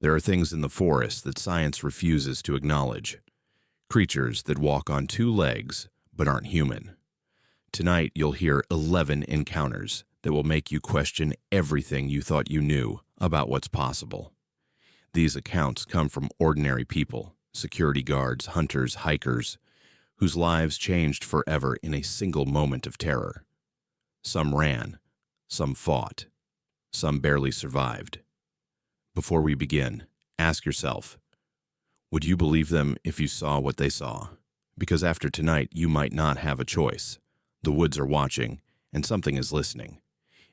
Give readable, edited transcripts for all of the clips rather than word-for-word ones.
There are things in the forest that science refuses to acknowledge. Creatures that walk on two legs but aren't human. Tonight, you'll hear 11 encounters that will make you question everything you thought you knew about what's possible. These accounts come from ordinary people, security guards, hunters, hikers, whose lives changed forever in a single moment of terror. Some ran, some fought, some barely survived. Before we begin, ask yourself, would you believe them if you saw what they saw? Because after tonight, you might not have a choice. The woods are watching, and something is listening.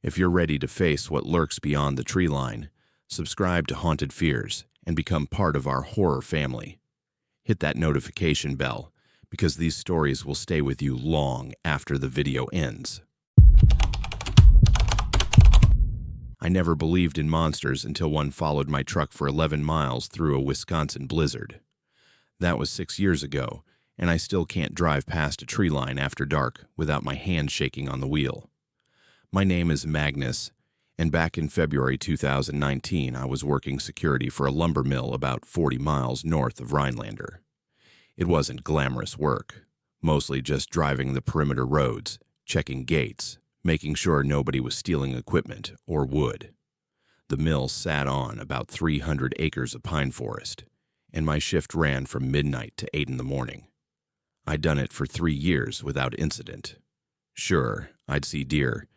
If you're ready to face what lurks beyond the tree line, subscribe to Haunted Fears and become part of our horror family. Hit that notification bell, because these stories will stay with you long after the video ends. I never believed in monsters until one followed my truck for 11 miles through a Wisconsin blizzard. That was 6 years ago, and I still can't drive past a tree line after dark without my hand shaking on the wheel. My name is Magnus, and back in February 2019, I was working security for a lumber mill about 40 miles north of Rhinelander. It wasn't glamorous work, mostly just driving the perimeter roads, checking gates, making sure nobody was stealing equipment or wood. The mill sat on about 300 acres of pine forest, and my shift ran from midnight to 8 in the morning. I'd done it for 3 years without incident. Sure, I'd see deer,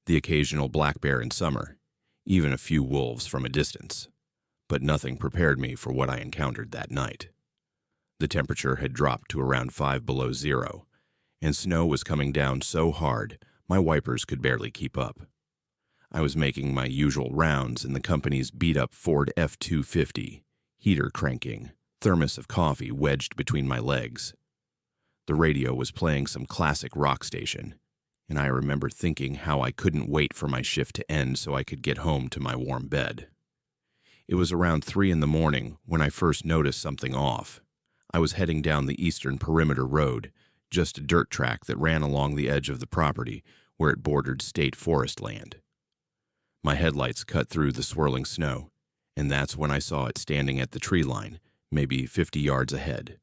the occasional black bear in summer, even a few wolves from a distance, but nothing prepared me for what I encountered that night. The temperature had dropped to around 5 below zero, and snow was coming down so hard my wipers could barely keep up. I was making my usual rounds in the company's beat-up Ford F-250, heater cranking, thermos of coffee wedged between my legs. The radio was playing some classic rock station, and I remember thinking how I couldn't wait for my shift to end so I could get home to my warm bed. It was around 3 in the morning when I first noticed something off. I was heading down the eastern perimeter road, just a dirt track that ran along the edge of the property where it bordered state forest land. My headlights cut through the swirling snow, and that's when I saw it standing at the tree line, maybe 50 yards ahead.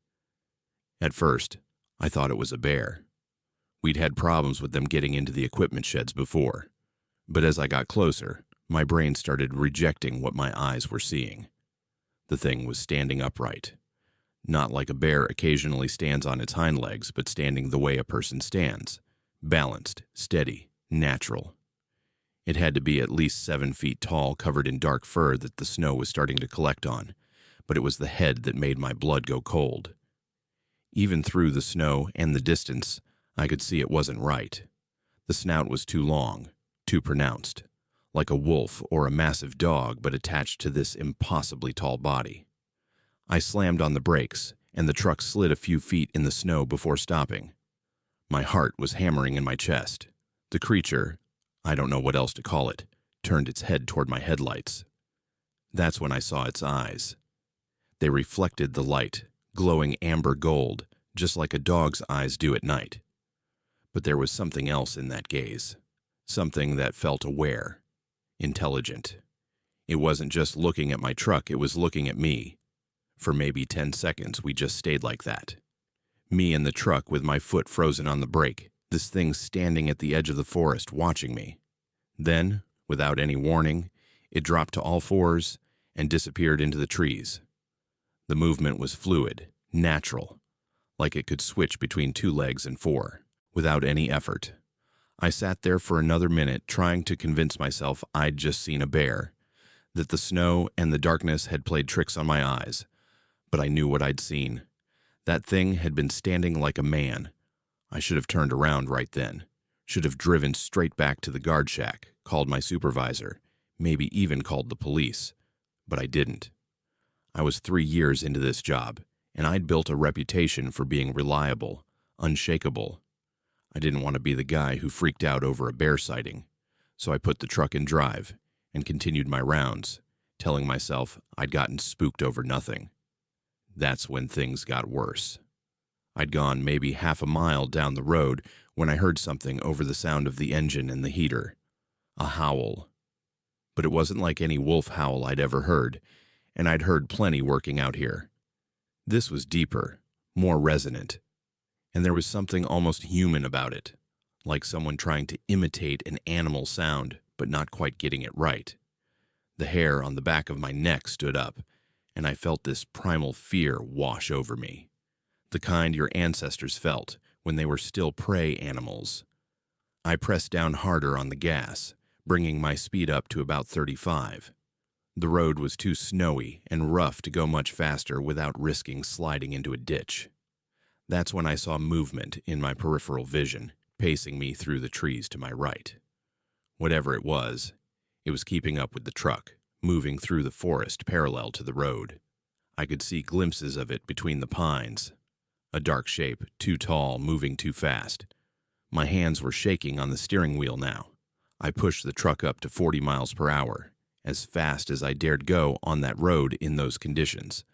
At first, I thought it was a bear. We'd had problems with them getting into the equipment sheds before, but as I got closer, my brain started rejecting what my eyes were seeing. The thing was standing upright. Not like a bear occasionally stands on its hind legs, but standing the way a person stands. Balanced, steady, natural. It had to be at least 7 feet tall, covered in dark fur that the snow was starting to collect on, but it was the head that made my blood go cold. Even through the snow and the distance, I could see it wasn't right. The snout was too long, too pronounced, like a wolf or a massive dog, but attached to this impossibly tall body. I slammed on the brakes, and the truck slid a few feet in the snow before stopping. My heart was hammering in my chest. The creature, I don't know what else to call it, turned its head toward my headlights. That's when I saw its eyes. They reflected the light, glowing amber gold, just like a dog's eyes do at night. But there was something else in that gaze, something that felt aware, intelligent. It wasn't just looking at my truck, it was looking at me. For maybe 10 seconds, we just stayed like that. Me in the truck with my foot frozen on the brake, this thing standing at the edge of the forest watching me. Then, without any warning, it dropped to all fours and disappeared into the trees. The movement was fluid, natural, like it could switch between 2 legs and 4, without any effort. I sat there for another minute trying to convince myself I'd just seen a bear, that the snow and the darkness had played tricks on my eyes. But I knew what I'd seen. That thing had been standing like a man. I should have turned around right then, should have driven straight back to the guard shack, called my supervisor, maybe even called the police. But I didn't. I was 3 years into this job, and I'd built a reputation for being reliable, unshakable. I didn't want to be the guy who freaked out over a bear sighting, so I put the truck in drive and continued my rounds, telling myself I'd gotten spooked over nothing. That's when things got worse. I'd gone maybe half a mile down the road when I heard something over the sound of the engine and the heater. A howl. But it wasn't like any wolf howl I'd ever heard, and I'd heard plenty working out here. This was deeper, more resonant, and there was something almost human about it, like someone trying to imitate an animal sound but not quite getting it right. The hair on the back of my neck stood up, and I felt this primal fear wash over me, the kind your ancestors felt when they were still prey animals. I pressed down harder on the gas, bringing my speed up to about 35. The road was too snowy and rough to go much faster without risking sliding into a ditch. That's when I saw movement in my peripheral vision, pacing me through the trees to my right. Whatever it was keeping up with the truck, moving through the forest parallel to the road. I could see glimpses of it between the pines. A dark shape, too tall, moving too fast. My hands were shaking on the steering wheel now. I pushed the truck up to 40 miles per hour, as fast as I dared go on that road in those conditions.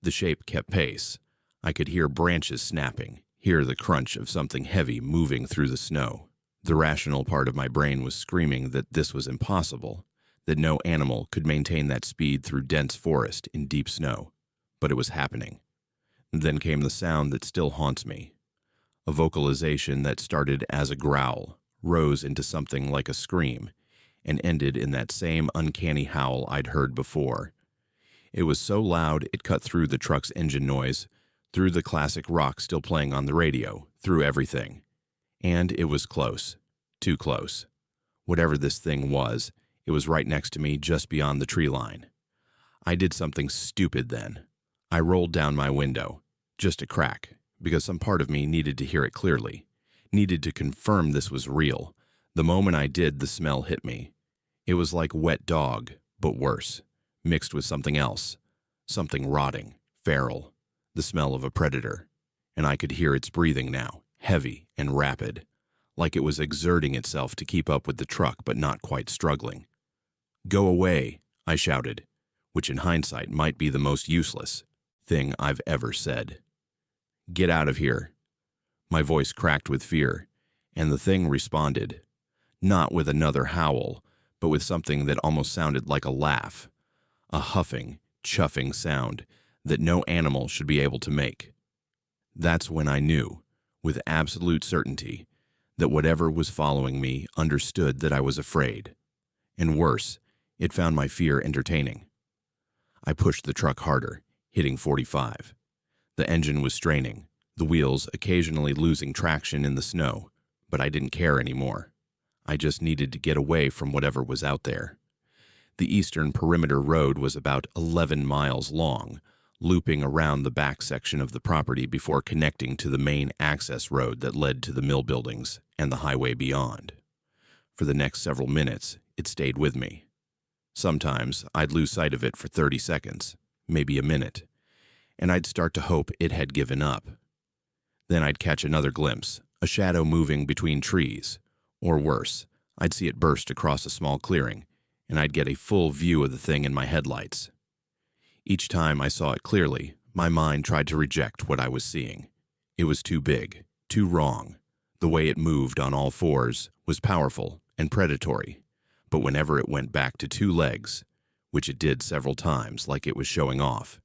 The shape kept pace. I could hear branches snapping, hear the crunch of something heavy moving through the snow. The rational part of my brain was screaming that this was impossible, that no animal could maintain that speed through dense forest in deep snow. But it was happening. Then came the sound that still haunts me. A vocalization that started as a growl, rose into something like a scream, and ended in that same uncanny howl I'd heard before. It was so loud it cut through the truck's engine noise, through the classic rock still playing on the radio, through everything. And it was close. Too close. Whatever this thing was, it was right next to me just beyond the tree line. I did something stupid then. I rolled down my window, just a crack, because some part of me needed to hear it clearly, needed to confirm this was real. The moment I did, the smell hit me. It was like wet dog, but worse, mixed with something else, something rotting, feral, the smell of a predator. And I could hear its breathing now, heavy and rapid, like it was exerting itself to keep up with the truck but not quite struggling. "Go away," I shouted, which in hindsight might be the most useless thing I've ever said. "Get out of here." My voice cracked with fear, and the thing responded, not with another howl, but with something that almost sounded like a laugh, a huffing, chuffing sound that no animal should be able to make. That's when I knew, with absolute certainty, that whatever was following me understood that I was afraid. And worse, it found my fear entertaining. I pushed the truck harder, hitting 45. The engine was straining, the wheels occasionally losing traction in the snow, but I didn't care anymore. I just needed to get away from whatever was out there. The eastern perimeter road was about 11 miles long, looping around the back section of the property before connecting to the main access road that led to the mill buildings and the highway beyond. For the next several minutes, it stayed with me. Sometimes I'd lose sight of it for 30 seconds, maybe a minute, and I'd start to hope it had given up. Then I'd catch another glimpse, a shadow moving between trees, or worse, I'd see it burst across a small clearing, and I'd get a full view of the thing in my headlights. Each time I saw it clearly, my mind tried to reject what I was seeing. It was too big, too wrong. The way it moved on all fours was powerful and predatory, but whenever it went back to two legs, which it did several times like it was showing off,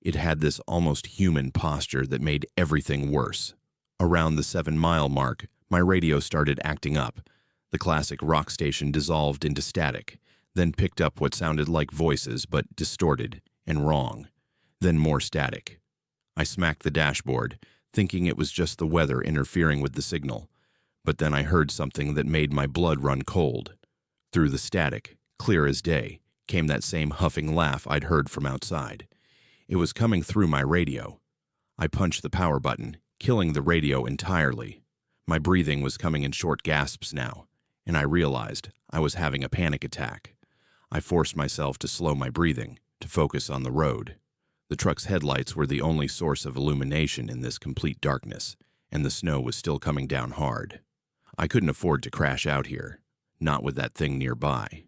it had this almost human posture that made everything worse. Around the 7-mile mark, my radio started acting up. The classic rock station dissolved into static, then picked up what sounded like voices but distorted and wrong, then more static. I smacked the dashboard, thinking it was just the weather interfering with the signal, but then I heard something that made my blood run cold. Through the static, clear as day, came that same huffing laugh I'd heard from outside. It was coming through my radio. I punched the power button, killing the radio entirely. My breathing was coming in short gasps now, and I realized I was having a panic attack. I forced myself to slow my breathing, to focus on the road. The truck's headlights were the only source of illumination in this complete darkness, and the snow was still coming down hard. I couldn't afford to crash out here, not with that thing nearby.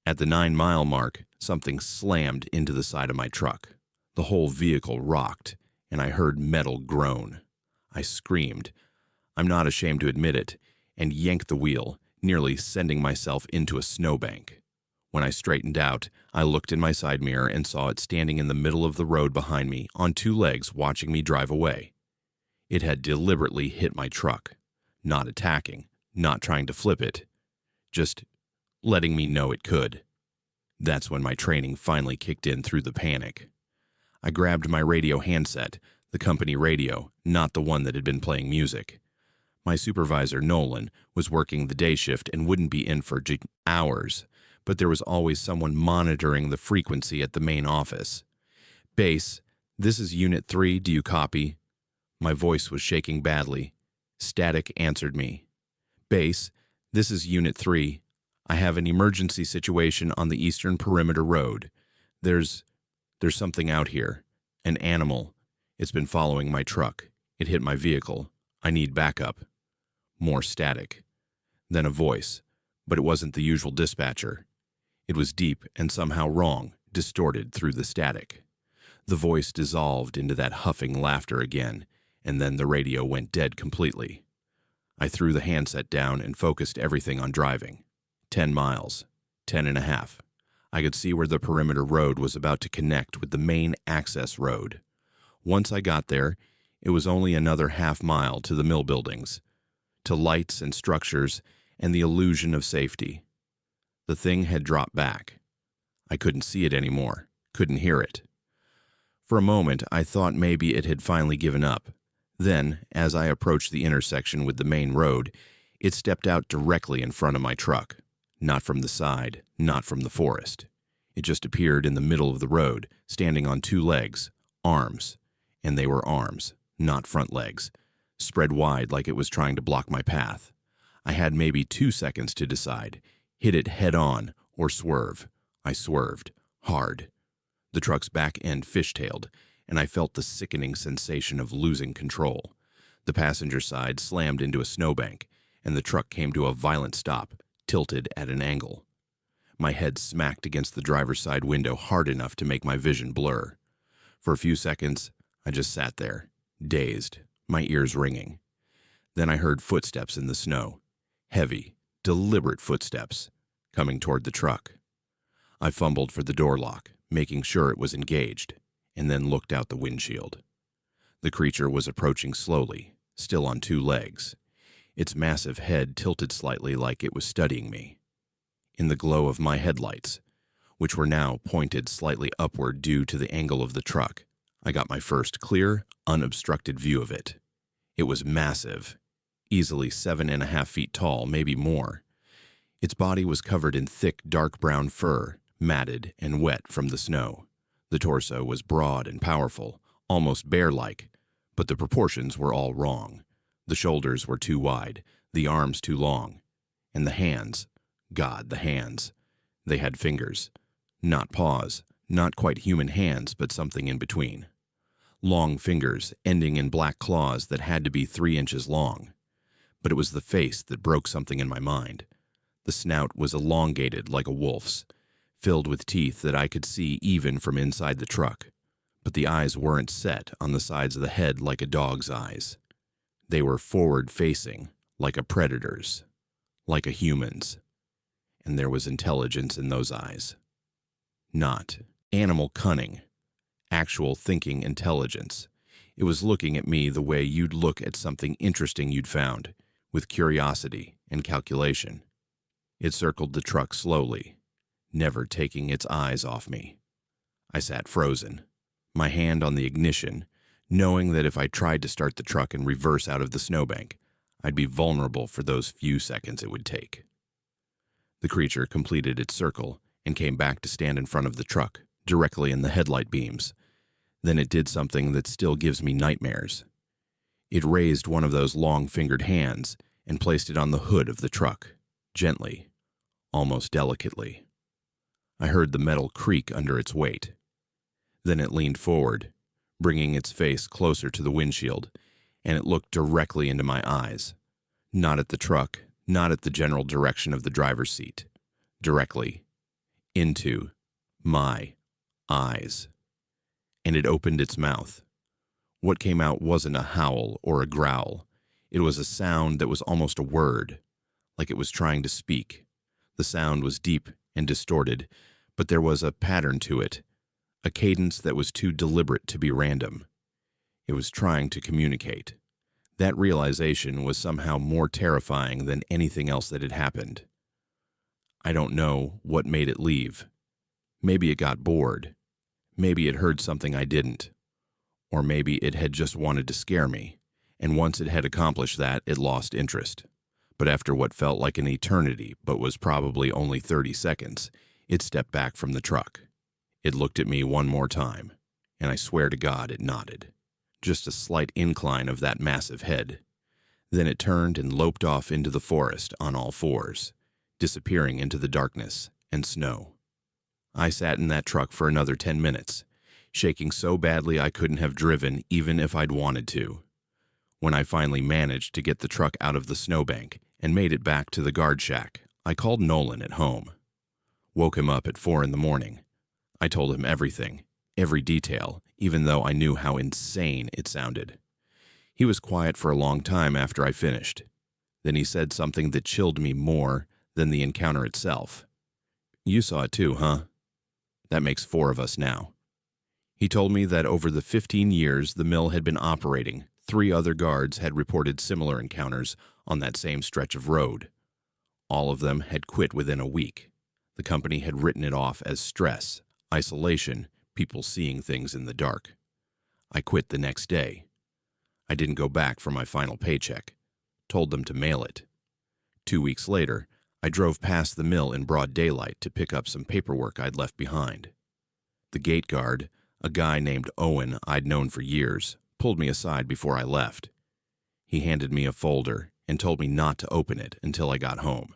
At the 9-mile mark, something slammed into the side of my truck. The whole vehicle rocked, and I heard metal groan. I screamed, I'm not ashamed to admit it, and yanked the wheel, nearly sending myself into a snowbank. When I straightened out, I looked in my side mirror and saw it standing in the middle of the road behind me on two legs watching me drive away. It had deliberately hit my truck, not attacking, not trying to flip it, just letting me know it could. That's when my training finally kicked in through the panic. I grabbed my radio handset, the company radio, not the one that had been playing music. My supervisor, Nolan, was working the day shift and wouldn't be in for hours, but there was always someone monitoring the frequency at the main office. "Base, this is Unit 3, do you copy?" My voice was shaking badly. Static answered me. "Base, this is Unit 3. I have an emergency situation on the Eastern Perimeter Road. There's something out here. An animal. It's been following my truck. It hit my vehicle. I need backup." More static. Then a voice, but it wasn't the usual dispatcher. It was deep and somehow wrong, distorted through the static. The voice dissolved into that huffing laughter again, and then the radio went dead completely. I threw the handset down and focused everything on driving. 10 miles. 10.5. I could see where the perimeter road was about to connect with the main access road. Once I got there, it was only another half-mile to the mill buildings, to lights and structures and the illusion of safety. The thing had dropped back. I couldn't see it anymore, couldn't hear it. For a moment, I thought maybe it had finally given up. Then, as I approached the intersection with the main road, it stepped out directly in front of my truck. Not from the side, not from the forest. It just appeared in the middle of the road, standing on two legs, arms. And they were arms, not front legs, spread wide like it was trying to block my path. I had maybe 2 seconds to decide, hit it head on or swerve. I swerved, hard. The truck's back end fishtailed, and I felt the sickening sensation of losing control. The passenger side slammed into a snowbank, and the truck came to a violent stop, tilted at an angle. My head smacked against the driver's side window hard enough to make my vision blur. For a few seconds, I just sat there, dazed, my ears ringing. Then I heard footsteps in the snow, heavy, deliberate footsteps, coming toward the truck. I fumbled for the door lock, making sure it was engaged, and then looked out the windshield. The creature was approaching slowly, still on two legs. Its massive head tilted slightly like it was studying me. In the glow of my headlights, which were now pointed slightly upward due to the angle of the truck, I got my first clear, unobstructed view of it. It was massive, easily 7.5 feet tall, maybe more. Its body was covered in thick, dark brown fur, matted and wet from the snow. The torso was broad and powerful, almost bear-like, but the proportions were all wrong. The shoulders were too wide, the arms too long, and the hands, God, the hands. They had fingers, not paws, not quite human hands, but something in between. Long fingers ending in black claws that had to be 3 inches long. But it was the face that broke something in my mind. The snout was elongated like a wolf's, filled with teeth that I could see even from inside the truck. But the eyes weren't set on the sides of the head like a dog's eyes. They were forward-facing, like a predator's, like a human's. And there was intelligence in those eyes. Not animal cunning, actual thinking intelligence. It was looking at me the way you'd look at something interesting you'd found, with curiosity and calculation. It circled the truck slowly, never taking its eyes off me. I sat frozen, my hand on the ignition, knowing that if I tried to start the truck and reverse out of the snowbank, I'd be vulnerable for those few seconds it would take. The creature completed its circle and came back to stand in front of the truck, directly in the headlight beams. Then it did something that still gives me nightmares. It raised one of those long-fingered hands and placed it on the hood of the truck, gently, almost delicately. I heard the metal creak under its weight. Then it leaned forward, bringing its face closer to the windshield, and it looked directly into my eyes. Not at the truck, not at the general direction of the driver's seat. Directly into my eyes. And it opened its mouth. What came out wasn't a howl or a growl. It was a sound that was almost a word, like it was trying to speak. The sound was deep and distorted, but there was a pattern to it, a cadence that was too deliberate to be random. It was trying to communicate. That realization was somehow more terrifying than anything else that had happened. I don't know what made it leave. Maybe it got bored. Maybe it heard something I didn't. Or maybe it had just wanted to scare me, and once it had accomplished that, it lost interest. But after what felt like an eternity, but was probably only 30 seconds, it stepped back from the truck. It looked at me one more time, and I swear to God it nodded. Just a slight incline of that massive head. Then it turned and loped off into the forest on all fours, disappearing into the darkness and snow. I sat in that truck for another 10 minutes, shaking so badly I couldn't have driven even if I'd wanted to. When I finally managed to get the truck out of the snowbank and made it back to the guard shack, I called Nolan at home. Woke him up at 4 in the morning. I told him everything, every detail, even though I knew how insane it sounded. He was quiet for a long time after I finished. Then he said something that chilled me more than the encounter itself. "You saw it too, huh? That makes 4 of us now." He told me that over the 15 years the mill had been operating, 3 other guards had reported similar encounters on that same stretch of road. All of them had quit within a week. The company had written it off as stress, isolation, people seeing things in the dark. I quit the next day. I didn't go back for my final paycheck. Told them to mail it. 2 weeks later, I drove past the mill in broad daylight to pick up some paperwork I'd left behind. The gate guard, a guy named Owen I'd known for years, pulled me aside before I left. He handed me a folder and told me not to open it until I got home.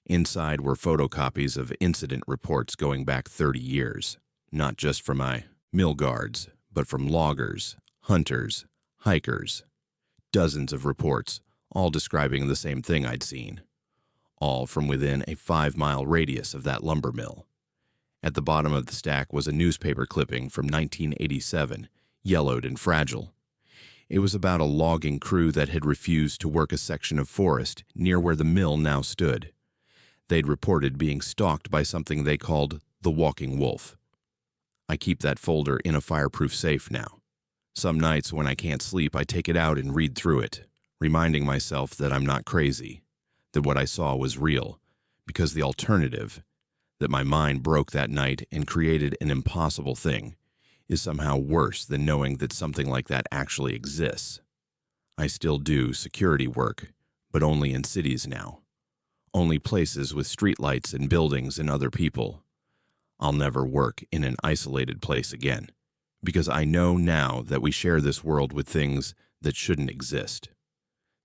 Inside were photocopies of incident reports going back 30 years, not just from my mill guards, but from loggers, hunters, hikers. Dozens of reports, all describing the same thing I'd seen, all from within a 5-mile radius of that lumber mill. At the bottom of the stack was a newspaper clipping from 1987, yellowed and fragile. It was about a logging crew that had refused to work a section of forest near where the mill now stood. They'd reported being stalked by something they called the walking wolf. I keep that folder in a fireproof safe now. Some nights when I can't sleep, I take it out and read through it, reminding myself that I'm not crazy, that what I saw was real, because the alternative, that my mind broke that night and created an impossible thing, is somehow worse than knowing that something like that actually exists. I still do security work, but only in cities now. Only places with streetlights and buildings and other people. I'll never work in an isolated place again, because I know now that we share this world with things that shouldn't exist.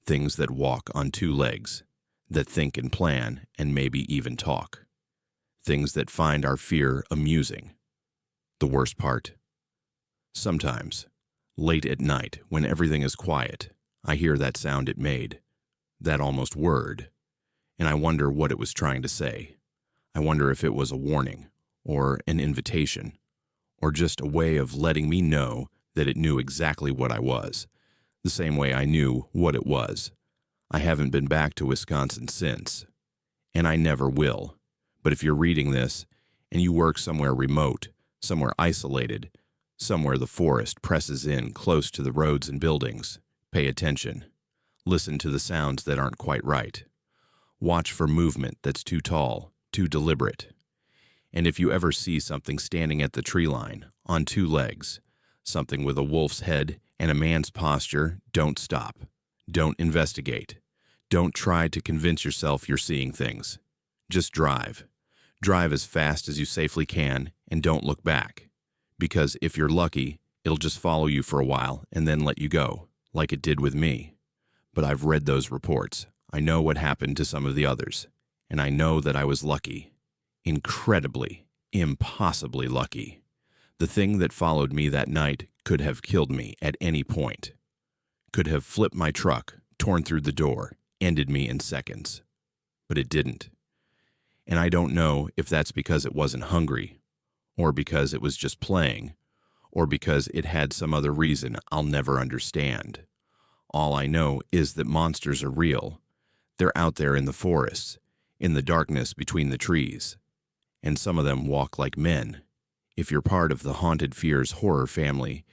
Things that walk on 2 legs, that think and plan and maybe even talk. Things that find our fear amusing. The worst part? Sometimes, late at night, when everything is quiet, I hear that sound it made, that almost word, and I wonder what it was trying to say. I wonder if it was a warning, or an invitation, or just a way of letting me know that it knew exactly what I was, the same way I knew what it was. I haven't been back to Wisconsin since, and I never will. But if you're reading this, and you work somewhere remote, somewhere isolated, somewhere the forest presses in close to the roads and buildings, pay attention. Listen to the sounds that aren't quite right. Watch for movement that's too tall, too deliberate. And if you ever see something standing at the tree line, on 2 legs, something with a wolf's head and a man's posture, don't stop. Don't investigate. Don't try to convince yourself you're seeing things. Just drive. Drive as fast as you safely can, and don't look back. Because if you're lucky, it'll just follow you for a while and then let you go, like it did with me. But I've read those reports. I know what happened to some of the others. And I know that I was lucky. Incredibly, impossibly lucky. The thing that followed me that night could have killed me at any point. Could have flipped my truck, torn through the door, ended me in seconds. But it didn't. And I don't know if that's because it wasn't hungry, or because it was just playing, or because it had some other reason I'll never understand. All I know is that monsters are real. They're out there in the forests, in the darkness between the trees. and some of them walk like men. If you're part of the Haunted Fears horror family,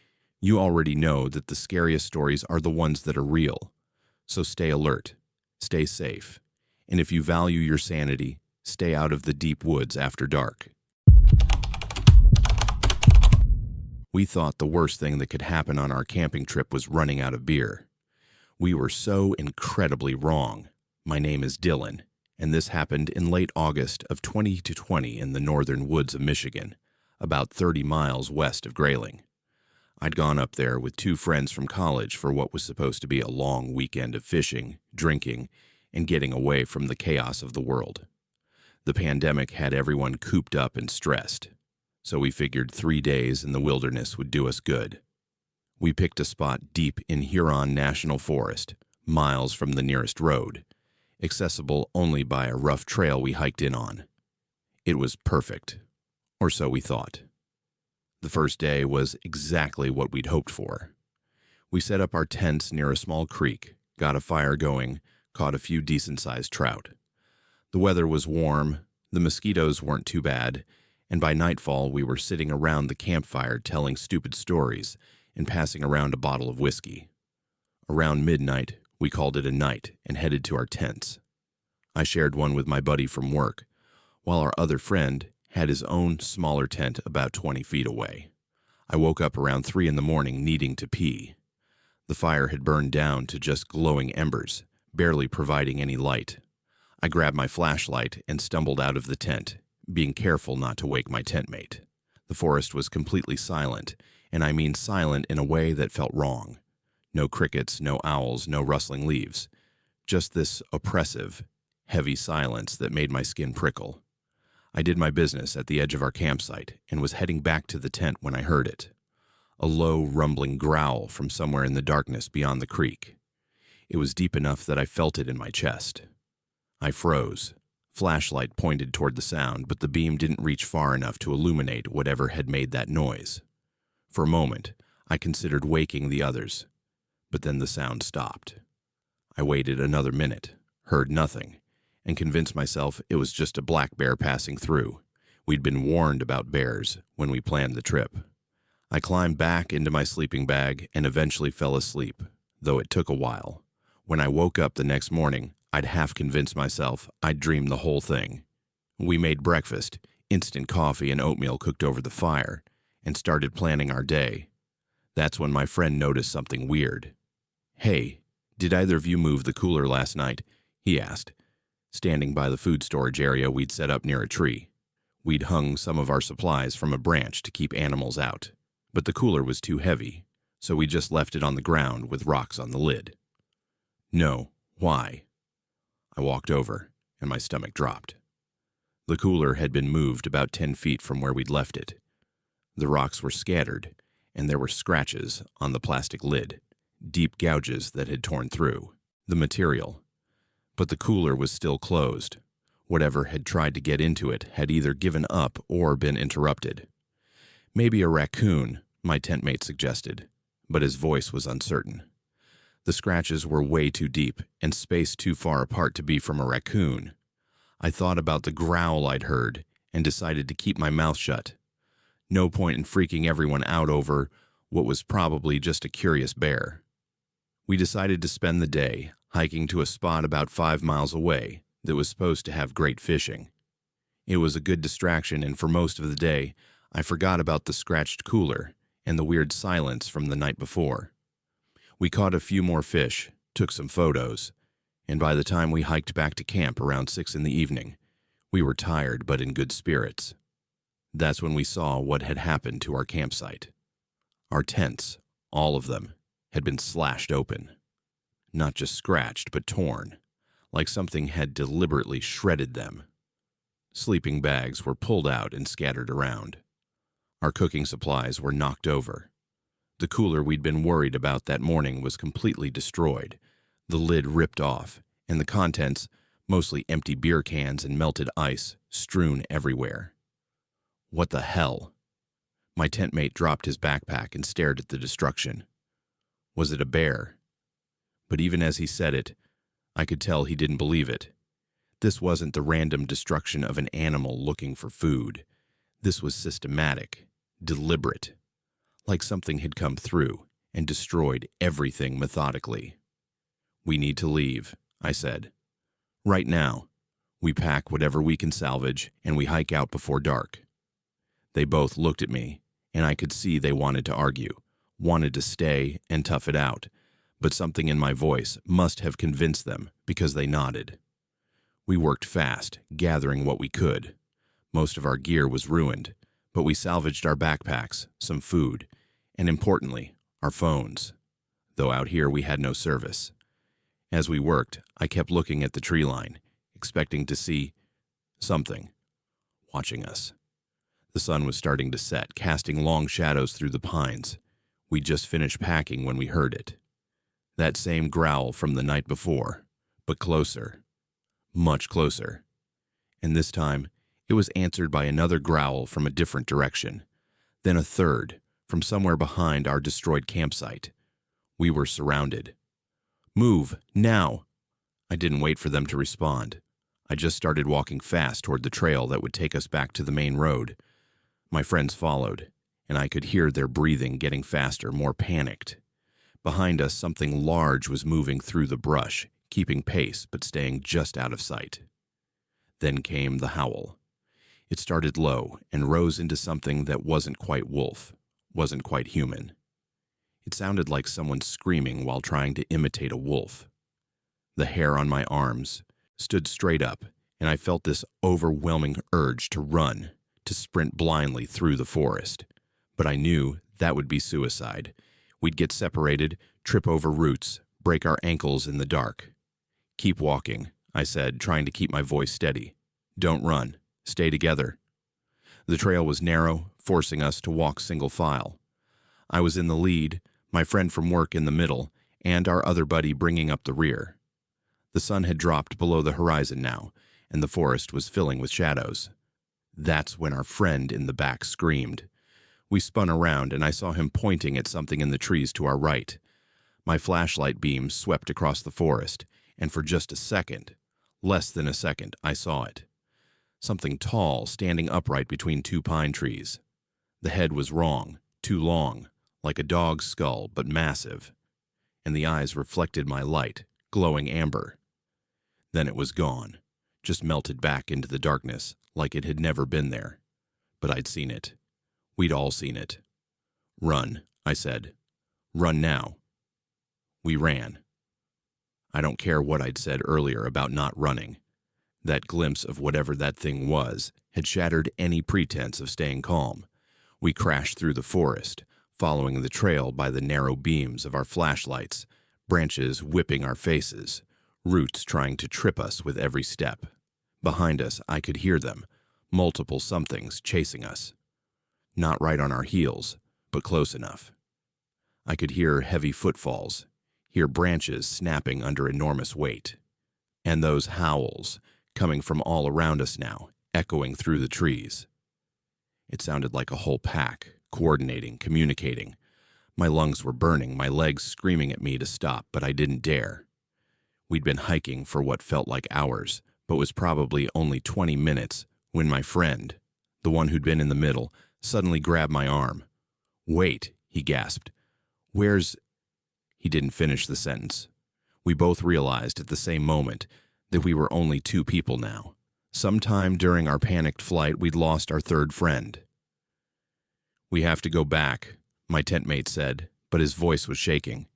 you already know that the scariest stories are the ones that are real. So stay alert, stay safe, and if you value your sanity, stay out of the deep woods after dark. We thought the worst thing that could happen on our camping trip was running out of beer. We were so incredibly wrong. My name is Dylan, and this happened in late August of 2020 in the northern woods of Michigan, about 30 miles west of Grayling. I'd gone up there with 2 friends from college for what was supposed to be a long weekend of fishing, drinking, and getting away from the chaos of the world. The pandemic had everyone cooped up and stressed, so we figured 3 days in the wilderness would do us good. We picked a spot deep in Huron National Forest, miles from the nearest road, accessible only by a rough trail we hiked in on. It was perfect, or so we thought. The first day was exactly what we'd hoped for. We set up our tents near a small creek, got a fire going, caught a few decent-sized trout. The weather was warm, the mosquitoes weren't too bad, and by nightfall we were sitting around the campfire telling stupid stories and passing around a bottle of whiskey. Around midnight, we called it a night and headed to our tents. I shared one with my buddy from work, while our other friend had his own smaller tent about 20 feet away. I woke up around 3 in the morning needing to pee. The fire had burned down to just glowing embers, barely providing any light. I grabbed my flashlight and stumbled out of the tent, being careful not to wake my tent mate. The forest was completely silent, and I mean silent in a way that felt wrong. No crickets, no owls, no rustling leaves. Just this oppressive, heavy silence that made my skin prickle. I did my business at the edge of our campsite and was heading back to the tent when I heard it. A low, rumbling growl from somewhere in the darkness beyond the creek. It was deep enough that I felt it in my chest. I froze. Flashlight pointed toward the sound, but the beam didn't reach far enough to illuminate whatever had made that noise. For a moment, I considered waking the others, but then the sound stopped. I waited another minute, heard nothing, and convinced myself it was just a black bear passing through. We'd been warned about bears when we planned the trip. I climbed back into my sleeping bag and eventually fell asleep, though it took a while. When I woke up the next morning, I'd half convinced myself I'd dreamed the whole thing. We made breakfast, instant coffee and oatmeal cooked over the fire, and started planning our day. That's when my friend noticed something weird. "Hey, did either of you move the cooler last night?" he asked, standing by the food storage area we'd set up near a tree. We'd hung some of our supplies from a branch to keep animals out, but the cooler was too heavy, so we just left it on the ground with rocks on the lid. "No, why?" I walked over, and my stomach dropped. The cooler had been moved about 10 feet from where we'd left it. The rocks were scattered, and there were scratches on the plastic lid, deep gouges that had torn through the material. But the cooler was still closed. Whatever had tried to get into it had either given up or been interrupted. "Maybe a raccoon," my tent mate suggested, but his voice was uncertain. The scratches were way too deep and spaced too far apart to be from a raccoon. I thought about the growl I'd heard and decided to keep my mouth shut. No point in freaking everyone out over what was probably just a curious bear. We decided to spend the day hiking to a spot about 5 miles away that was supposed to have great fishing. It was a good distraction, and for most of the day, I forgot about the scratched cooler and the weird silence from the night before. We caught a few more fish, took some photos, and by the time we hiked back to camp around 6 in the evening, we were tired but in good spirits. That's when we saw what had happened to our campsite. Our tents, all of them, had been slashed open. Not just scratched, but torn, like something had deliberately shredded them. Sleeping bags were pulled out and scattered around. Our cooking supplies were knocked over. The cooler we'd been worried about that morning was completely destroyed, the lid ripped off, and the contents, mostly empty beer cans and melted ice, strewn everywhere. What the hell? My tent mate dropped his backpack and stared at the destruction. Was it a bear? But even as he said it, I could tell he didn't believe it. This wasn't the random destruction of an animal looking for food. This was systematic, deliberate, like something had come through and destroyed everything methodically. "We need to leave," I said. "Right now. We pack whatever we can salvage and we hike out before dark." They both looked at me, and I could see they wanted to argue, wanted to stay and tough it out, but something in my voice must have convinced them because they nodded. We worked fast, gathering what we could. Most of our gear was ruined, but we salvaged our backpacks, some food, and importantly, our phones, though out here we had no service. As we worked, I kept looking at the tree line, expecting to see something watching us. The sun was starting to set, casting long shadows through the pines. We'd just finished packing when we heard it. That same growl from the night before, but closer, much closer. And this time, it was answered by another growl from a different direction, then a third, from somewhere behind our destroyed campsite. We were surrounded. "Move, now!" I didn't wait for them to respond. I just started walking fast toward the trail that would take us back to the main road. My friends followed, and I could hear their breathing getting faster, more panicked. Behind us, something large was moving through the brush, keeping pace but staying just out of sight. Then came the howl. It started low and rose into something that wasn't quite wolf, wasn't quite human. It sounded like someone screaming while trying to imitate a wolf. The hair on my arms stood straight up, and I felt this overwhelming urge to run, to sprint blindly through the forest. But I knew that would be suicide. We'd get separated, trip over roots, break our ankles in the dark. "Keep walking," I said, trying to keep my voice steady. "Don't run. Stay together." The trail was narrow, forcing us to walk single file. I was in the lead, my friend from work in the middle, and our other buddy bringing up the rear. The sun had dropped below the horizon now, and the forest was filling with shadows. That's when our friend in the back screamed. We spun around, and I saw him pointing at something in the trees to our right. My flashlight beam swept across the forest, and for just a second, less than a second, I saw it. Something tall standing upright between two pine trees. The head was wrong, too long, like a dog's skull, but massive. And the eyes reflected my light, glowing amber. Then it was gone, just melted back into the darkness like it had never been there. But I'd seen it. We'd all seen it. "Run," I said. "Run now." We ran. I don't care what I'd said earlier about not running. That glimpse of whatever that thing was had shattered any pretense of staying calm. We crashed through the forest, following the trail by the narrow beams of our flashlights, branches whipping our faces, roots trying to trip us with every step. Behind us, I could hear them, multiple somethings chasing us. Not right on our heels, but close enough. I could hear heavy footfalls, hear branches snapping under enormous weight. And those howls, coming from all around us now, echoing through the trees. It sounded like a whole pack, coordinating, communicating. My lungs were burning, my legs screaming at me to stop, but I didn't dare. We'd been hiking for what felt like hours, but was probably only 20 minutes, when my friend, the one who'd been in the middle, suddenly grabbed my arm. "Wait," he gasped. "Where's—" He didn't finish the sentence. We both realized at the same moment that we were only two people now. Sometime during our panicked flight, we'd lost our third friend. "We have to go back," my tent mate said, but his voice was shaking.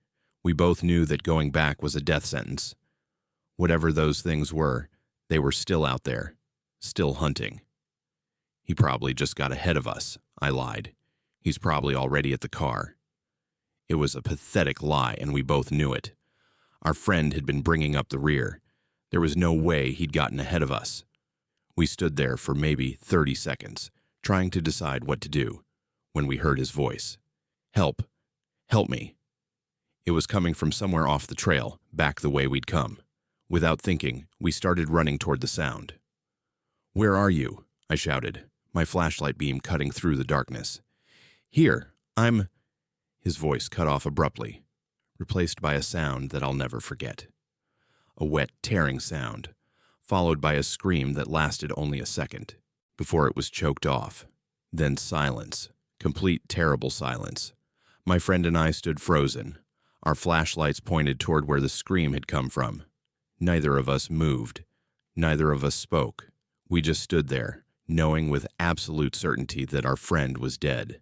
We both knew that going back was a death sentence. Whatever those things were, they were still out there, still hunting. "He probably just got ahead of us," I lied. "He's probably already at the car." It was a pathetic lie, and we both knew it. Our friend had been bringing up the rear. There was no way he'd gotten ahead of us. We stood there for maybe 30 seconds, trying to decide what to do, when we heard his voice. "Help! Help me!" It was coming from somewhere off the trail, back the way we'd come. Without thinking, we started running toward the sound. "Where are you?" I shouted, my flashlight beam cutting through the darkness. "Here, I'm—" His voice cut off abruptly, replaced by a sound that I'll never forget. A wet, tearing sound, followed by a scream that lasted only a second, before it was choked off. Then silence, complete terrible silence. My friend and I stood frozen, our flashlights pointed toward where the scream had come from. Neither of us moved. Neither of us spoke. We just stood there, knowing with absolute certainty that our friend was dead.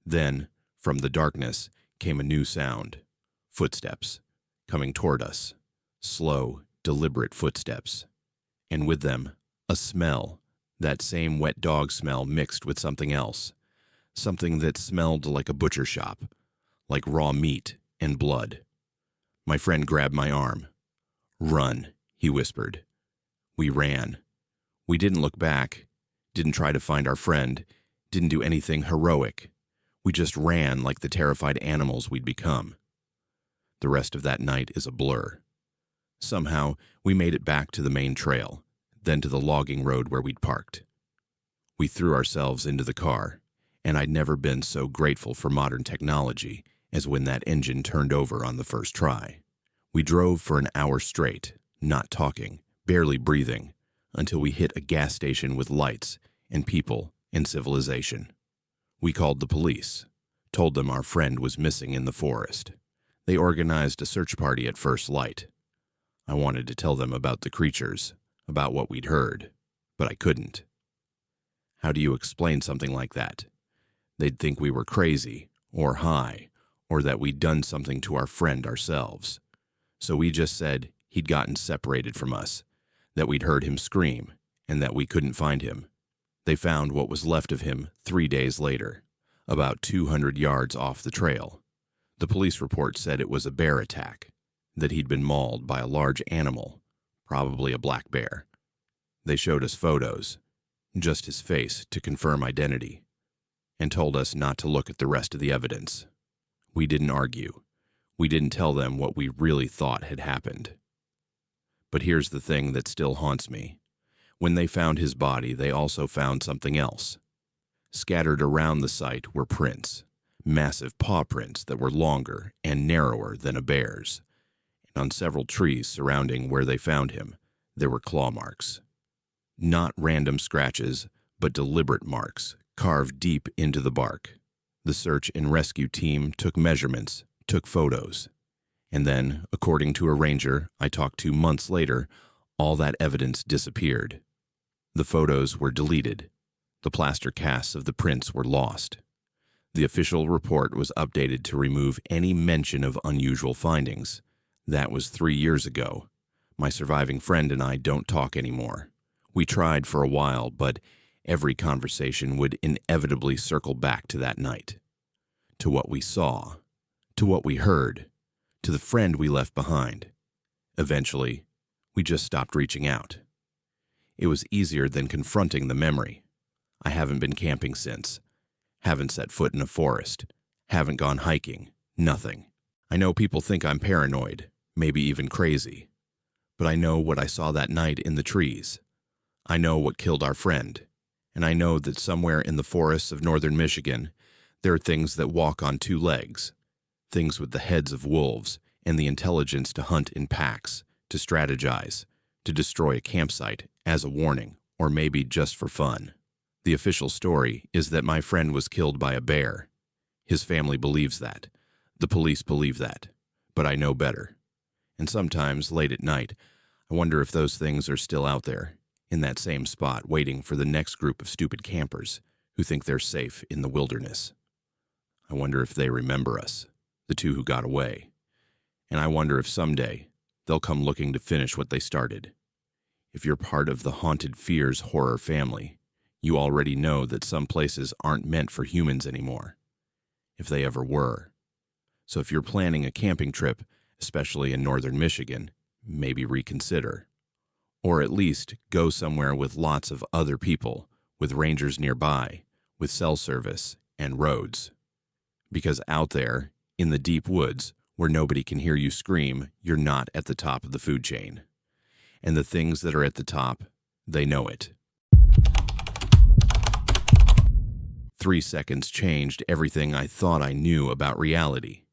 Then, from the darkness, came a new sound. Footsteps, coming toward us. Slow, deliberate footsteps. And with them, a smell, that same wet dog smell mixed with something else. Something that smelled like a butcher shop, like raw meat and blood. My friend grabbed my arm. "Run," he whispered. We ran. We didn't look back, didn't try to find our friend, didn't do anything heroic. We just ran like the terrified animals we'd become. The rest of that night is a blur. Somehow, we made it back to the main trail, then to the logging road where we'd parked. We threw ourselves into the car, and I'd never been so grateful for modern technology as when that engine turned over on the first try. We drove for an hour straight, not talking, barely breathing, until we hit a gas station with lights and people and civilization. We called the police, told them our friend was missing in the forest. They organized a search party at first light. I wanted to tell them about the creatures, about what we'd heard, but I couldn't. How do you explain something like that? They'd think we were crazy, or high, or that we'd done something to our friend ourselves. So we just said he'd gotten separated from us, that we'd heard him scream, and that we couldn't find him. They found what was left of him 3 days later, about 200 yards off the trail. The police report said it was a bear attack, that he'd been mauled by a large animal, probably a black bear. They showed us photos, just his face to confirm identity, and told us not to look at the rest of the evidence. We didn't argue. We didn't tell them what we really thought had happened. But here's the thing that still haunts me. When they found his body, they also found something else. Scattered around the site were prints, massive paw prints that were longer and narrower than a bear's. And on several trees surrounding where they found him, there were claw marks. Not random scratches, but deliberate marks, carved deep into the bark. The search and rescue team took measurements, took photos. And then, according to a ranger I talked to months later, all that evidence disappeared. The photos were deleted. The plaster casts of the prints were lost. The official report was updated to remove any mention of unusual findings. That was 3 years ago. My surviving friend and I don't talk anymore. We tried for a while, but every conversation would inevitably circle back to that night. To what we saw. To what we heard. To the friend we left behind. Eventually, we just stopped reaching out. It was easier than confronting the memory. I haven't been camping since. Haven't set foot in a forest. Haven't gone hiking. Nothing. I know people think I'm paranoid, maybe even crazy. But I know what I saw that night in the trees. I know what killed our friend. And I know that somewhere in the forests of northern Michigan, there are things that walk on 2 legs. Things with the heads of wolves and the intelligence to hunt in packs, to strategize, to destroy a campsite as a warning, or maybe just for fun. The official story is that my friend was killed by a bear. His family believes that. The police believe that. But I know better. And sometimes, late at night, I wonder if those things are still out there, in that same spot, waiting for the next group of stupid campers who think they're safe in the wilderness. I wonder if they remember us, the 2 who got away. And I wonder if someday they'll come looking to finish what they started. If you're part of the Haunted Fears horror family, you already know that some places aren't meant for humans anymore, if they ever were. So if you're planning a camping trip, especially in northern Michigan, maybe reconsider. Or at least go somewhere with lots of other people, with rangers nearby, with cell service and roads. Because out there, in the deep woods, where nobody can hear you scream, you're not at the top of the food chain. And the things that are at the top, they know it. 3 seconds changed everything I thought I knew about reality.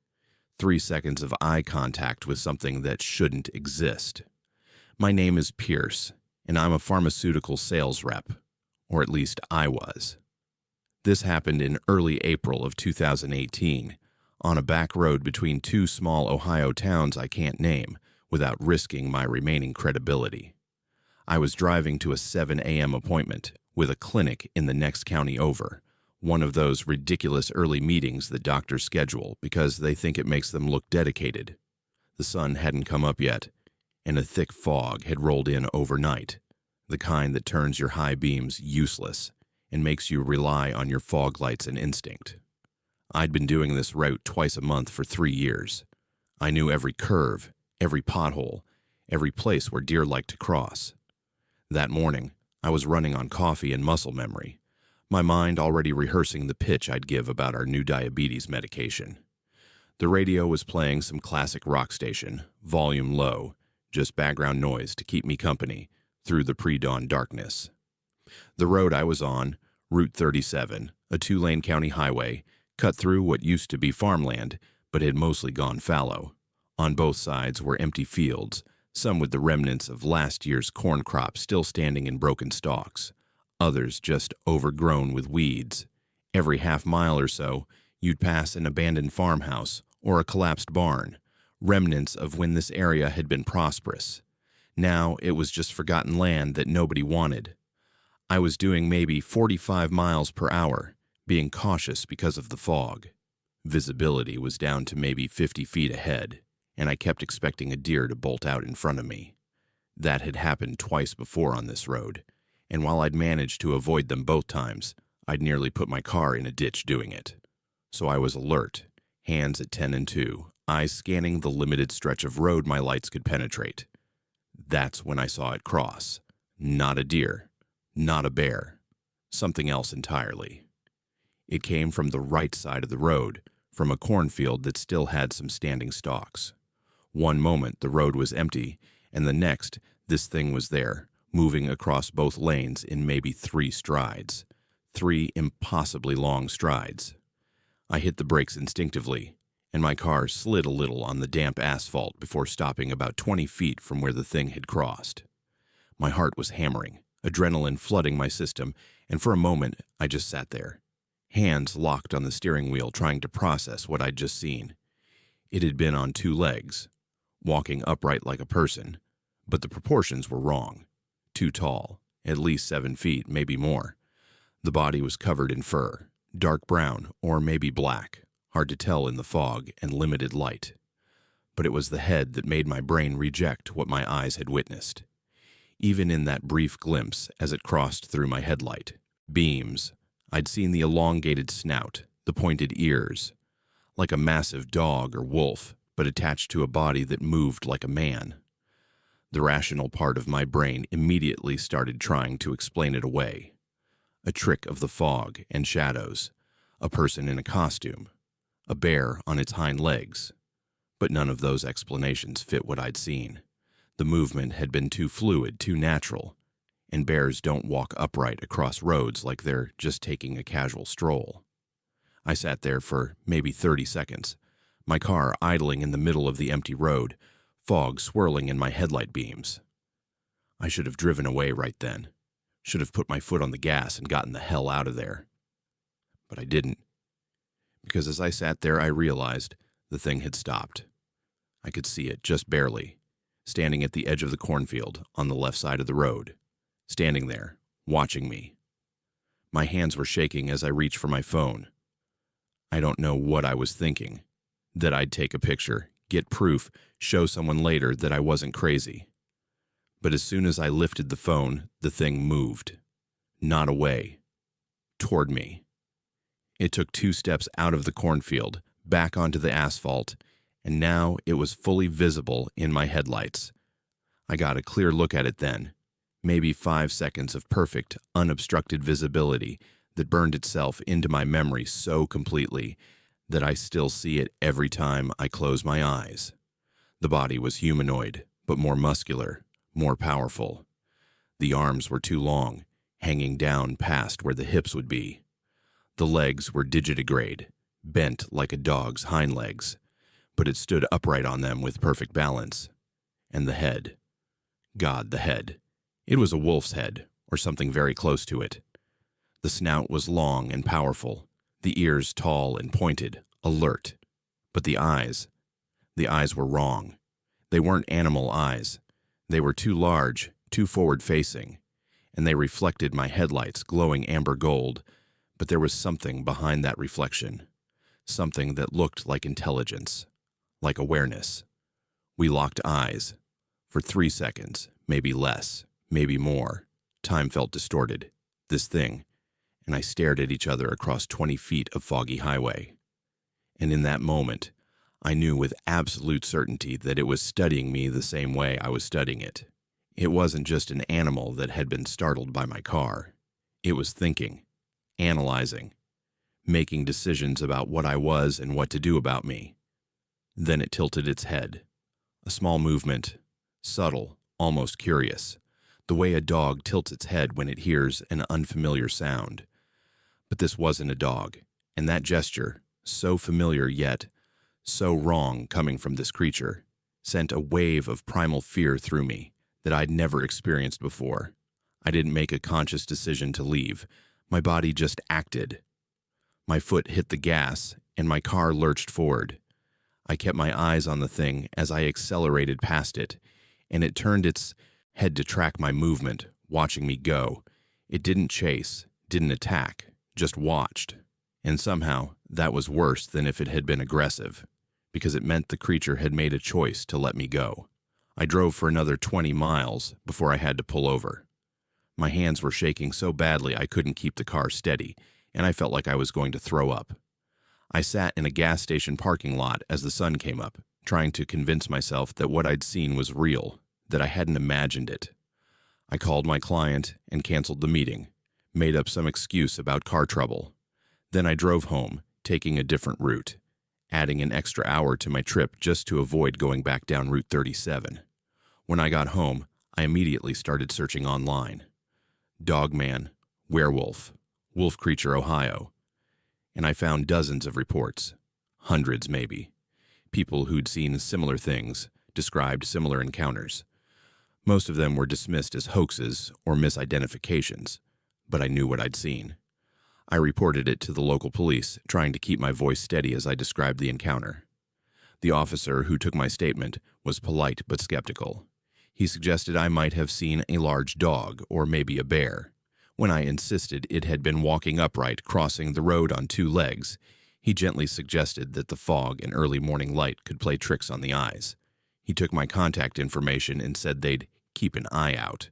3 seconds of eye contact with something that shouldn't exist. My name is Pierce, and I'm a pharmaceutical sales rep, or at least I was. This happened in early April of 2018, on a back road between two small Ohio towns I can't name, without risking my remaining credibility. I was driving to a 7 a.m. appointment with a clinic in the next county over, one of those ridiculous early meetings that doctors schedule because they think it makes them look dedicated. The sun hadn't come up yet, and a thick fog had rolled in overnight, the kind that turns your high beams useless and makes you rely on your fog lights and instinct. I'd been doing this route twice a month for 3 years. I knew every curve, every pothole, every place where deer liked to cross. That morning, I was running on coffee and muscle memory, my mind already rehearsing the pitch I'd give about our new diabetes medication. The radio was playing some classic rock station, volume low, just background noise to keep me company through the pre-dawn darkness. The road I was on, Route 37, a 2-lane county highway, cut through what used to be farmland, but had mostly gone fallow. On both sides were empty fields, some with the remnants of last year's corn crop still standing in broken stalks, others just overgrown with weeds. Every half-mile or so, you'd pass an abandoned farmhouse or a collapsed barn, remnants of when this area had been prosperous. Now it was just forgotten land that nobody wanted. I was doing maybe 45 miles per hour, being cautious because of the fog. Visibility was down to maybe 50 feet ahead, and I kept expecting a deer to bolt out in front of me. That had happened twice before on this road, and while I'd managed to avoid them both times, I'd nearly put my car in a ditch doing it. So I was alert, hands at 10 and 2, eyes scanning the limited stretch of road my lights could penetrate. That's when I saw it cross. Not a deer, not a bear, something else entirely. It came from the right side of the road, from a cornfield that still had some standing stalks. One moment the road was empty, and the next this thing was there, moving across both lanes in maybe 3 strides. 3 impossibly long strides. I hit the brakes instinctively, and my car slid a little on the damp asphalt before stopping about 20 feet from where the thing had crossed. My heart was hammering, adrenaline flooding my system, and for a moment I just sat there, hands locked on the steering wheel trying to process what I'd just seen. It had been on 2 legs, walking upright like a person, but the proportions were wrong. Too tall, at least 7 feet, maybe more. The body was covered in fur, dark brown or maybe black, hard to tell in the fog and limited light. But it was the head that made my brain reject what my eyes had witnessed. Even in that brief glimpse as it crossed through my headlight, beams, I'd seen the elongated snout, the pointed ears, like a massive dog or wolf, but attached to a body that moved like a man. The rational part of my brain immediately started trying to explain it away. A trick of the fog and shadows, a person in a costume, a bear on its hind legs. But none of those explanations fit what I'd seen. The movement had been too fluid, too natural, and bears don't walk upright across roads like they're just taking a casual stroll. I sat there for maybe 30 seconds, my car idling in the middle of the empty road, fog swirling in my headlight beams. I should have driven away right then. Should have put my foot on the gas and gotten the hell out of there. But I didn't. Because as I sat there, I realized the thing had stopped. I could see it, just barely, standing at the edge of the cornfield on the left side of the road, standing there, watching me. My hands were shaking as I reached for my phone. I don't know what I was thinking. That I'd take a picture, get proof, show someone later that I wasn't crazy. But as soon as I lifted the phone, the thing moved. Not away. Toward me. It took 2 steps out of the cornfield, back onto the asphalt, and now it was fully visible in my headlights. I got a clear look at it then, maybe 5 seconds of perfect, unobstructed visibility that burned itself into my memory so completely that I still see it every time I close my eyes. The body was humanoid, but more muscular, more powerful. The arms were too long, hanging down past where the hips would be. The legs were digitigrade, bent like a dog's hind legs, but it stood upright on them with perfect balance. And the head. God, the head. It was a wolf's head, or something very close to it. The snout was long and powerful, the ears tall and pointed, alert. But the eyes were wrong. They weren't animal eyes. They were too large, too forward-facing, and they reflected my headlights glowing amber gold, but there was something behind that reflection, something that looked like intelligence, like awareness. We locked eyes. For 3 seconds, maybe less, maybe more. Time felt distorted. This thing, and I stared at each other across 20 feet of foggy highway. And in that moment, I knew with absolute certainty that it was studying me the same way I was studying it. It wasn't just an animal that had been startled by my car. It was thinking, analyzing, making decisions about what I was and what to do about me. Then it tilted its head. A small movement, subtle, almost curious, the way a dog tilts its head when it hears an unfamiliar sound. But this wasn't a dog, and that gesture, so familiar yet so wrong coming from this creature, sent a wave of primal fear through me that I'd never experienced before. I didn't make a conscious decision to leave. My body just acted. My foot hit the gas, and my car lurched forward. I kept my eyes on the thing as I accelerated past it, and it turned its head to track my movement, watching me go. It didn't chase, didn't attack, just watched. And somehow, that was worse than if it had been aggressive, because it meant the creature had made a choice to let me go. I drove for another 20 miles before I had to pull over. My hands were shaking so badly I couldn't keep the car steady, and I felt like I was going to throw up. I sat in a gas station parking lot as the sun came up, trying to convince myself that what I'd seen was real, that I hadn't imagined it. I called my client and canceled the meeting, made up some excuse about car trouble. Then I drove home, taking a different route, adding an extra hour to my trip just to avoid going back down Route 37. When I got home, I immediately started searching online. Dogman, werewolf, wolf creature, Ohio. And I found dozens of reports, hundreds maybe. People who'd seen similar things, described similar encounters. Most of them were dismissed as hoaxes or misidentifications, but I knew what I'd seen. I reported it to the local police, trying to keep my voice steady as I described the encounter. The officer who took my statement was polite but skeptical. He suggested I might have seen a large dog or maybe a bear. When I insisted it had been walking upright, crossing the road on 2 legs, he gently suggested that the fog and early morning light could play tricks on the eyes. He took my contact information and said they'd keep an eye out,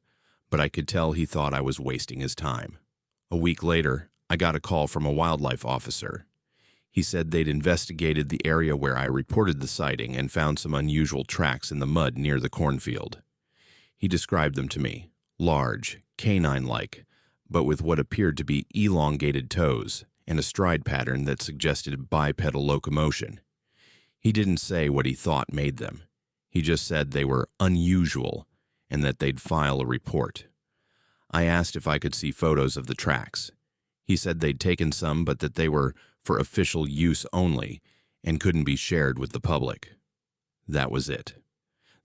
but I could tell he thought I was wasting his time. A week later, I got a call from a wildlife officer. He said they'd investigated the area where I reported the sighting and found some unusual tracks in the mud near the cornfield. He described them to me, large, canine-like, but with what appeared to be elongated toes and a stride pattern that suggested bipedal locomotion. He didn't say what he thought made them. He just said they were unusual and that they'd file a report. I asked if I could see photos of the tracks. He said they'd taken some, but that they were for official use only and couldn't be shared with the public. That was it.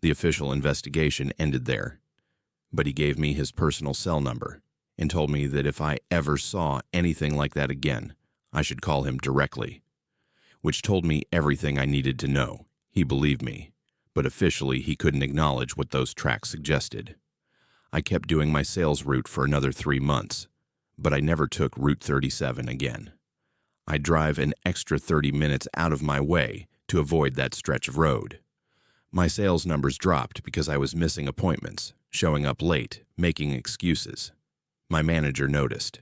The official investigation ended there. But he gave me his personal cell number and told me that if I ever saw anything like that again, I should call him directly, which told me everything I needed to know. He believed me, but officially he couldn't acknowledge what those tracks suggested. I kept doing my sales route for another 3 months, but I never took Route 37 again. I'd drive an extra 30 minutes out of my way to avoid that stretch of road. My sales numbers dropped because I was missing appointments, showing up late, making excuses. My manager noticed,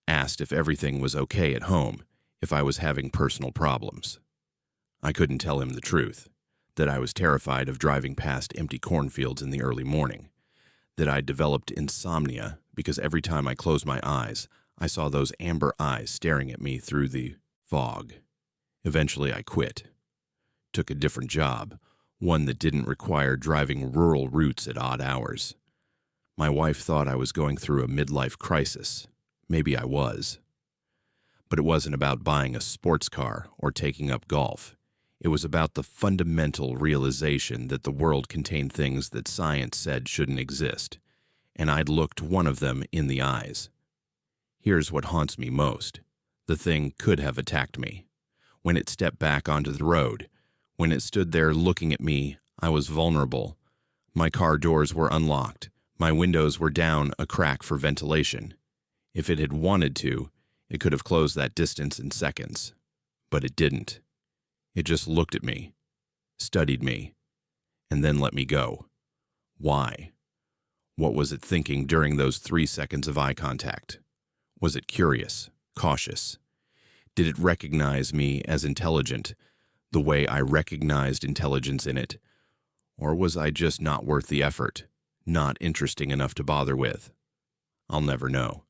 asked if everything was okay at home, if I was having personal problems. I couldn't tell him the truth, that I was terrified of driving past empty cornfields in the early morning, that I'd developed insomnia because every time I closed my eyes, I saw those amber eyes staring at me through the fog. Eventually I quit, took a different job, one that didn't require driving rural routes at odd hours. My wife thought I was going through a midlife crisis. Maybe I was. But it wasn't about buying a sports car or taking up golf. It was about the fundamental realization that the world contained things that science said shouldn't exist, and I'd looked one of them in the eyes. Here's what haunts me most. The thing could have attacked me. When it stepped back onto the road, when it stood there looking at me, I was vulnerable. My car doors were unlocked. My windows were down a crack for ventilation. If it had wanted to, it could have closed that distance in seconds. But it didn't. It just looked at me, studied me, and then let me go. Why? What was it thinking during those 3 seconds of eye contact? Was it curious, cautious? Did it recognize me as intelligent, the way I recognized intelligence in it? Or was I just not worth the effort, not interesting enough to bother with? I'll never know.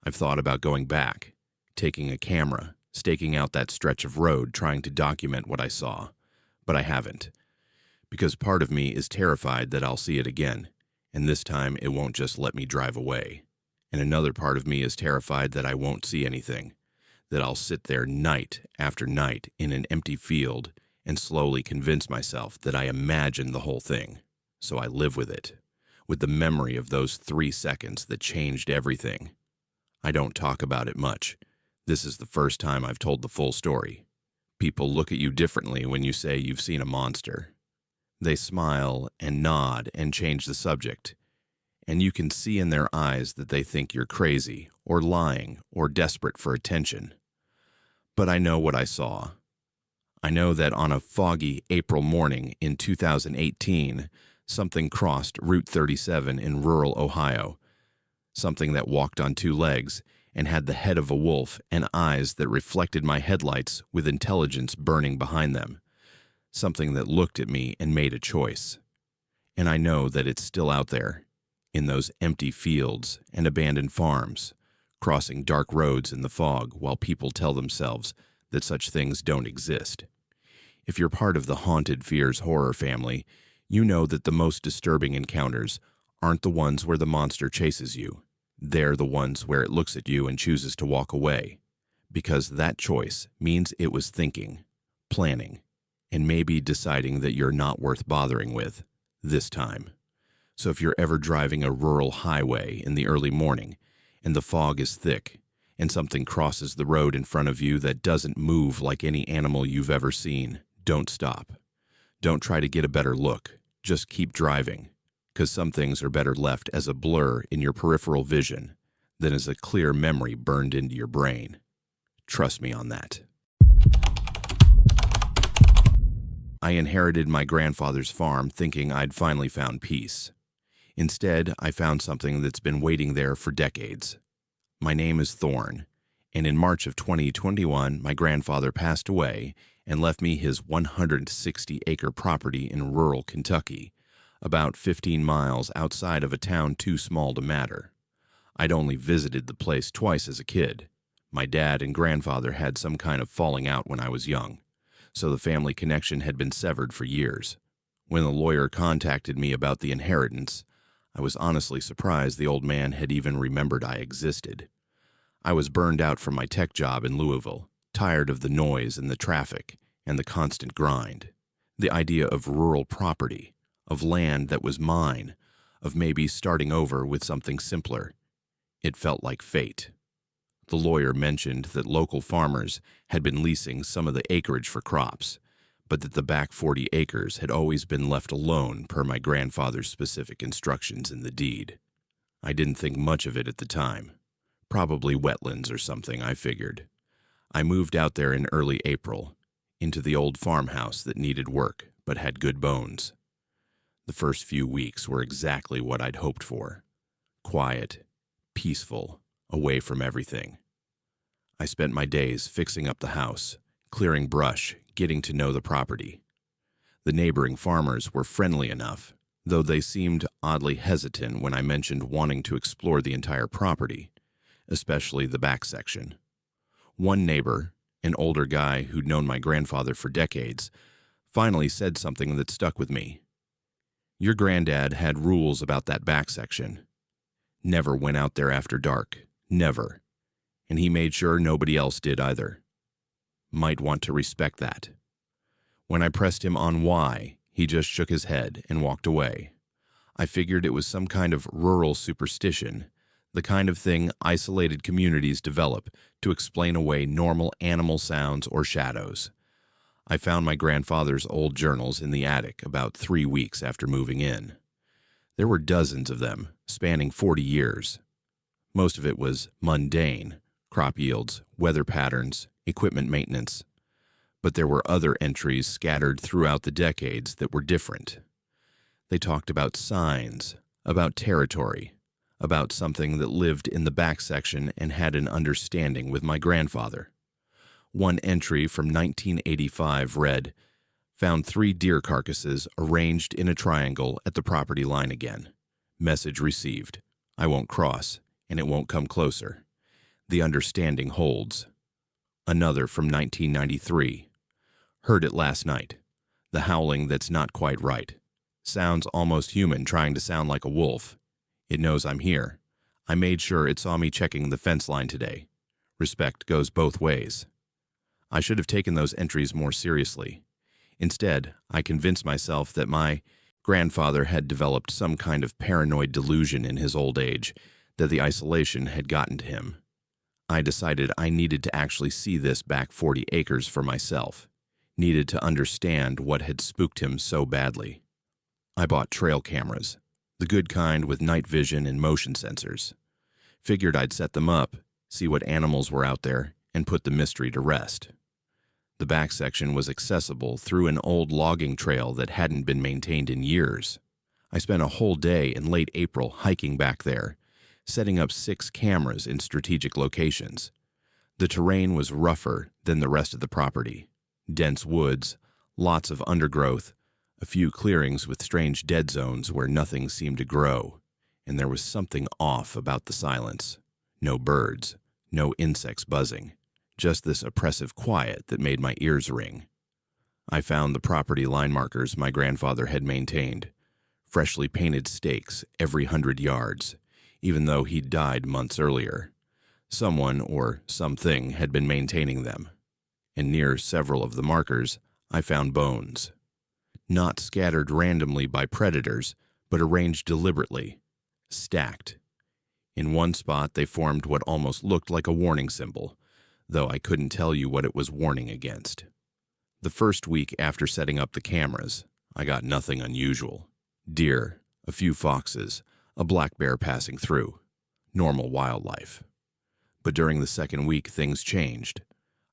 I've thought about going back, taking a camera, staking out that stretch of road, trying to document what I saw. But I haven't. Because part of me is terrified that I'll see it again, and this time it won't just let me drive away. And another part of me is terrified that I won't see anything, that I'll sit there night after night in an empty field and slowly convince myself that I imagined the whole thing. So I live with it, with the memory of those 3 seconds that changed everything. I don't talk about it much. This is the first time I've told the full story. People look at you differently when you say you've seen a monster. They smile and nod and change the subject, and you can see in their eyes that they think you're crazy or lying or desperate for attention. But I know what I saw. I know that on a foggy April morning in 2018, something crossed Route 37 in rural Ohio, something that walked on 2 legs and had the head of a wolf and eyes that reflected my headlights with intelligence burning behind them, something that looked at me and made a choice. And I know that it's still out there, in those empty fields and abandoned farms, crossing dark roads in the fog while people tell themselves that such things don't exist. If you're part of the Haunted Fears horror family, you know that the most disturbing encounters aren't the ones where the monster chases you. They're the ones where it looks at you and chooses to walk away, because that choice means it was thinking, planning, and maybe deciding that you're not worth bothering with this time. So if you're ever driving a rural highway in the early morning and the fog is thick and something crosses the road in front of you that doesn't move like any animal you've ever seen, don't stop. Don't try to get a better look. Just keep driving, because some things are better left as a blur in your peripheral vision than as a clear memory burned into your brain. Trust me on that. I inherited my grandfather's farm thinking I'd finally found peace. Instead, I found something that's been waiting there for decades. My name is Thorne, and in March of 2021, my grandfather passed away and left me his 160-acre property in rural Kentucky, about 15 miles outside of a town too small to matter. I'd only visited the place twice as a kid. My dad and grandfather had some kind of falling out when I was young, so the family connection had been severed for years. When the lawyer contacted me about the inheritance, I was honestly surprised the old man had even remembered I existed. I was burned out from my tech job in Louisville, tired of the noise and the traffic and the constant grind. The idea of rural property, of land that was mine, of maybe starting over with something simpler. It felt like fate. The lawyer mentioned that local farmers had been leasing some of the acreage for crops, but that the back 40 acres had always been left alone per my grandfather's specific instructions in the deed. I didn't think much of it at the time. Probably wetlands or something, I figured. I moved out there in early April, into the old farmhouse that needed work but had good bones. The first few weeks were exactly what I'd hoped for. Quiet, peaceful, away from everything. I spent my days fixing up the house, clearing brush, getting to know the property. The neighboring farmers were friendly enough, though they seemed oddly hesitant when I mentioned wanting to explore the entire property, especially the back section. One neighbor, an older guy who'd known my grandfather for decades, finally said something that stuck with me. "Your granddad had rules about that back section. Never went out there after dark. Never. And he made sure nobody else did either. Might want to respect that." When I pressed him on why, he just shook his head and walked away. I figured it was some kind of rural superstition, the kind of thing isolated communities develop to explain away normal animal sounds or shadows. I found my grandfather's old journals in the attic about 3 weeks after moving in. There were dozens of them, spanning 40 years. Most of it was mundane: crop yields, weather patterns, equipment maintenance. But there were other entries scattered throughout the decades that were different. They talked about signs, about territory, about something that lived in the back section and had an understanding with my grandfather. One entry from 1985 read, "Found 3 deer carcasses arranged in a triangle at the property line again. Message received. I won't cross, and it won't come closer. The understanding holds." Another from 1993. "Heard it last night. The howling that's not quite right. Sounds almost human trying to sound like a wolf. It knows I'm here. I made sure it saw me checking the fence line today. Respect goes both ways." I should have taken those entries more seriously. Instead, I convinced myself that my grandfather had developed some kind of paranoid delusion in his old age, that the isolation had gotten to him. I decided I needed to actually see this back 40 acres for myself, needed to understand what had spooked him so badly. I bought trail cameras, the good kind with night vision and motion sensors. Figured I'd set them up, see what animals were out there, and put the mystery to rest. The back section was accessible through an old logging trail that hadn't been maintained in years. I spent a whole day in late April hiking back there, setting up 6 cameras in strategic locations. The terrain was rougher than the rest of the property. Dense woods, lots of undergrowth, a few clearings with strange dead zones where nothing seemed to grow, and there was something off about the silence. No birds, no insects buzzing, just this oppressive quiet that made my ears ring. I found the property line markers my grandfather had maintained, freshly painted stakes every 100 yards, even though he'd died months earlier. Someone or something had been maintaining them, and near several of the markers I found bones. Not scattered randomly by predators, but arranged deliberately, stacked. In one spot they formed what almost looked like a warning symbol, though I couldn't tell you what it was warning against. The first week after setting up the cameras, I got nothing unusual. Deer, a few foxes, a black bear passing through. Normal wildlife. But during the second week, things changed.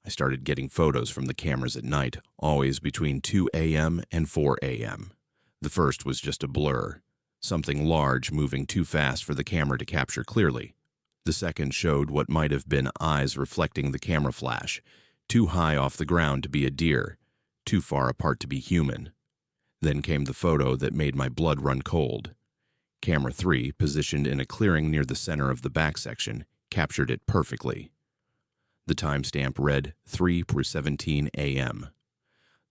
I started getting photos from the cameras at night, always between 2 a.m. and 4 a.m. The first was just a blur, something large moving too fast for the camera to capture clearly. The second showed what might have been eyes reflecting the camera flash, too high off the ground to be a deer, too far apart to be human. Then came the photo that made my blood run cold. Camera 3, positioned in a clearing near the center of the back section, captured it perfectly. The timestamp read 3:17 a.m.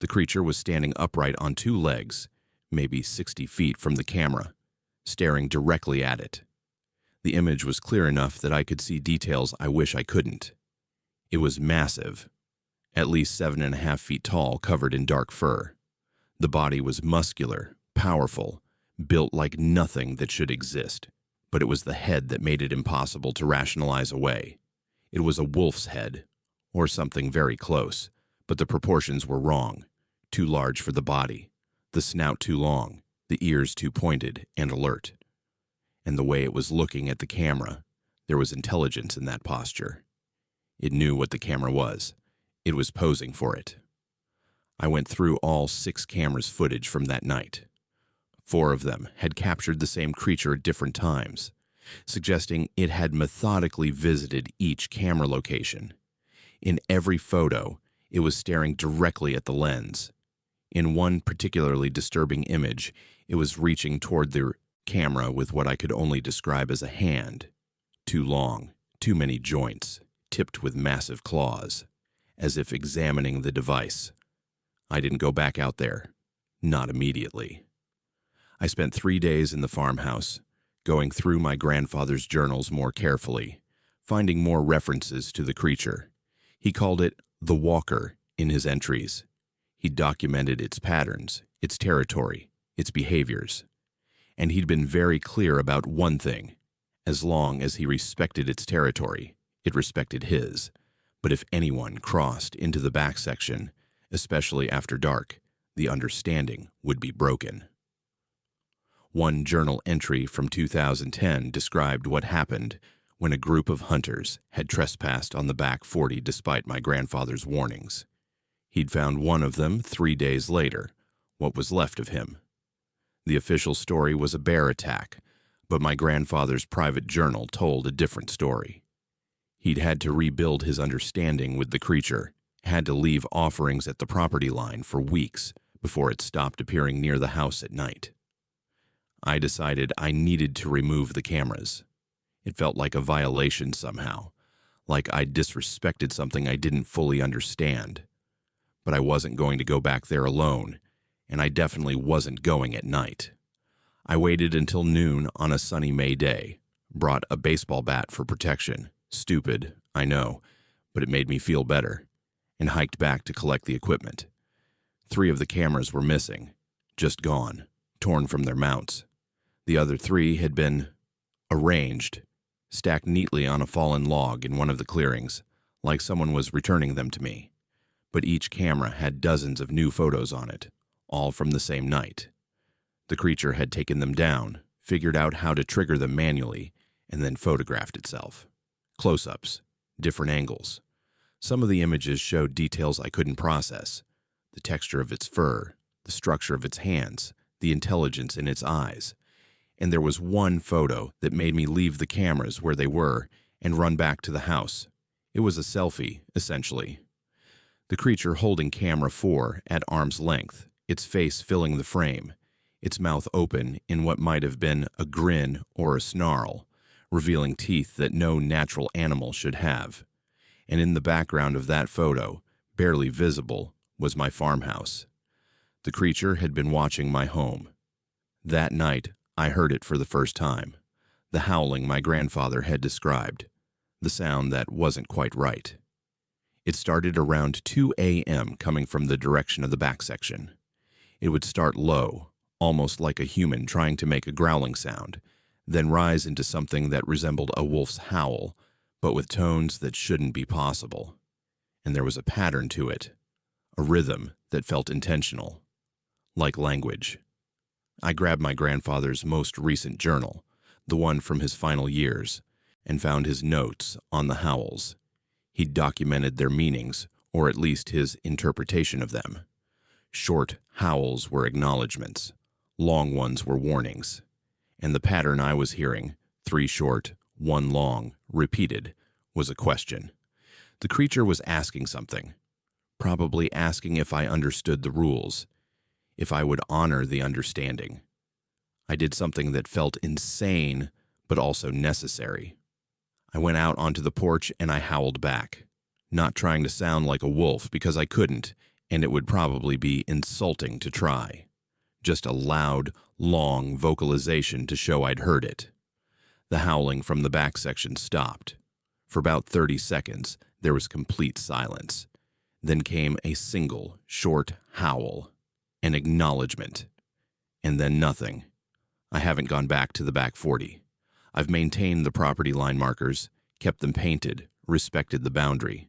The creature was standing upright on 2 legs, maybe 60 feet from the camera, staring directly at it. The image was clear enough that I could see details I wish I couldn't. It was massive, at least 7.5 feet tall, covered in dark fur. The body was muscular, powerful, built like nothing that should exist, but it was the head that made it impossible to rationalize away. It was a wolf's head, or something very close, but the proportions were wrong, too large for the body, the snout too long, the ears too pointed and alert. And the way it was looking at the camera, there was intelligence in that posture. It knew what the camera was. It was posing for it. I went through all 6 cameras' footage from that night. 4 of them had captured the same creature at different times, suggesting it had methodically visited each camera location. In every photo, it was staring directly at the lens. In one particularly disturbing image, it was reaching toward the camera with what I could only describe as a hand. Too long, too many joints, tipped with massive claws, as if examining the device. I didn't go back out there. Not immediately. I spent 3 days in the farmhouse, going through my grandfather's journals more carefully, finding more references to the creature. He called it the Walker in his entries. He documented its patterns, its territory, its behaviors. And he'd been very clear about one thing. As long as he respected its territory, it respected his. But if anyone crossed into the back section, especially after dark, the understanding would be broken. One journal entry from 2010 described what happened when a group of hunters had trespassed on the back 40 despite my grandfather's warnings. He'd found one of them 3 days later, what was left of him. The official story was a bear attack, but my grandfather's private journal told a different story. He'd had to rebuild his understanding with the creature, had to leave offerings at the property line for weeks before it stopped appearing near the house at night. I decided I needed to remove the cameras. It felt like a violation somehow, like I'd disrespected something I didn't fully understand. But I wasn't going to go back there alone, and I definitely wasn't going at night. I waited until noon on a sunny May day, brought a baseball bat for protection. Stupid, I know, but it made me feel better, and hiked back to collect the equipment. 3 of the cameras were missing, just gone, torn from their mounts. The other 3 had been arranged, stacked neatly on a fallen log in one of the clearings, like someone was returning them to me. But each camera had dozens of new photos on it, all from the same night. The creature had taken them down, figured out how to trigger them manually, and then photographed itself. Close-ups, different angles. Some of the images showed details I couldn't process. The texture of its fur, the structure of its hands, the intelligence in its eyes. And there was one photo that made me leave the cameras where they were and run back to the house. It was a selfie, essentially. The creature holding camera 4 at arm's length, its face filling the frame, its mouth open in what might have been a grin or a snarl, revealing teeth that no natural animal should have. And in the background of that photo, barely visible, was my farmhouse. The creature had been watching my home. That night, I heard it for the first time. The howling my grandfather had described. The sound that wasn't quite right. It started around 2 a.m. coming from the direction of the back section. It would start low, almost like a human trying to make a growling sound, then rise into something that resembled a wolf's howl, but with tones that shouldn't be possible. And there was a pattern to it, a rhythm that felt intentional, like language. I grabbed my grandfather's most recent journal, the one from his final years, and found his notes on the howls. He'd documented their meanings, or at least his interpretation of them. Short howls were acknowledgments, long ones were warnings. And the pattern I was hearing, 3 short, 1 long, repeated, was a question. The creature was asking something, probably asking if I understood the rules, if I would honor the understanding. I did something that felt insane, but also necessary. I went out onto the porch and I howled back, not trying to sound like a wolf because I couldn't, and it would probably be insulting to try. Just a loud, long vocalization to show I'd heard it. The howling from the back section stopped. For about 30 seconds, there was complete silence. Then came a single, short howl, an acknowledgement, and then nothing. I haven't gone back to the back 40. I've maintained the property line markers, kept them painted, respected the boundary.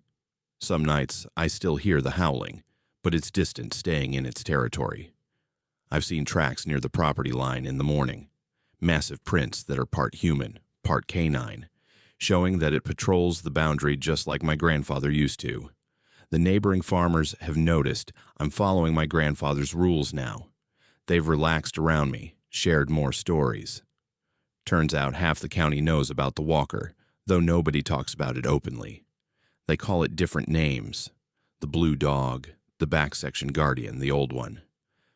Some nights, I still hear the howling, but it's distant, staying in its territory. I've seen tracks near the property line in the morning, massive prints that are part human, part canine, showing that it patrols the boundary just like my grandfather used to. The neighboring farmers have noticed I'm following my grandfather's rules now. They've relaxed around me, shared more stories. Turns out half the county knows about the walker, though nobody talks about it openly. They call it different names. The blue dog, the back section guardian, the old one.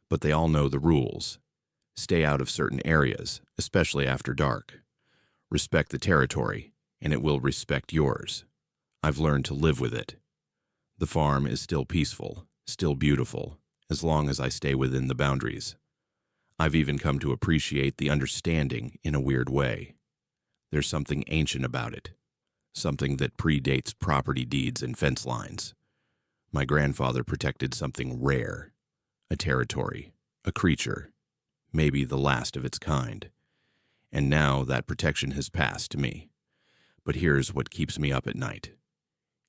But they all know the rules. Stay out of certain areas, especially after dark. Respect the territory, and it will respect yours. I've learned to live with it. The farm is still peaceful, still beautiful, as long as I stay within the boundaries. I've even come to appreciate the understanding in a weird way. There's something ancient about it, something that predates property deeds and fence lines. My grandfather protected something rare, a territory, a creature, maybe the last of its kind. And now that protection has passed to me. But here's what keeps me up at night.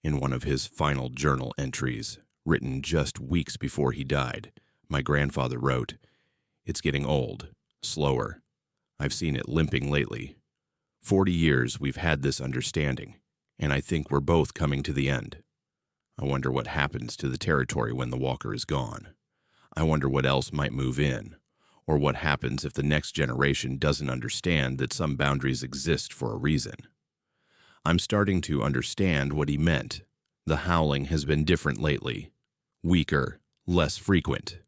In one of his final journal entries, written just weeks before he died, my grandfather wrote, "It's getting old, slower. I've seen it limping lately. 40 years we've had this understanding, and I think we're both coming to the end. I wonder what happens to the territory when the walker is gone. I wonder what else might move in, or what happens if the next generation doesn't understand that some boundaries exist for a reason." I'm starting to understand what he meant. The howling has been different lately. Weaker, less frequent.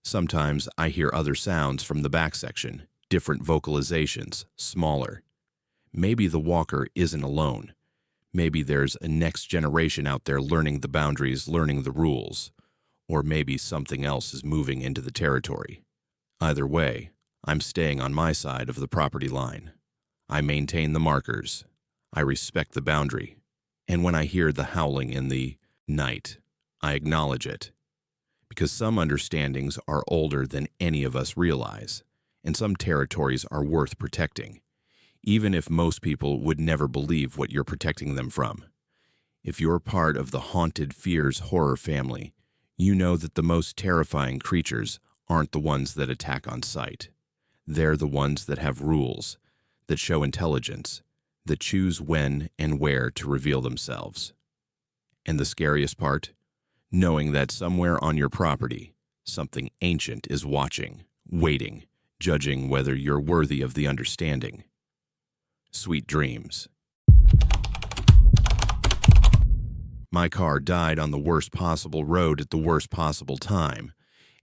Sometimes I hear other sounds from the back section, different vocalizations, smaller. Maybe the walker isn't alone. Maybe there's a next generation out there learning the boundaries, learning the rules. Or maybe something else is moving into the territory. Either way, I'm staying on my side of the property line. I maintain the markers. I respect the boundary. And when I hear the howling in the night, I acknowledge it. Because some understandings are older than any of us realize, and some territories are worth protecting, even if most people would never believe what you're protecting them from. If you're part of the Haunted Fears horror family, you know that the most terrifying creatures aren't the ones that attack on sight. They're the ones that have rules, that show intelligence, that choose when and where to reveal themselves. And the scariest part? Knowing that somewhere on your property, something ancient is watching, waiting, judging whether you're worthy of the understanding. Sweet dreams. My car died on the worst possible road at the worst possible time,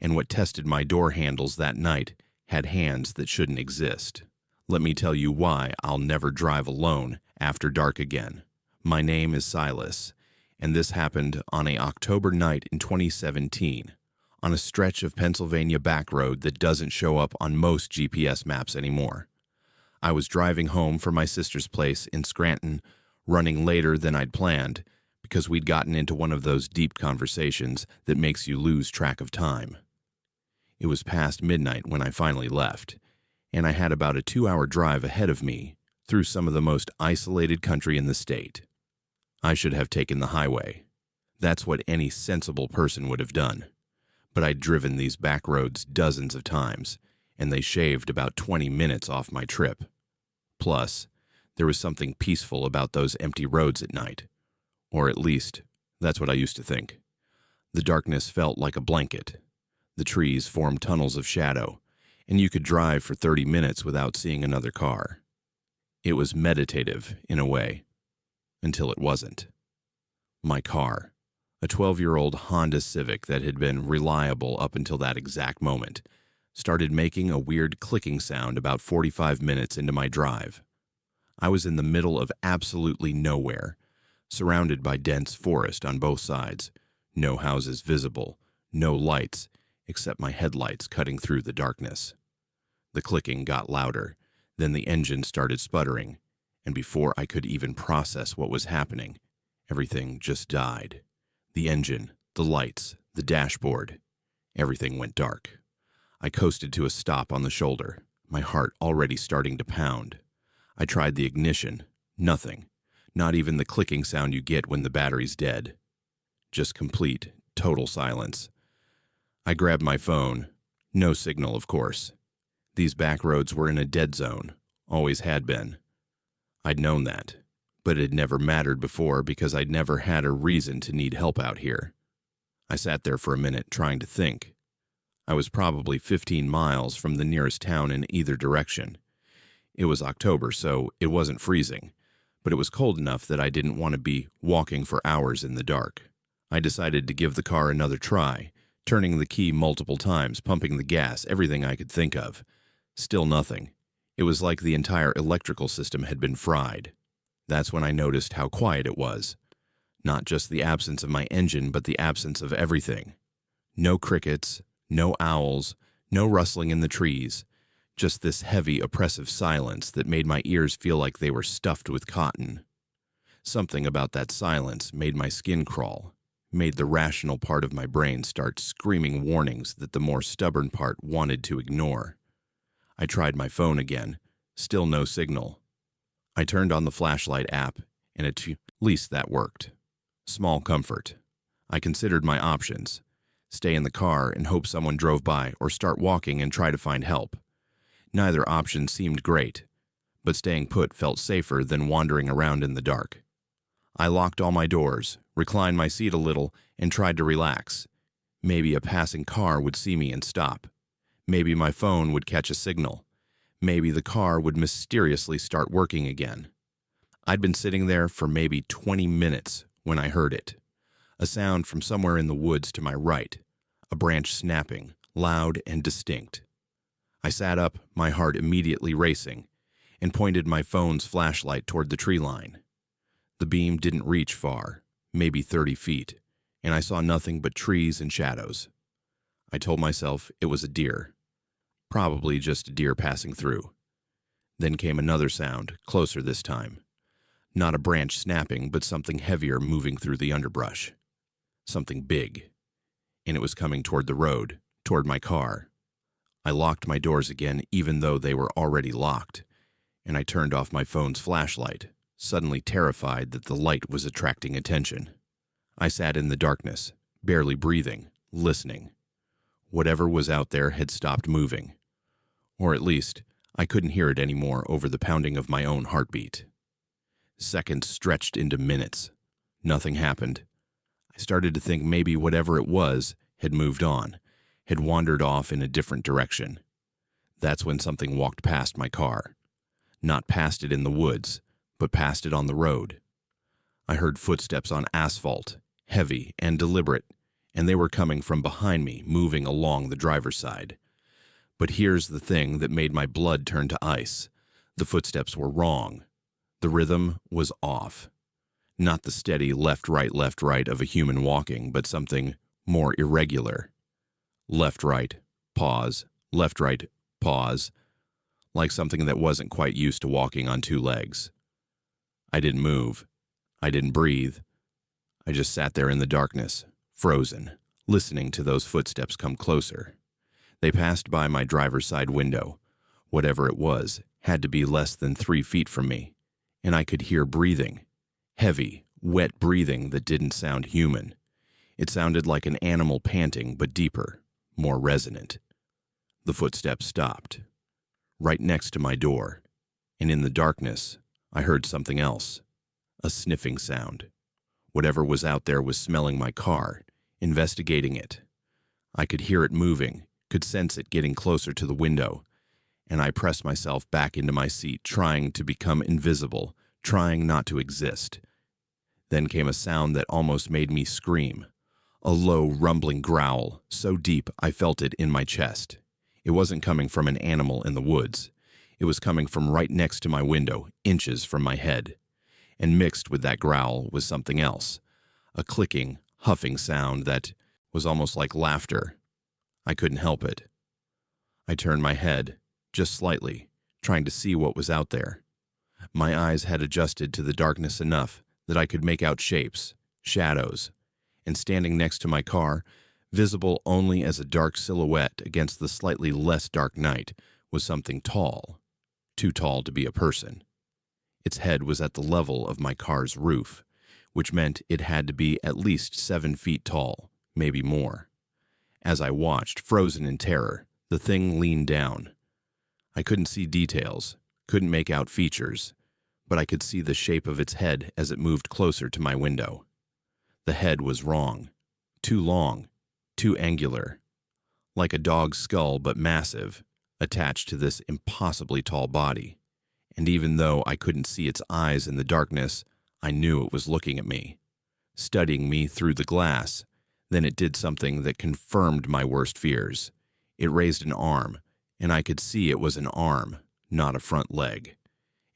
and what tested my door handles that night had hands that shouldn't exist. Let me tell you why I'll never drive alone after dark again. My name is Silas, and this happened on an October night in 2017, on a stretch of Pennsylvania backroad that doesn't show up on most GPS maps anymore. I was driving home from my sister's place in Scranton, running later than I'd planned, because we'd gotten into one of those deep conversations that makes you lose track of time. It was past midnight when I finally left, and I had about a 2-hour drive ahead of me through some of the most isolated country in the state. I should have taken the highway. That's what any sensible person would have done. But I'd driven these back roads dozens of times, and they shaved about 20 minutes off my trip. Plus, there was something peaceful about those empty roads at night. Or at least, that's what I used to think. The darkness felt like a blanket. The trees formed tunnels of shadow, and you could drive for 30 minutes without seeing another car. It was meditative, in a way, until it wasn't. My car, a 12-year-old Honda Civic that had been reliable up until that exact moment, started making a weird clicking sound about 45 minutes into my drive. I was in the middle of absolutely nowhere, surrounded by dense forest on both sides, no houses visible, no lights, except my headlights cutting through the darkness. The clicking got louder, then the engine started sputtering, and before I could even process what was happening, everything just died. The engine, the lights, the dashboard, everything went dark. I coasted to a stop on the shoulder, my heart already starting to pound. I tried the ignition, nothing, not even the clicking sound you get when the battery's dead. Just complete, total silence. I grabbed my phone. No signal, of course. These back roads were in a dead zone, always had been. I'd known that, but it had never mattered before because I'd never had a reason to need help out here. I sat there for a minute trying to think. I was probably 15 miles from the nearest town in either direction. It was October, so it wasn't freezing, but it was cold enough that I didn't want to be walking for hours in the dark. I decided to give the car another try, turning the key multiple times, pumping the gas, everything I could think of. Still nothing. It was like the entire electrical system had been fried. That's when I noticed how quiet it was. Not just the absence of my engine, but the absence of everything. No crickets, no owls, no rustling in the trees. Just this heavy, oppressive silence that made my ears feel like they were stuffed with cotton. Something about that silence made my skin crawl, made the rational part of my brain start screaming warnings that the more stubborn part wanted to ignore. I tried my phone again. Still no signal. I turned on the flashlight app, and at least that worked. Small comfort. I considered my options. Stay in the car and hope someone drove by, or start walking and try to find help. Neither option seemed great, but staying put felt safer than wandering around in the dark. I locked all my doors, reclined my seat a little, and tried to relax. Maybe a passing car would see me and stop. Maybe my phone would catch a signal. Maybe the car would mysteriously start working again. I'd been sitting there for maybe 20 minutes when I heard it. A sound from somewhere in the woods to my right, a branch snapping, loud and distinct. I sat up, my heart immediately racing, and pointed my phone's flashlight toward the tree line. The beam didn't reach far, maybe 30 feet, and I saw nothing but trees and shadows. I told myself it was a deer. Probably just a deer passing through. Then came another sound, closer this time. Not a branch snapping, but something heavier moving through the underbrush. Something big. And it was coming toward the road, toward my car. I locked my doors again, even though they were already locked, and I turned off my phone's flashlight, suddenly terrified that the light was attracting attention. I sat in the darkness, barely breathing, listening. Whatever was out there had stopped moving. Or at least, I couldn't hear it anymore over the pounding of my own heartbeat. Seconds stretched into minutes. Nothing happened. I started to think maybe whatever it was had moved on, had wandered off in a different direction. That's when something walked past my car. Not past it in the woods, but past it on the road. I heard footsteps on asphalt, heavy and deliberate, and they were coming from behind me, moving along the driver's side. But here's the thing that made my blood turn to ice. The footsteps were wrong. The rhythm was off. Not the steady left, right of a human walking, but something more irregular. Left, right, pause, left, right, pause, like something that wasn't quite used to walking on two legs. I didn't move. I didn't breathe. I just sat there in the darkness, frozen, listening to those footsteps come closer. They passed by my driver's side window. Whatever it was had to be less than 3 feet from me, and I could hear breathing. Heavy, wet breathing that didn't sound human. It sounded like an animal panting, but deeper, more resonant. The footsteps stopped, right next to my door, and in the darkness, I heard something else, a sniffing sound. Whatever was out there was smelling my car, investigating it. I could hear it moving, could sense it getting closer to the window, and I pressed myself back into my seat, trying to become invisible, trying not to exist. Then came a sound that almost made me scream. A low, rumbling growl, so deep I felt it in my chest. It wasn't coming from an animal in the woods. It was coming from right next to my window, inches from my head. And mixed with that growl was something else, a clicking, huffing sound that was almost like laughter. I couldn't help it. I turned my head, just slightly, trying to see what was out there. My eyes had adjusted to the darkness enough that I could make out shapes, shadows, and standing next to my car, visible only as a dark silhouette against the slightly less dark night, was something tall, too tall to be a person. Its head was at the level of my car's roof, which meant it had to be at least 7 feet tall, maybe more. As I watched, frozen in terror, the thing leaned down. I couldn't see details, couldn't make out features, but I could see the shape of its head as it moved closer to my window. The head was wrong, too long, too angular, like a dog's skull but massive, attached to this impossibly tall body. And even though I couldn't see its eyes in the darkness, I knew it was looking at me, studying me through the glass. Then it did something that confirmed my worst fears. It raised an arm, and I could see it was an arm, not a front leg,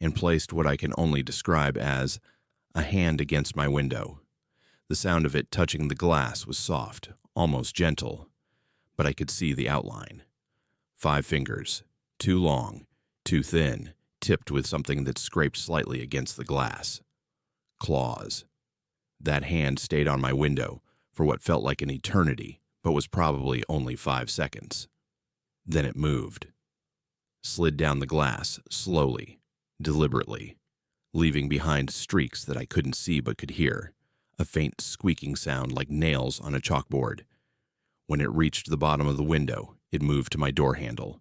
and placed what I can only describe as a hand against my window. The sound of it touching the glass was soft, almost gentle, but I could see the outline. 5 fingers, too long, too thin, tipped with something that scraped slightly against the glass. Claws. That hand stayed on my window for what felt like an eternity, but was probably only 5 seconds. Then it moved. slid down the glass, slowly, deliberately, leaving behind streaks that I couldn't see but could hear, a faint squeaking sound like nails on a chalkboard. When it reached the bottom of the window, it moved to my door handle.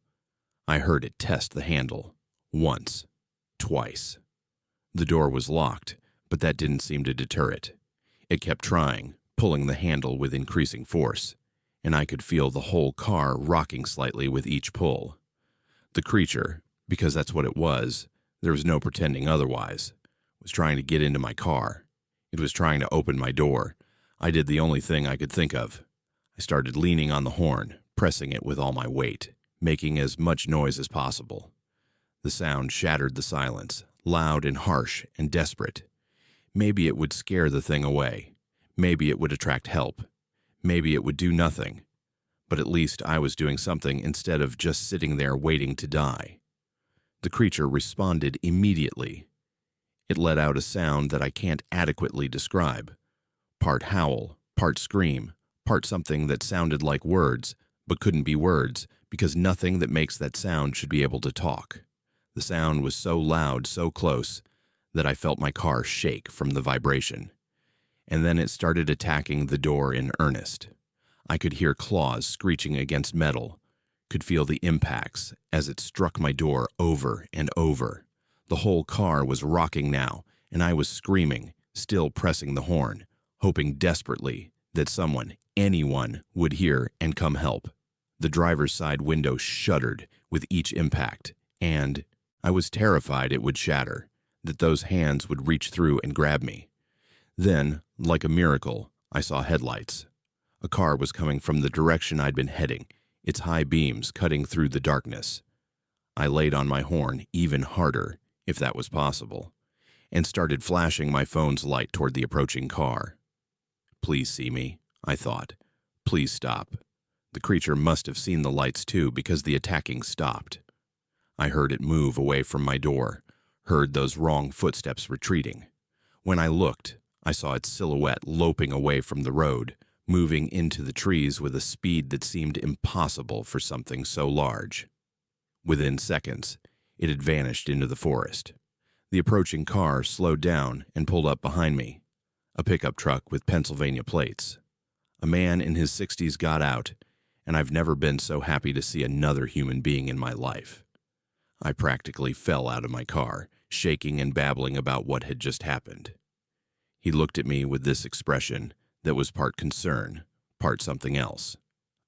I heard it test the handle. Once. Twice. The door was locked, but that didn't seem to deter it. It kept trying, pulling the handle with increasing force, and I could feel the whole car rocking slightly with each pull. The creature, because that's what it was, there was no pretending otherwise, was trying to get into my car. It was trying to open my door. I did the only thing I could think of. I started leaning on the horn, pressing it with all my weight, making as much noise as possible. The sound shattered the silence, loud and harsh and desperate. Maybe it would scare the thing away. Maybe it would attract help. Maybe it would do nothing. But at least I was doing something instead of just sitting there waiting to die. The creature responded immediately. It let out a sound that I can't adequately describe. Part howl, part scream, part something that sounded like words, but couldn't be words, because nothing that makes that sound should be able to talk. The sound was so loud, so close, that I felt my car shake from the vibration. And then it started attacking the door in earnest. I could hear claws screeching against metal, could feel the impacts as it struck my door over and over. The whole car was rocking now, and I was screaming, still pressing the horn, hoping desperately that someone, anyone, would hear and come help. The driver's side window shuddered with each impact, and I was terrified it would shatter, that those hands would reach through and grab me. Then, like a miracle, I saw headlights. A car was coming from the direction I'd been heading, its high beams cutting through the darkness. I laid on my horn even harder, if that was possible, and started flashing my phone's light toward the approaching car. Please see me, I thought. Please stop. The creature must have seen the lights too, because the attacking stopped. I heard it move away from my door, heard those wrong footsteps retreating. When I looked, I saw its silhouette loping away from the road, moving into the trees with a speed that seemed impossible for something so large. Within seconds, it had vanished into the forest. The approaching car slowed down and pulled up behind me, a pickup truck with Pennsylvania plates. A man in his 60s got out, and I've never been so happy to see another human being in my life. I practically fell out of my car, shaking and babbling about what had just happened. He looked at me with this expression that was part concern, part something else.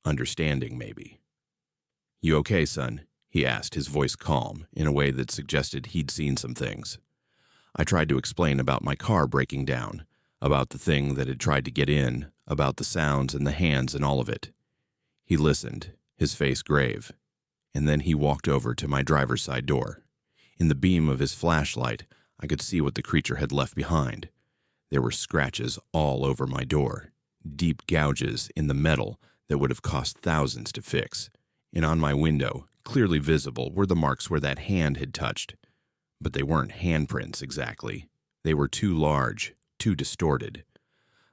Understanding, maybe. "You okay, son?" he asked, his voice calm, in a way that suggested he'd seen some things. I tried to explain about my car breaking down, about the thing that had tried to get in, about the sounds and the hands and all of it. He listened, his face grave, and then he walked over to my driver's side door. In the beam of his flashlight, I could see what the creature had left behind. There were scratches all over my door, deep gouges in the metal that would have cost thousands to fix, and on my window, clearly visible, were the marks where that hand had touched. But they weren't handprints exactly. They were too large, too distorted.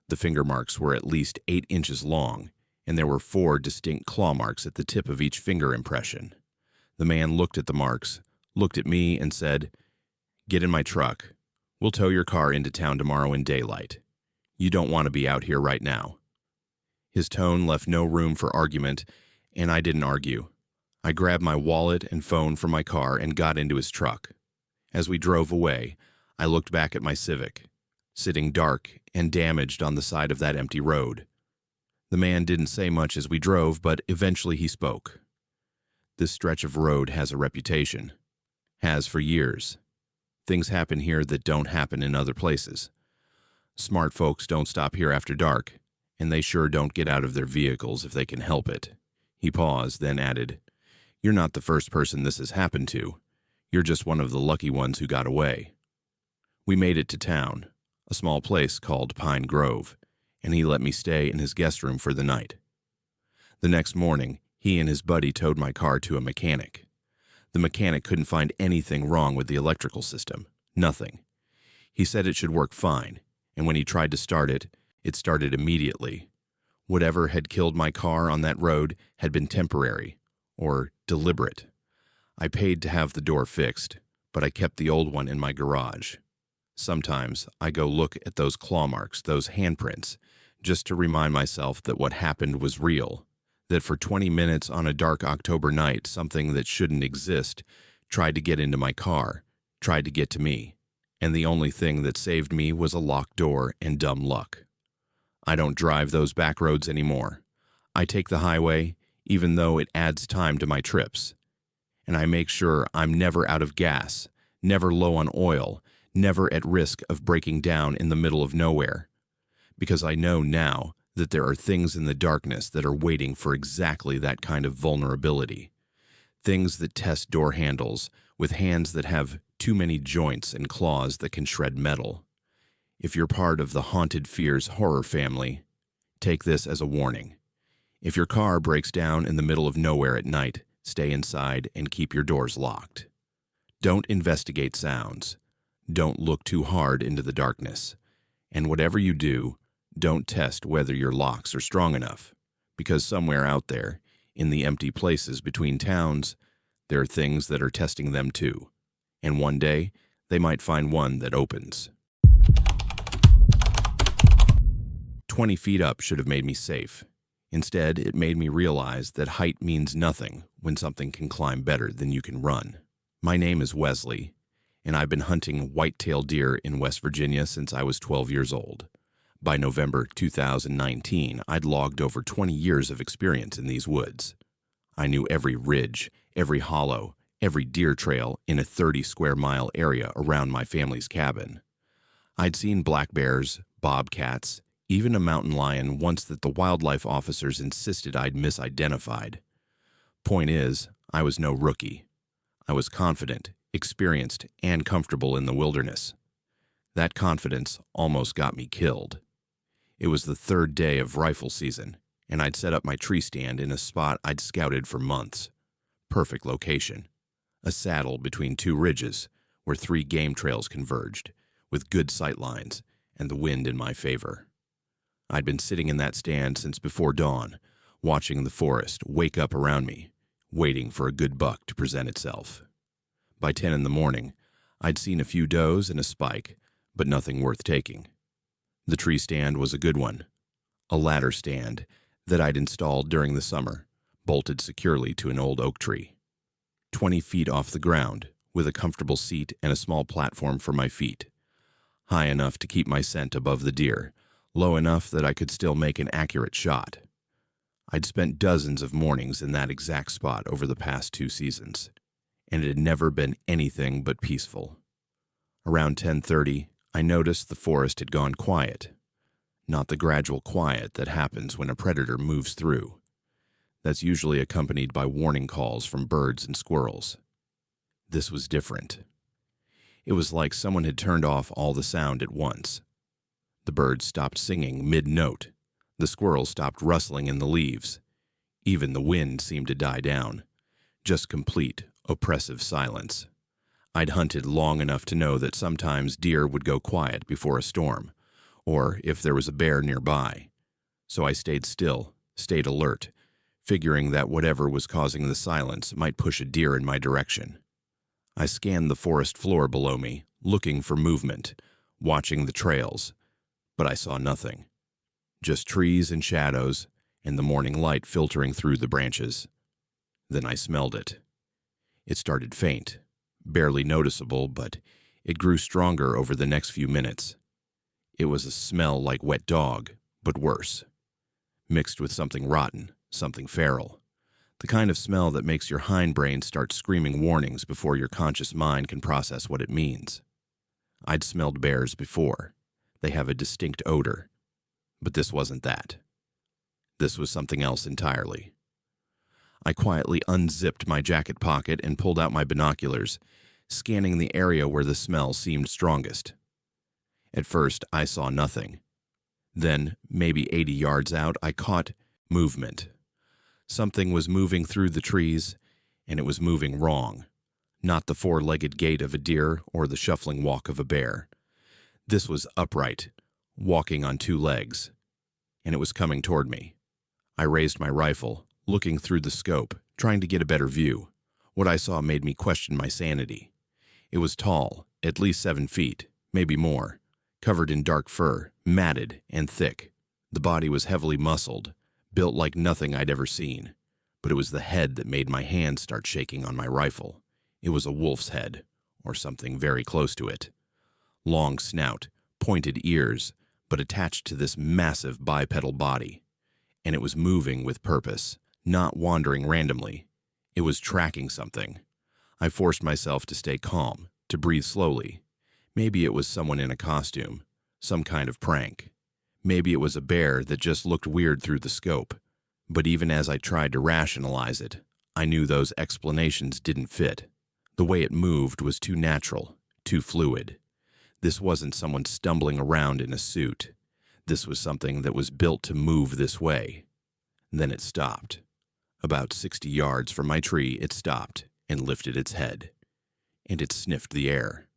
The finger marks were at least 8 inches long, and there were 4 distinct claw marks at the tip of each finger impression. The man looked at the marks, looked at me, and said, "Get in my truck. We'll tow your car into town tomorrow in daylight. You don't want to be out here right now." His tone left no room for argument, and I didn't argue. I grabbed my wallet and phone from my car and got into his truck. As we drove away, I looked back at my Civic, sitting dark and damaged on the side of that empty road. The man didn't say much as we drove, but eventually he spoke. "This stretch of road has a reputation. Has for years. Things happen here that don't happen in other places. Smart folks don't stop here after dark, and they sure don't get out of their vehicles if they can help it." He paused, then added, "You're not the first person this has happened to. You're just one of the lucky ones who got away." We made it to town, a small place called Pine Grove, and he let me stay in his guest room for the night. The next morning, he and his buddy towed my car to a mechanic. The mechanic couldn't find anything wrong with the electrical system. Nothing. He said it should work fine, and when he tried to start it, it started immediately. Whatever had killed my car on that road had been temporary, or deliberate. I paid to have the door fixed, but I kept the old one in my garage. Sometimes I go look at those claw marks, those handprints, just to remind myself that what happened was real, that for 20 minutes on a dark October night, something that shouldn't exist tried to get into my car, tried to get to me, and the only thing that saved me was a locked door and dumb luck. I don't drive those back roads anymore. I take the highway, even though it adds time to my trips. And I make sure I'm never out of gas, never low on oil, never at risk of breaking down in the middle of nowhere. Because I know now that there are things in the darkness that are waiting for exactly that kind of vulnerability. Things that test door handles with hands that have too many joints and claws that can shred metal. If you're part of the Haunted Fears horror family, take this as a warning. If your car breaks down in the middle of nowhere at night, stay inside and keep your doors locked. Don't investigate sounds. Don't look too hard into the darkness. And whatever you do, don't test whether your locks are strong enough, because somewhere out there, in the empty places between towns, there are things that are testing them too. And one day, they might find one that opens. 20 feet up should have made me safe. Instead, it made me realize that height means nothing when something can climb better than you can run. My name is Wesley, and I've been hunting white-tailed deer in West Virginia since I was 12 years old. By November 2019, I'd logged over 20 years of experience in these woods. I knew every ridge, every hollow, every deer trail in a 30-square-mile area around my family's cabin. I'd seen black bears, bobcats, even a mountain lion once that the wildlife officers insisted I'd misidentified. Point is, I was no rookie. I was confident, experienced, and comfortable in the wilderness. That confidence almost got me killed. It was the third day of rifle season, and I'd set up my tree stand in a spot I'd scouted for months. Perfect location. A saddle between two ridges where 3 game trails converged, with good sight lines and the wind in my favor. I'd been sitting in that stand since before dawn, watching the forest wake up around me, waiting for a good buck to present itself. By 10 in the morning, I'd seen a few does and a spike, but nothing worth taking. The tree stand was a good one, a ladder stand that I'd installed during the summer, bolted securely to an old oak tree. 20 feet off the ground, with a comfortable seat and a small platform for my feet. High enough to keep my scent above the deer, low enough that I could still make an accurate shot. I'd spent dozens of mornings in that exact spot over the past 2 seasons, and it had never been anything but peaceful. Around 10:30, I noticed the forest had gone quiet. Not the gradual quiet that happens when a predator moves through. That's usually accompanied by warning calls from birds and squirrels. This was different. It was like someone had turned off all the sound at once. The birds stopped singing mid-note. The squirrels stopped rustling in the leaves. Even the wind seemed to die down. Just complete, oppressive silence. I'd hunted long enough to know that sometimes deer would go quiet before a storm, or if there was a bear nearby. So I stayed still, stayed alert, figuring that whatever was causing the silence might push a deer in my direction. I scanned the forest floor below me, looking for movement, watching the trails, but I saw nothing. Just trees and shadows, and the morning light filtering through the branches. Then I smelled it. It started faint, barely noticeable, but it grew stronger over the next few minutes. It was a smell like wet dog, but worse. Mixed with something rotten, something feral. The kind of smell that makes your hindbrain start screaming warnings before your conscious mind can process what it means. I'd smelled bears before. They have a distinct odor. But this wasn't that. This was something else entirely. I quietly unzipped my jacket pocket and pulled out my binoculars, scanning the area where the smell seemed strongest. At first, I saw nothing. Then, maybe 80 yards out, I caught movement. Something was moving through the trees, and it was moving wrong. Not the 4-legged gait of a deer or the shuffling walk of a bear. This was upright, walking on 2 legs, and it was coming toward me. I raised my rifle, looking through the scope, trying to get a better view, What I saw made me question my sanity. It was tall, at least 7 feet, maybe more, covered in dark fur, matted and thick. The body was heavily muscled, built like nothing I'd ever seen. But it was the head that made my hands start shaking on my rifle. It was a wolf's head, or something very close to it. Long snout, pointed ears, but attached to this massive bipedal body. And it was moving with purpose, not wandering randomly. It was tracking something. I forced myself to stay calm, to breathe slowly. Maybe it was someone in a costume, some kind of prank. Maybe it was a bear that just looked weird through the scope. But even as I tried to rationalize it, I knew those explanations didn't fit. The way it moved was too natural, too fluid. This wasn't someone stumbling around in a suit. This was something that was built to move this way. Then it stopped. About 60 yards from my tree, it stopped and lifted its head. And it sniffed the air.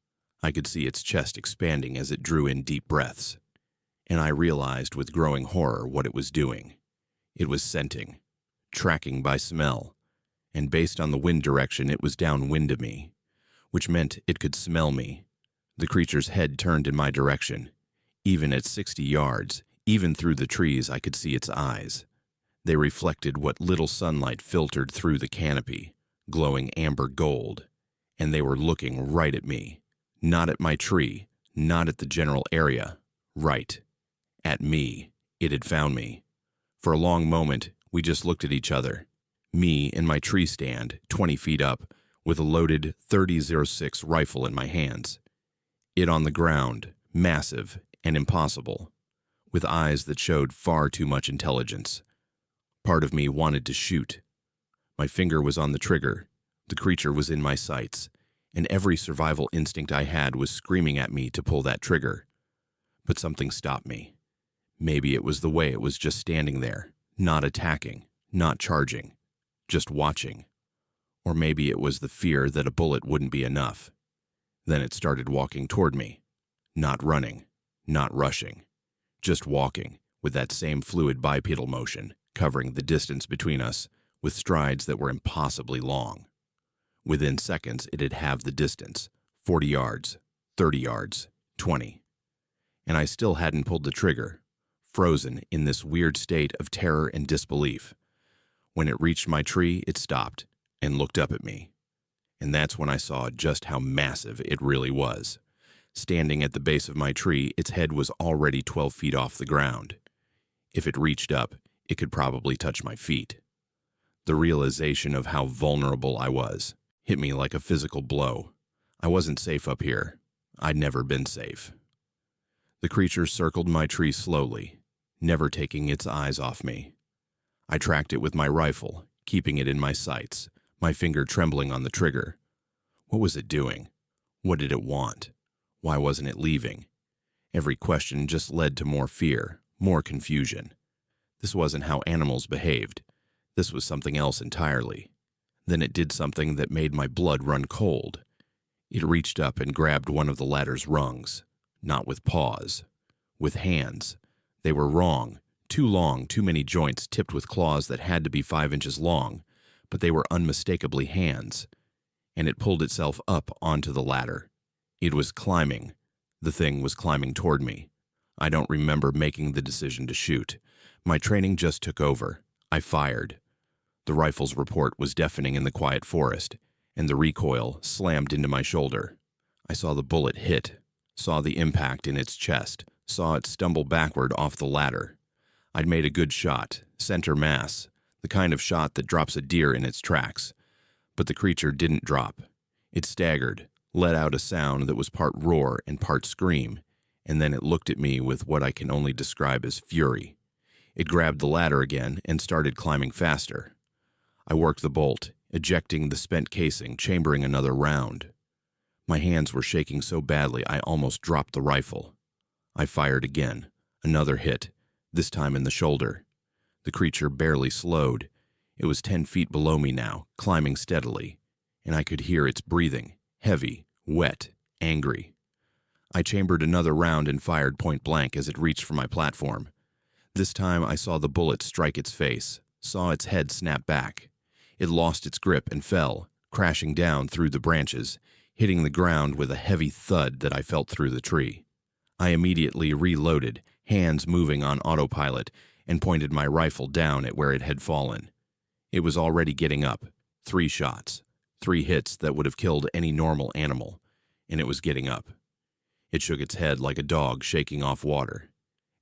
I could see its chest expanding as it drew in deep breaths. And I realized with growing horror what it was doing. It was scenting, tracking by smell, and based on the wind direction it was downwind of me, which meant it could smell me. The creature's head turned in my direction. Even at 60 yards, even through the trees, I could see its eyes. They reflected what little sunlight filtered through the canopy, glowing amber gold, and they were looking right at me. Not at my tree, not at the general area, right at me. It had found me. For a long moment, we just looked at each other. Me in my tree stand, 20 feet up, with a loaded .30-06 rifle in my hands. It on the ground, massive and impossible, with eyes that showed far too much intelligence. Part of me wanted to shoot. My finger was on the trigger. The creature was in my sights, and every survival instinct I had was screaming at me to pull that trigger. But something stopped me. Maybe it was the way it was just standing there, not attacking, not charging, just watching. Or maybe it was the fear that a bullet wouldn't be enough. Then it started walking toward me, not running, not rushing, just walking with that same fluid bipedal motion, covering the distance between us with strides that were impossibly long. Within seconds, it had halved the distance, 40 yards, 30 yards, 20. And I still hadn't pulled the trigger, frozen in this weird state of terror and disbelief. When it reached my tree, it stopped and looked up at me. And that's when I saw just how massive it really was. Standing at the base of my tree, its head was already 12 feet off the ground. If it reached up, it could probably touch my feet. The realization of how vulnerable I was hit me like a physical blow. I wasn't safe up here. I'd never been safe. The creature circled my tree slowly, never taking its eyes off me. I tracked it with my rifle, keeping it in my sights, my finger trembling on the trigger. What was it doing? What did it want? Why wasn't it leaving? Every question just led to more fear, more confusion. This wasn't how animals behaved. This was something else entirely. Then it did something that made my blood run cold. It reached up and grabbed one of the ladder's rungs, not with paws, with hands. They were wrong, too long, too many joints tipped with claws that had to be 5 inches long, but they were unmistakably hands. And it pulled itself up onto the ladder. It was climbing. The thing was climbing toward me. I don't remember making the decision to shoot. My training just took over. I fired. The rifle's report was deafening in the quiet forest, and the recoil slammed into my shoulder. I saw the bullet hit, saw the impact in its chest, saw it stumble backward off the ladder. I'd made a good shot, center mass, the kind of shot that drops a deer in its tracks. But the creature didn't drop. It staggered, let out a sound that was part roar and part scream, and then it looked at me with what I can only describe as fury. It grabbed the ladder again and started climbing faster. I worked the bolt, ejecting the spent casing, chambering another round. My hands were shaking so badly I almost dropped the rifle. I fired again, another hit, this time in the shoulder. The creature barely slowed. It was 10 feet below me now, climbing steadily, and I could hear its breathing, heavy, wet, angry. I chambered another round and fired point blank as it reached for my platform. This time I saw the bullet strike its face, saw its head snap back. It lost its grip and fell, crashing down through the branches, hitting the ground with a heavy thud that I felt through the tree. I immediately reloaded, hands moving on autopilot, and pointed my rifle down at where it had fallen. It was already getting up. 3 shots. 3 hits that would have killed any normal animal, and it was getting up. It shook its head like a dog shaking off water,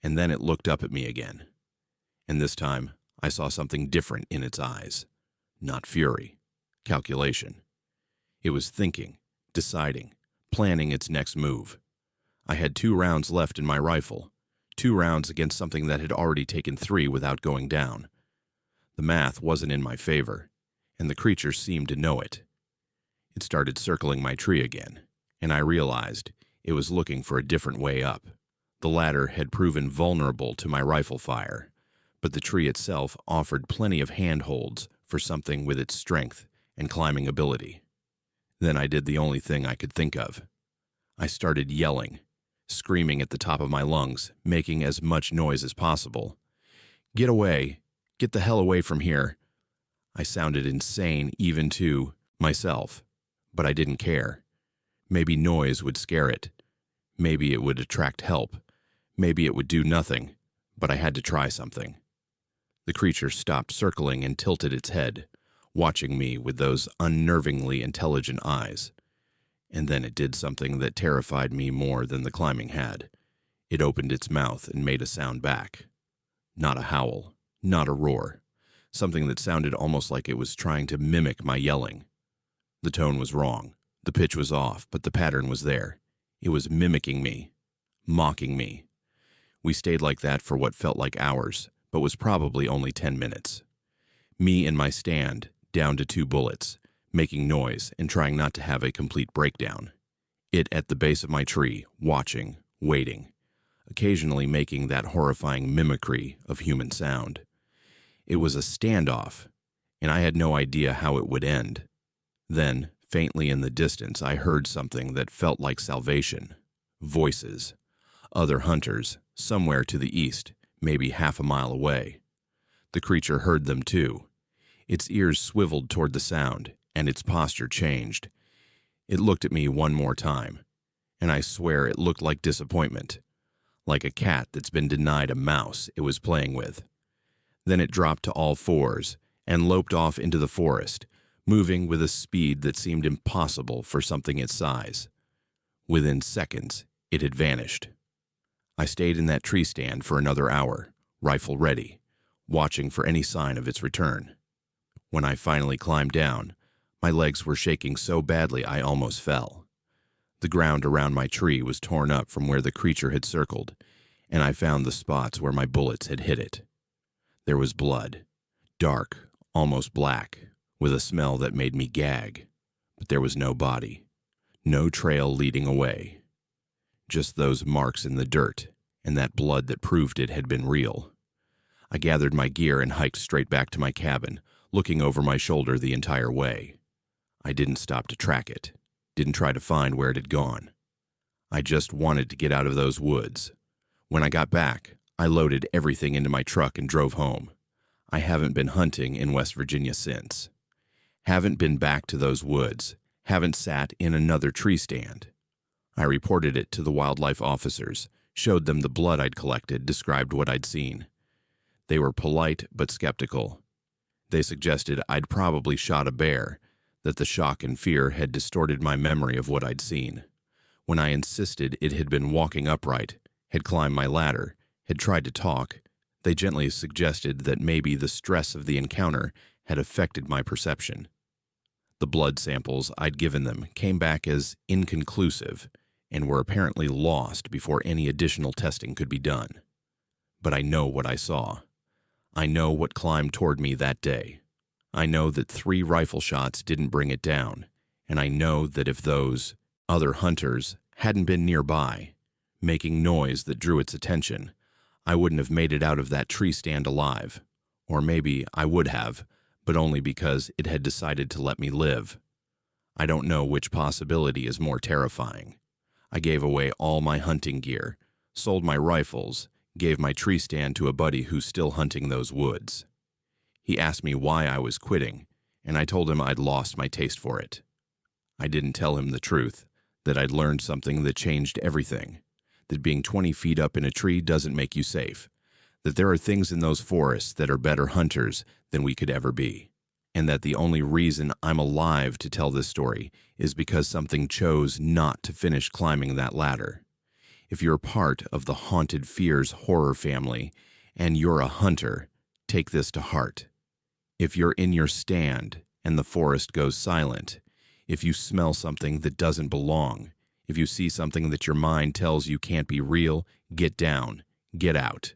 and then it looked up at me again. And this time, I saw something different in its eyes. Not fury. Calculation. It was thinking, deciding, planning its next move. I had 2 rounds left in my rifle, 2 rounds against something that had already taken 3 without going down. The math wasn't in my favor, and the creature seemed to know it. It started circling my tree again, and I realized it was looking for a different way up. The ladder had proven vulnerable to my rifle fire, but the tree itself offered plenty of handholds for something with its strength and climbing ability. Then I did the only thing I could think of. I started yelling, screaming at the top of my lungs, making as much noise as possible. "Get away! Get the hell away from here!" I sounded insane even to myself, but I didn't care. Maybe noise would scare it. Maybe it would attract help. Maybe it would do nothing, but I had to try something. The creature stopped circling and tilted its head, watching me with those unnervingly intelligent eyes. And then it did something that terrified me more than the climbing had. It opened its mouth and made a sound back. Not a howl, not a roar. Something that sounded almost like it was trying to mimic my yelling. The tone was wrong. The pitch was off, but the pattern was there. It was mimicking me, mocking me. We stayed like that for what felt like hours, but was probably only 10 minutes. Me in my stand, down to 2 bullets, making noise and trying not to have a complete breakdown. It at the base of my tree, watching, waiting, occasionally making that horrifying mimicry of human sound. It was a standoff, and I had no idea how it would end. Then, faintly in the distance, I heard something that felt like salvation. Voices. Other hunters, somewhere to the east, maybe half a mile away. The creature heard them too. Its ears swiveled toward the sound, and its posture changed. It looked at me one more time, and I swear it looked like disappointment, like a cat that's been denied a mouse it was playing with. Then it dropped to all 4s and loped off into the forest, moving with a speed that seemed impossible for something its size. Within seconds, it had vanished. I stayed in that tree stand for another hour, rifle ready, watching for any sign of its return. When I finally climbed down, my legs were shaking so badly I almost fell. The ground around my tree was torn up from where the creature had circled, and I found the spots where my bullets had hit it. There was blood, dark, almost black, with a smell that made me gag, but there was no body, no trail leading away. Just those marks in the dirt and that blood that proved it had been real. I gathered my gear and hiked straight back to my cabin, looking over my shoulder the entire way. I didn't stop to track it, didn't try to find where it had gone. I just wanted to get out of those woods. When I got back, I loaded everything into my truck and drove home. I haven't been hunting in West Virginia since. Haven't been back to those woods, haven't sat in another tree stand. I reported it to the wildlife officers, showed them the blood I'd collected, described what I'd seen. They were polite but skeptical. They suggested I'd probably shot a bear, that the shock and fear had distorted my memory of what I'd seen. When I insisted it had been walking upright, had climbed my ladder, had tried to talk, they gently suggested that maybe the stress of the encounter had affected my perception. The blood samples I'd given them came back as inconclusive and were apparently lost before any additional testing could be done. But I know what I saw. I know what climbed toward me that day. I know that 3 rifle shots didn't bring it down, and I know that if those other hunters hadn't been nearby, making noise that drew its attention, I wouldn't have made it out of that tree stand alive. Or maybe I would have, but only because it had decided to let me live. I don't know which possibility is more terrifying. I gave away all my hunting gear, sold my rifles, gave my tree stand to a buddy who's still hunting those woods. He asked me why I was quitting, and I told him I'd lost my taste for it. I didn't tell him the truth, that I'd learned something that changed everything, that being 20 feet up in a tree doesn't make you safe, that there are things in those forests that are better hunters than we could ever be, and that the only reason I'm alive to tell this story is because something chose not to finish climbing that ladder. If you're part of the Haunted Fears horror family and you're a hunter, take this to heart. If you're in your stand and the forest goes silent, if you smell something that doesn't belong, if you see something that your mind tells you can't be real, get down, get out.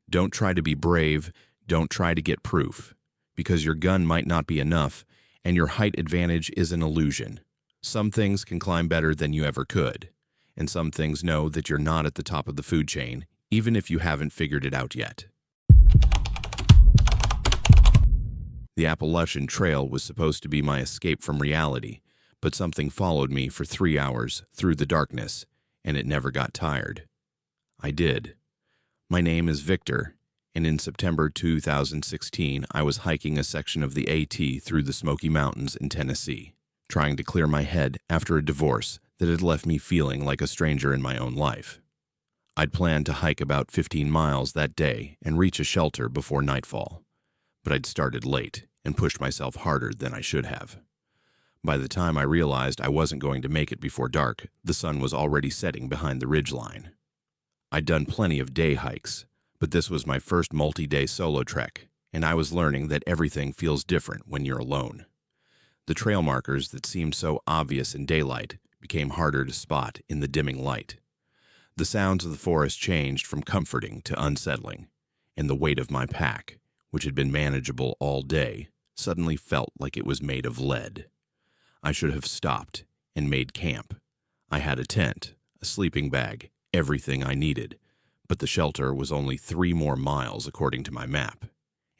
Don't try to be brave, don't try to get proof, because your gun might not be enough, and your height advantage is an illusion. Some things can climb better than you ever could, and some things know that you're not at the top of the food chain, even if you haven't figured it out yet. The Appalachian Trail was supposed to be my escape from reality, but something followed me for 3 hours through the darkness, and it never got tired. I did. My name is Victor, and in September 2016, I was hiking a section of the AT through the Smoky Mountains in Tennessee, trying to clear my head after a divorce that had left me feeling like a stranger in my own life. I'd planned to hike about 15 miles that day and reach a shelter before nightfall, but I'd started late and pushed myself harder than I should have. By the time I realized I wasn't going to make it before dark, the sun was already setting behind the ridgeline. I'd done plenty of day hikes, but this was my first multi-day solo trek, and I was learning that everything feels different when you're alone. The trail markers that seemed so obvious in daylight became harder to spot in the dimming light. The sounds of the forest changed from comforting to unsettling, and the weight of my pack, which had been manageable all day, suddenly felt like it was made of lead. I should have stopped and made camp. I had a tent, a sleeping bag, everything I needed, but the shelter was only 3 more miles according to my map,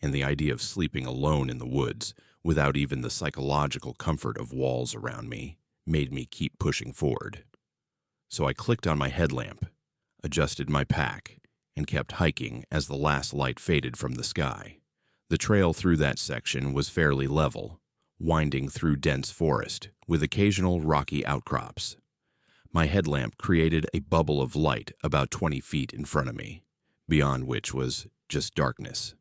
and the idea of sleeping alone in the woods without even the psychological comfort of walls around me made me keep pushing forward. So I clicked on my headlamp, adjusted my pack, and kept hiking as the last light faded from the sky. The trail through that section was fairly level, winding through dense forest with occasional rocky outcrops. My headlamp created a bubble of light about 20 feet in front of me, beyond which was just darkness.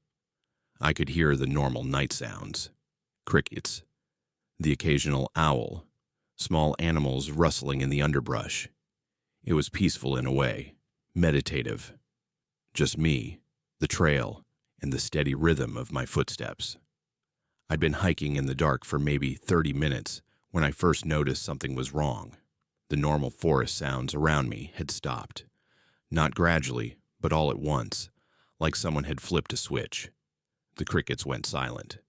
I could hear the normal night sounds, crickets, the occasional owl, small animals rustling in the underbrush. It was peaceful in a way, meditative. Just me, the trail, and the steady rhythm of my footsteps. I'd been hiking in the dark for maybe 30 minutes when I first noticed something was wrong. The normal forest sounds around me had stopped. Not gradually, but all at once, like someone had flipped a switch. The crickets went silent.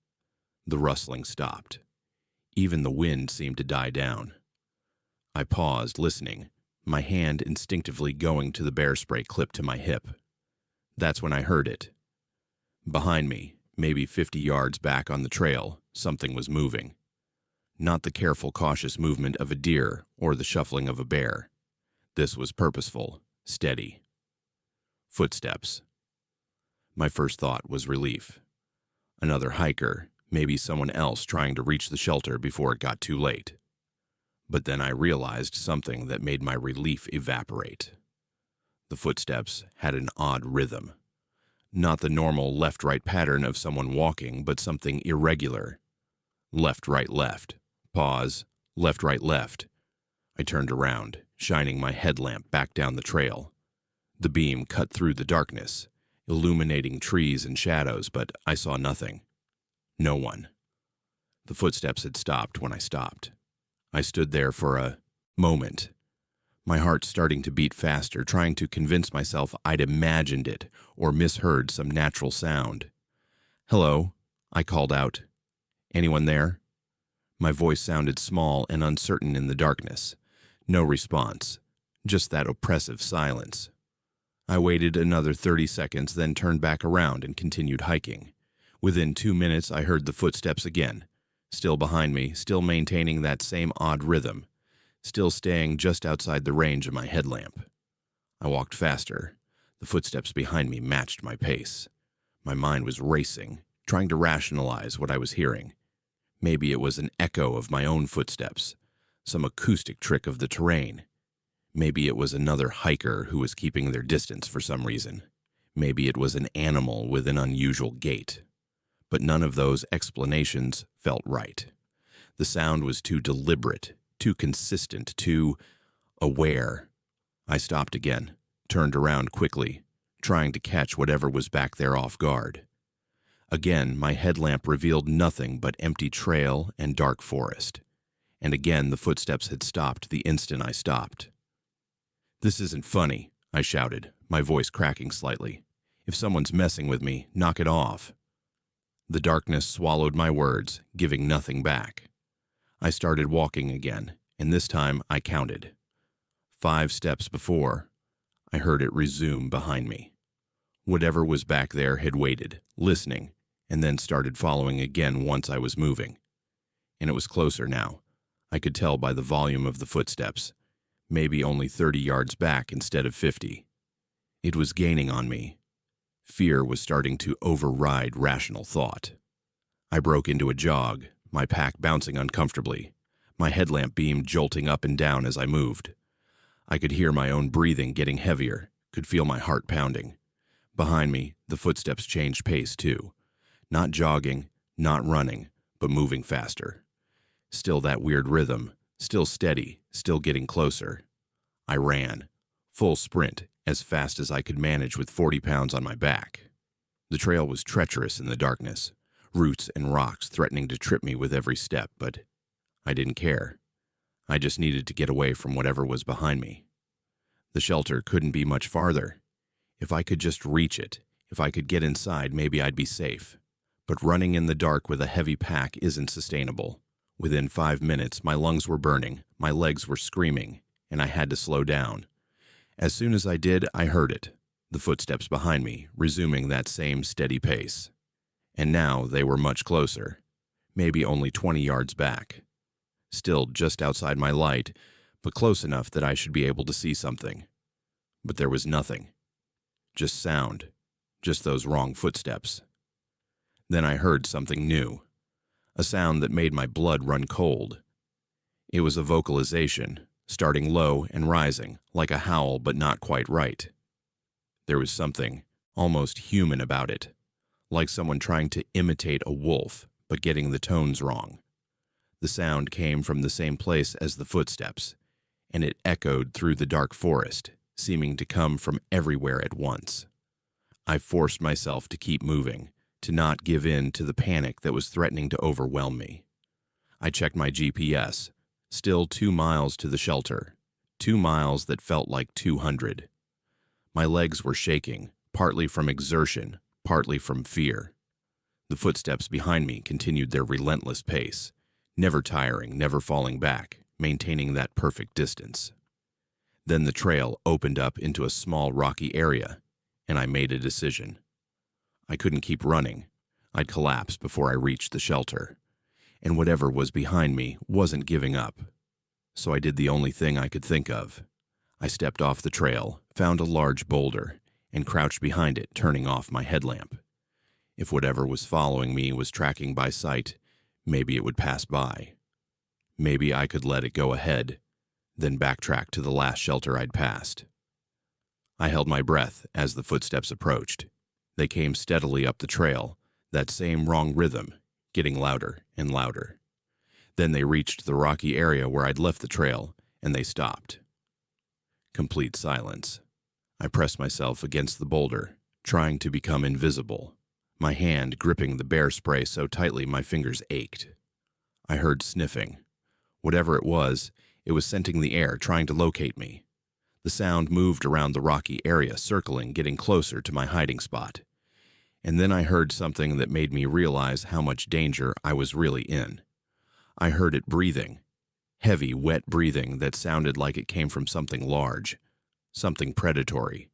The rustling stopped. Even the wind seemed to die down. I paused, listening, my hand instinctively going to the bear spray clipped to my hip. That's when I heard it. Behind me, maybe 50 yards back on the trail, something was moving. Not the careful, cautious movement of a deer or the shuffling of a bear. This was purposeful, steady. Footsteps. My first thought was relief. Another hiker, maybe someone else trying to reach the shelter before it got too late. But then I realized something that made my relief evaporate. The footsteps had an odd rhythm. Not the normal left-right pattern of someone walking, but something irregular. Left, right, left. Pause. Left, right, left. I turned around, shining my headlamp back down the trail. The beam cut through the darkness, illuminating trees and shadows, but I saw nothing. No one. The footsteps had stopped when I stopped. I stood there for a moment, my heart starting to beat faster, trying to convince myself I'd imagined it or misheard some natural sound. "Hello," I called out. "Anyone there?" My voice sounded small and uncertain in the darkness. No response, just that oppressive silence. I waited another 30 seconds, then turned back around and continued hiking. Within 2 minutes, I heard the footsteps again, still behind me, still maintaining that same odd rhythm, still staying just outside the range of my headlamp. I walked faster. The footsteps behind me matched my pace. My mind was racing, trying to rationalize what I was hearing. Maybe it was an echo of my own footsteps, some acoustic trick of the terrain. Maybe it was another hiker who was keeping their distance for some reason. Maybe it was an animal with an unusual gait. But none of those explanations felt right. The sound was too deliberate, too consistent, too aware. I stopped again, turned around quickly, trying to catch whatever was back there off guard. Again, my headlamp revealed nothing but empty trail and dark forest. And again, the footsteps had stopped the instant I stopped. "This isn't funny," I shouted, my voice cracking slightly. "If someone's messing with me, knock it off." The darkness swallowed my words, giving nothing back. I started walking again, and this time I counted. 5 steps before, I heard it resume behind me. Whatever was back there had waited, listening, and then started following again once I was moving. And it was closer now. I could tell by the volume of the footsteps, maybe only 30 yards back instead of 50. It was gaining on me. Fear was starting to override rational thought. I broke into a jog, my pack bouncing uncomfortably, my headlamp beam jolting up and down as I moved. I could hear my own breathing getting heavier, could feel my heart pounding. Behind me, the footsteps changed pace too. Not jogging, not running, but moving faster. Still that weird rhythm, still steady, still getting closer. I ran, full sprint, as fast as I could manage with 40 pounds on my back. The trail was treacherous in the darkness, roots and rocks threatening to trip me with every step, but I didn't care. I just needed to get away from whatever was behind me. The shelter couldn't be much farther. If I could just reach it, if I could get inside, maybe I'd be safe. But running in the dark with a heavy pack isn't sustainable. Within 5 minutes, my lungs were burning, my legs were screaming, and I had to slow down. As soon as I did, I heard it, the footsteps behind me, resuming that same steady pace. And now they were much closer, maybe only 20 yards back. Still just outside my light, but close enough that I should be able to see something. But there was nothing. Just sound, just those wrong footsteps. Then I heard something new, a sound that made my blood run cold. It was a vocalization, starting low and rising, like a howl but not quite right. There was something almost human about it, like someone trying to imitate a wolf but getting the tones wrong. The sound came from the same place as the footsteps, and it echoed through the dark forest, seeming to come from everywhere at once. I forced myself to keep moving, to not give in to the panic that was threatening to overwhelm me. I checked my GPS, still 2 miles to the shelter, 2 miles that felt like 200. My legs were shaking, partly from exertion, partly from fear. The footsteps behind me continued their relentless pace, never tiring, never falling back, maintaining that perfect distance. Then the trail opened up into a small rocky area, and I made a decision. I couldn't keep running. I'd collapse before I reached the shelter, and whatever was behind me wasn't giving up. So I did the only thing I could think of. I stepped off the trail, found a large boulder, and crouched behind it, turning off my headlamp. If whatever was following me was tracking by sight, maybe it would pass by. Maybe I could let it go ahead, then backtrack to the last shelter I'd passed. I held my breath as the footsteps approached. They came steadily up the trail, that same wrong rhythm, getting louder and louder. Then they reached the rocky area where I'd left the trail, and they stopped. Complete silence. I pressed myself against the boulder, trying to become invisible, my hand gripping the bear spray so tightly my fingers ached. I heard sniffing. Whatever it was scenting the air, trying to locate me. The sound moved around the rocky area, circling, getting closer to my hiding spot. And then I heard something that made me realize how much danger I was really in. I heard it breathing, heavy, wet breathing that sounded like it came from something large, something predatory.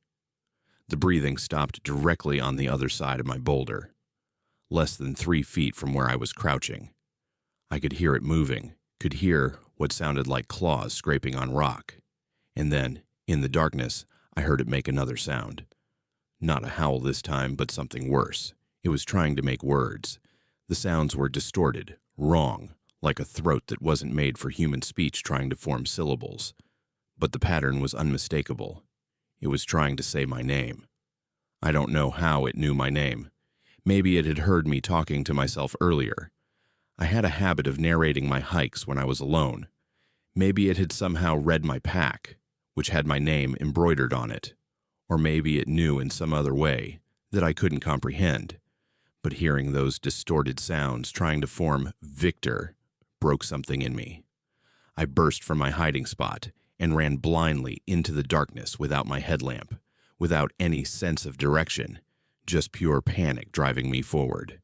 The breathing stopped directly on the other side of my boulder, less than 3 feet from where I was crouching. I could hear it moving, could hear what sounded like claws scraping on rock. And then, in the darkness, I heard it make another sound. Not a howl this time, but something worse. It was trying to make words. The sounds were distorted, wrong, like a throat that wasn't made for human speech trying to form syllables. But the pattern was unmistakable. It was trying to say my name. I don't know how it knew my name. Maybe it had heard me talking to myself earlier. I had a habit of narrating my hikes when I was alone. Maybe it had somehow read my pack, which had my name embroidered on it. Or maybe it knew in some other way that I couldn't comprehend. But hearing those distorted sounds trying to form Victor broke something in me. I burst from my hiding spot and ran blindly into the darkness without my headlamp, without any sense of direction, just pure panic driving me forward.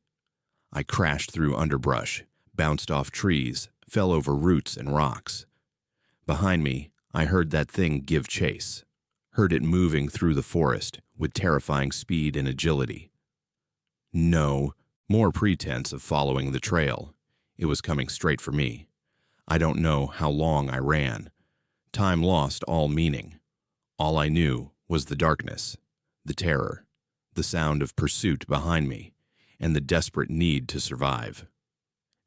I crashed through underbrush, bounced off trees, fell over roots and rocks. Behind me, I heard that thing give chase, heard it moving through the forest with terrifying speed and agility. No, more pretense of following the trail. It was coming straight for me. I don't know how long I ran. Time lost all meaning. All I knew was the darkness, the terror, the sound of pursuit behind me, and the desperate need to survive.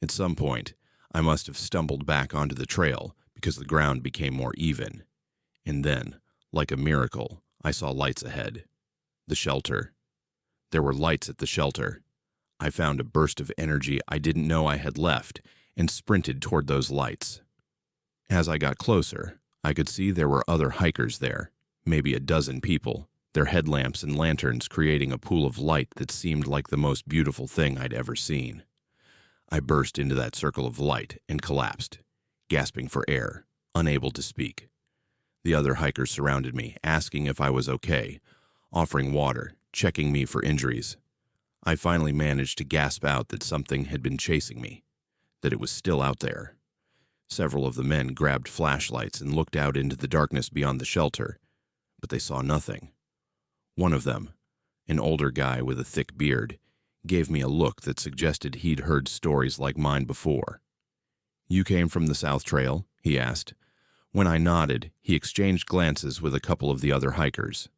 At some point, I must have stumbled back onto the trail because the ground became more even. And then, like a miracle, I saw lights ahead. The shelter. There were lights at the shelter. I found a burst of energy I didn't know I had left and sprinted toward those lights. As I got closer, I could see there were other hikers there, maybe a dozen people, their headlamps and lanterns creating a pool of light that seemed like the most beautiful thing I'd ever seen. I burst into that circle of light and collapsed, gasping for air, unable to speak. The other hikers surrounded me, asking if I was okay, offering water, checking me for injuries. I finally managed to gasp out that something had been chasing me, that it was still out there. Several of the men grabbed flashlights and looked out into the darkness beyond the shelter, but they saw nothing. One of them, an older guy with a thick beard, gave me a look that suggested he'd heard stories like mine before. "You came from the South Trail?" he asked. When I nodded, he exchanged glances with a couple of the other hikers.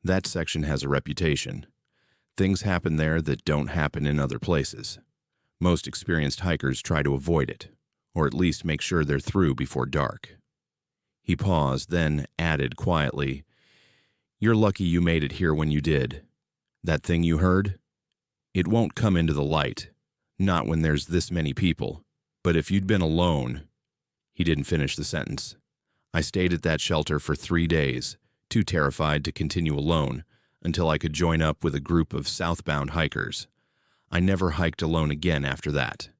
"That section has a reputation. Things happen there that don't happen in other places. Most experienced hikers try to avoid it, or at least make sure they're through before dark." He paused, then added quietly, "You're lucky you made it here when you did. That thing you heard? It won't come into the light, not when there's this many people. But if you'd been alone—" He didn't finish the sentence. I stayed at that shelter for 3 days, too terrified to continue alone, until I could join up with a group of southbound hikers. I never hiked alone again after that.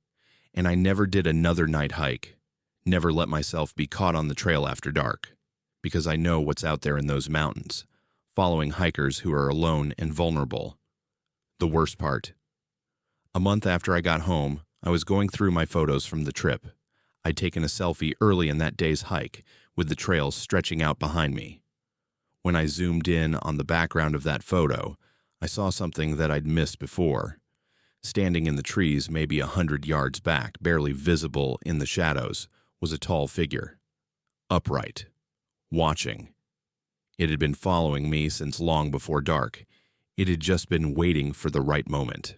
And I never did another night hike, never let myself be caught on the trail after dark, because I know what's out there in those mountains, following hikers who are alone and vulnerable. The worst part. A month after I got home, I was going through my photos from the trip. I'd taken a selfie early in that day's hike, with the trail stretching out behind me. When I zoomed in on the background of that photo, I saw something that I'd missed before. Standing in the trees maybe 100 yards back, barely visible in the shadows, was a tall figure. Upright. Watching. It had been following me since long before dark. It had just been waiting for the right moment.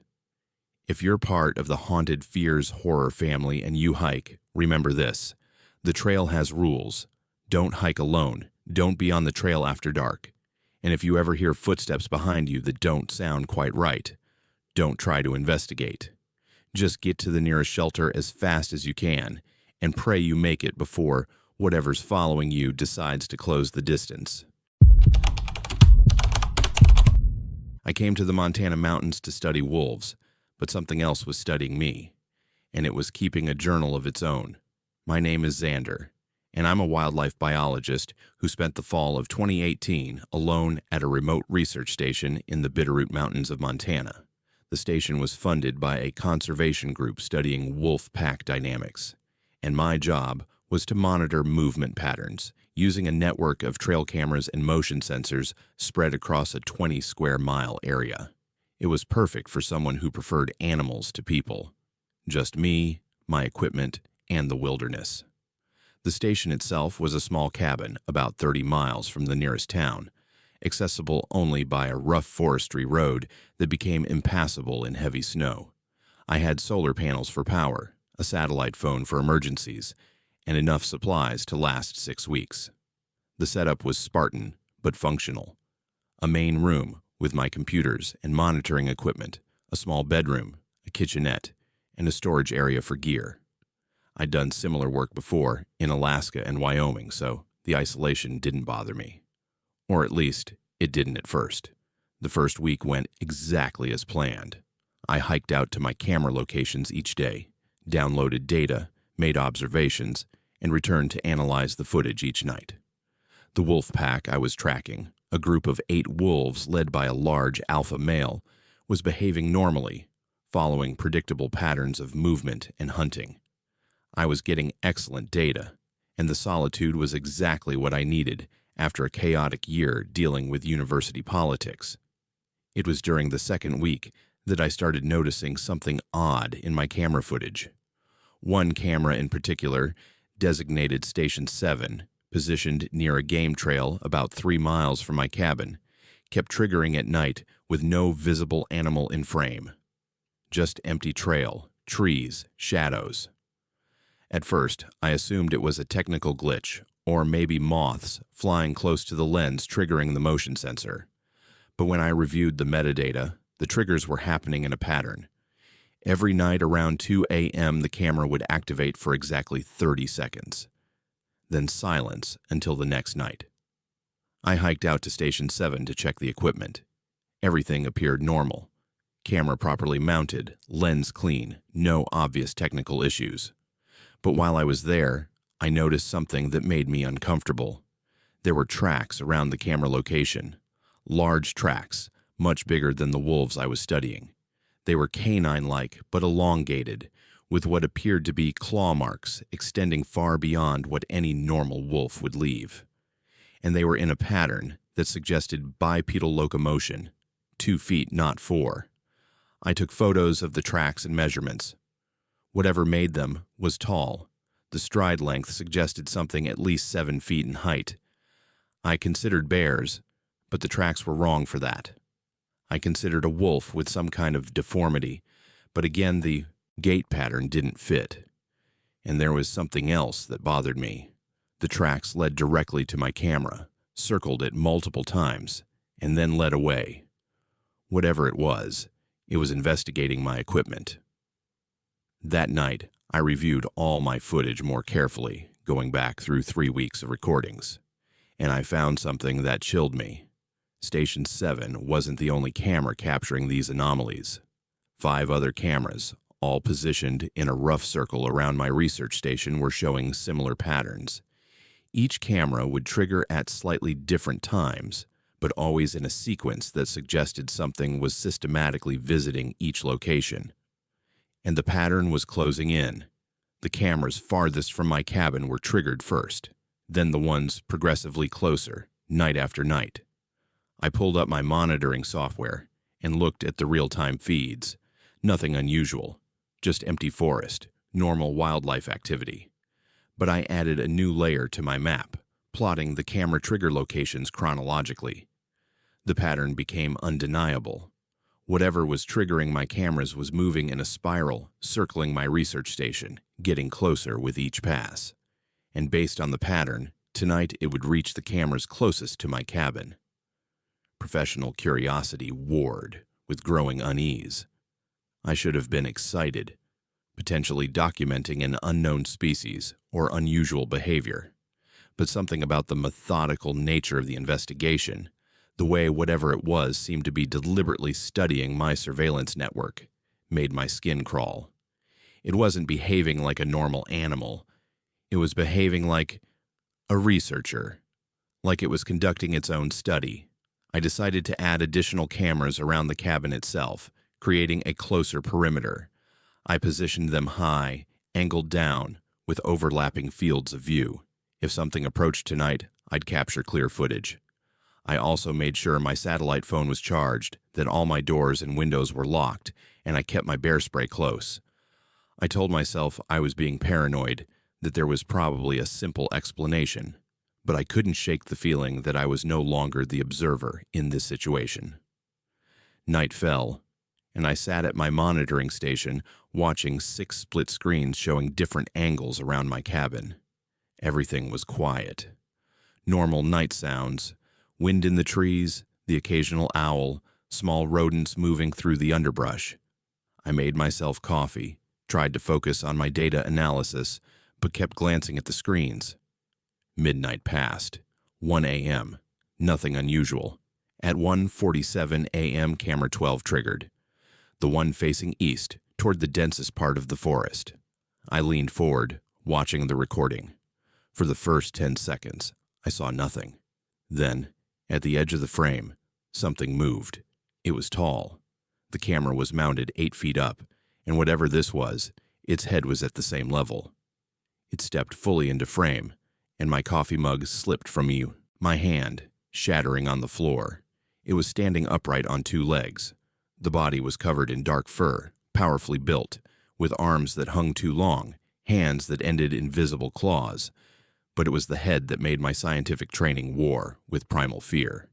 If you're part of the Haunted Fears horror family and you hike, remember this. The trail has rules. Don't hike alone. Don't be on the trail after dark. And if you ever hear footsteps behind you that don't sound quite right, don't try to investigate. Just get to the nearest shelter as fast as you can and pray you make it before whatever's following you decides to close the distance. I came to the Montana mountains to study wolves, but something else was studying me, and it was keeping a journal of its own. My name is Xander, and I'm a wildlife biologist who spent the fall of 2018 alone at a remote research station in the Bitterroot Mountains of Montana. The station was funded by a conservation group studying wolf pack dynamics, and my job was to monitor movement patterns using a network of trail cameras and motion sensors spread across a 20-square-mile area. It was perfect for someone who preferred animals to people. Just me, my equipment, and the wilderness. The station itself was a small cabin about 30 miles from the nearest town, accessible only by a rough forestry road that became impassable in heavy snow. I had solar panels for power, a satellite phone for emergencies, and enough supplies to last 6 weeks. The setup was Spartan, but functional. A main room with my computers and monitoring equipment, a small bedroom, a kitchenette, and a storage area for gear. I'd done similar work before in Alaska and Wyoming, so the isolation didn't bother me. Or at least, it didn't at first. The first week went exactly as planned. I hiked out to my camera locations each day, downloaded data, made observations, and returned to analyze the footage each night. The wolf pack I was tracking, a group of 8 wolves led by a large alpha male, was behaving normally, following predictable patterns of movement and hunting. I was getting excellent data, and the solitude was exactly what I needed after a chaotic year dealing with university politics. It was during the second week that I started noticing something odd in my camera footage. One camera in particular, designated Station 7, positioned near a game trail about 3 miles from my cabin, kept triggering at night with no visible animal in frame. Just empty trail, trees, shadows. At first, I assumed it was a technical glitch, or maybe moths flying close to the lens triggering the motion sensor. But when I reviewed the metadata, the triggers were happening in a pattern. Every night around 2 a.m. the camera would activate for exactly 30 seconds. Then silence until the next night. I hiked out to Station 7 to check the equipment. Everything appeared normal. Camera properly mounted, lens clean, no obvious technical issues. But while I was there, I noticed something that made me uncomfortable. There were tracks around the camera location. Large tracks, much bigger than the wolves I was studying. They were canine-like, but elongated, with what appeared to be claw marks extending far beyond what any normal wolf would leave. And they were in a pattern that suggested bipedal locomotion, 2 feet, not 4. I took photos of the tracks and measurements. Whatever made them was tall. The stride length suggested something at least 7 feet in height. I considered bears, but the tracks were wrong for that. I considered a wolf with some kind of deformity, but again the gait pattern didn't fit. And there was something else that bothered me. The tracks led directly to my camera, circled it multiple times, and then led away. Whatever it was investigating my equipment. That night, I reviewed all my footage more carefully, going back through 3 weeks of recordings, and I found something that chilled me. Station 7 wasn't the only camera capturing these anomalies. 5 other cameras, all positioned in a rough circle around my research station, were showing similar patterns. Each camera would trigger at slightly different times, but always in a sequence that suggested something was systematically visiting each location. And the pattern was closing in. The cameras farthest from my cabin were triggered first, then the ones progressively closer, night after night. I pulled up my monitoring software and looked at the real-time feeds. Nothing unusual, just empty forest, normal wildlife activity. But I added a new layer to my map, plotting the camera trigger locations chronologically. The pattern became undeniable. Whatever was triggering my cameras was moving in a spiral, circling my research station, getting closer with each pass. And based on the pattern, tonight it would reach the cameras closest to my cabin. Professional curiosity warred with growing unease. I should have been excited, potentially documenting an unknown species or unusual behavior. But something about the methodical nature of the investigation, the way whatever it was seemed to be deliberately studying my surveillance network, made my skin crawl. It wasn't behaving like a normal animal. It was behaving like a researcher, like it was conducting its own study. I decided to add additional cameras around the cabin itself, creating a closer perimeter. I positioned them high, angled down, with overlapping fields of view. If something approached tonight, I'd capture clear footage. I also made sure my satellite phone was charged, that all my doors and windows were locked, and I kept my bear spray close. I told myself I was being paranoid, that there was probably a simple explanation, but I couldn't shake the feeling that I was no longer the observer in this situation. Night fell, and I sat at my monitoring station watching 6 split screens showing different angles around my cabin. Everything was quiet. Normal night sounds, wind in the trees, the occasional owl, small rodents moving through the underbrush. I made myself coffee, tried to focus on my data analysis, but kept glancing at the screens. Midnight passed. 1 a.m. Nothing unusual. At 1:47 a.m., camera 12 triggered. The one facing east, toward the densest part of the forest. I leaned forward, watching the recording. For the first 10 seconds, I saw nothing. Then, at the edge of the frame, something moved. It was tall. The camera was mounted 8 feet up, and whatever this was, its head was at the same level. It stepped fully into frame, and my coffee mug slipped from my hand, shattering on the floor. It was standing upright on 2 legs. The body was covered in dark fur, powerfully built, with arms that hung too long, hands that ended in visible claws. But it was the head that made my scientific training war with primal fear.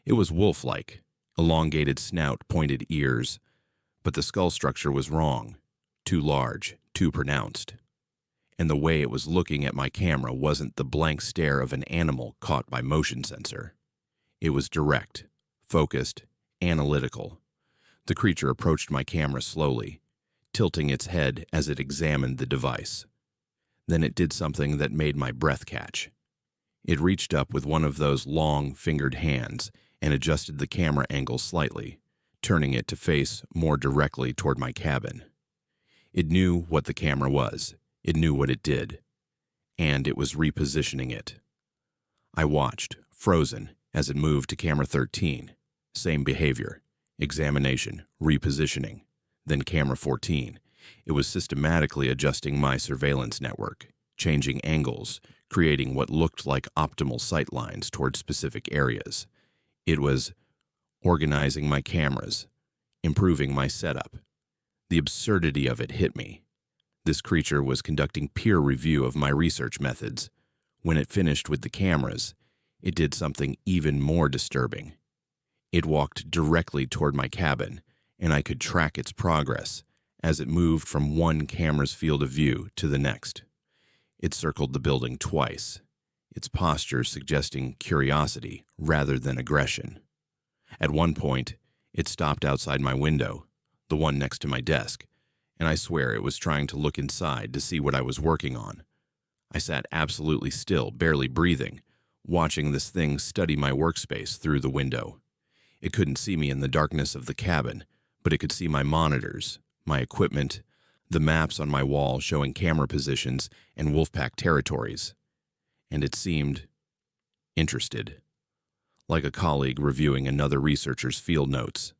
It was wolf-like, elongated snout, pointed ears, but the skull structure was wrong, too large, too pronounced. And the way it was looking at my camera wasn't the blank stare of an animal caught by motion sensor. It was direct, focused, analytical. The creature approached my camera slowly, tilting its head as it examined the device. Then it did something that made my breath catch. It reached up with one of those long, fingered hands and adjusted the camera angle slightly, turning it to face more directly toward my cabin. It knew what the camera was. It knew what it did. And it was repositioning it. I watched, frozen, as it moved to camera 13. Same behavior. Examination, repositioning. Then camera 14. It was systematically adjusting my surveillance network, changing angles, creating what looked like optimal sight lines toward specific areas. It was organizing my cameras, improving my setup. The absurdity of it hit me. This creature was conducting peer review of my research methods. When it finished with the cameras, it did something even more disturbing. It walked directly toward my cabin, and I could track its progress as it moved from one camera's field of view to the next. It circled the building twice, its posture suggesting curiosity rather than aggression. At one point, it stopped outside my window, the one next to my desk, and I swear it was trying to look inside to see what I was working on. I sat absolutely still, barely breathing, watching this thing study my workspace through the window. It couldn't see me in the darkness of the cabin, but it could see my monitors, my equipment, the maps on my wall showing camera positions and wolfpack territories. And it seemed interested, like a colleague reviewing another researcher's field notes.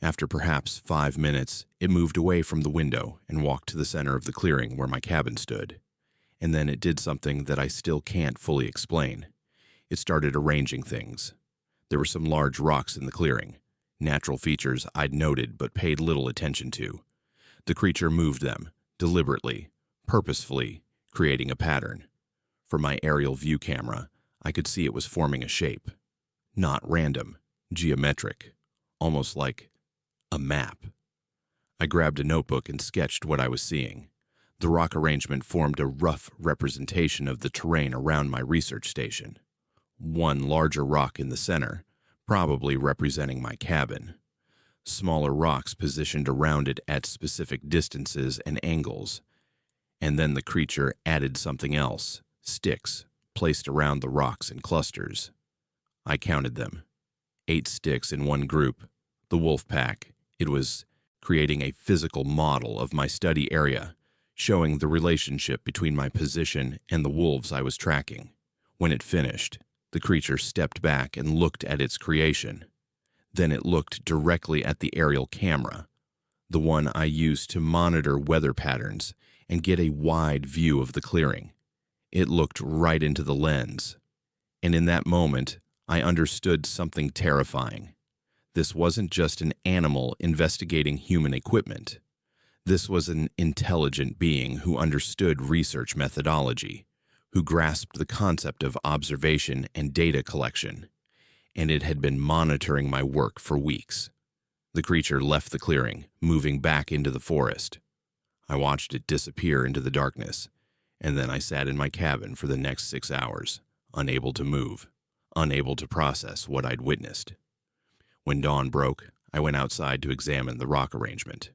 After perhaps 5 minutes, it moved away from the window and walked to the center of the clearing where my cabin stood. And then it did something that I still can't fully explain. It started arranging things. There were some large rocks in the clearing, natural features I'd noted but paid little attention to. The creature moved them, deliberately, purposefully, creating a pattern. From my aerial view camera, I could see it was forming a shape. Not random, geometric, almost like a map. I grabbed a notebook and sketched what I was seeing. The rock arrangement formed a rough representation of the terrain around my research station. One larger rock in the center, probably representing my cabin. Smaller rocks positioned around it at specific distances and angles. And then the creature added something else, sticks, placed around the rocks in clusters. I counted them. 8 sticks in one group, the wolf pack. It was creating a physical model of my study area, showing the relationship between my position and the wolves I was tracking. When it finished, the creature stepped back and looked at its creation. Then it looked directly at the aerial camera, the one I used to monitor weather patterns and get a wide view of the clearing. It looked right into the lens. And in that moment, I understood something terrifying. This wasn't just an animal investigating human equipment. This was an intelligent being who understood research methodology, who grasped the concept of observation and data collection, and it had been monitoring my work for weeks. The creature left the clearing, moving back into the forest. I watched it disappear into the darkness, and then I sat in my cabin for the next 6 hours, unable to move, unable to process what I'd witnessed. When dawn broke, I went outside to examine the rock arrangement.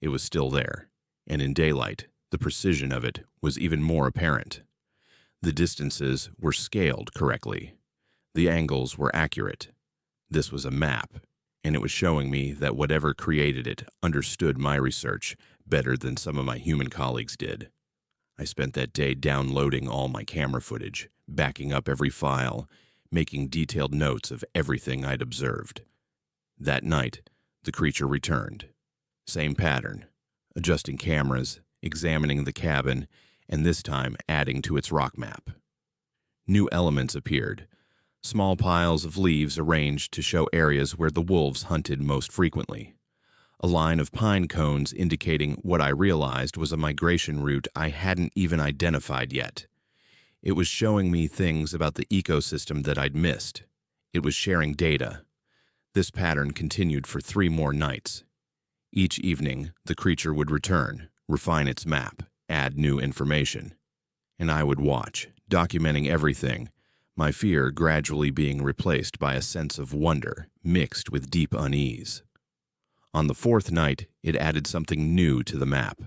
It was still there, and in daylight, the precision of it was even more apparent. The distances were scaled correctly. The angles were accurate. This was a map, and it was showing me that whatever created it understood my research better than some of my human colleagues did. I spent that day downloading all my camera footage, backing up every file, making detailed notes of everything I'd observed. That night, the creature returned. Same pattern, adjusting cameras, examining the cabin, and this time adding to its rock map. New elements appeared. Small piles of leaves arranged to show areas where the wolves hunted most frequently. A line of pine cones indicating what I realized was a migration route I hadn't even identified yet. It was showing me things about the ecosystem that I'd missed. It was sharing data. This pattern continued for 3 more nights. Each evening, the creature would return, refine its map, add new information. And I would watch, documenting everything, my fear gradually being replaced by a sense of wonder mixed with deep unease. On the 4th night, it added something new to the map.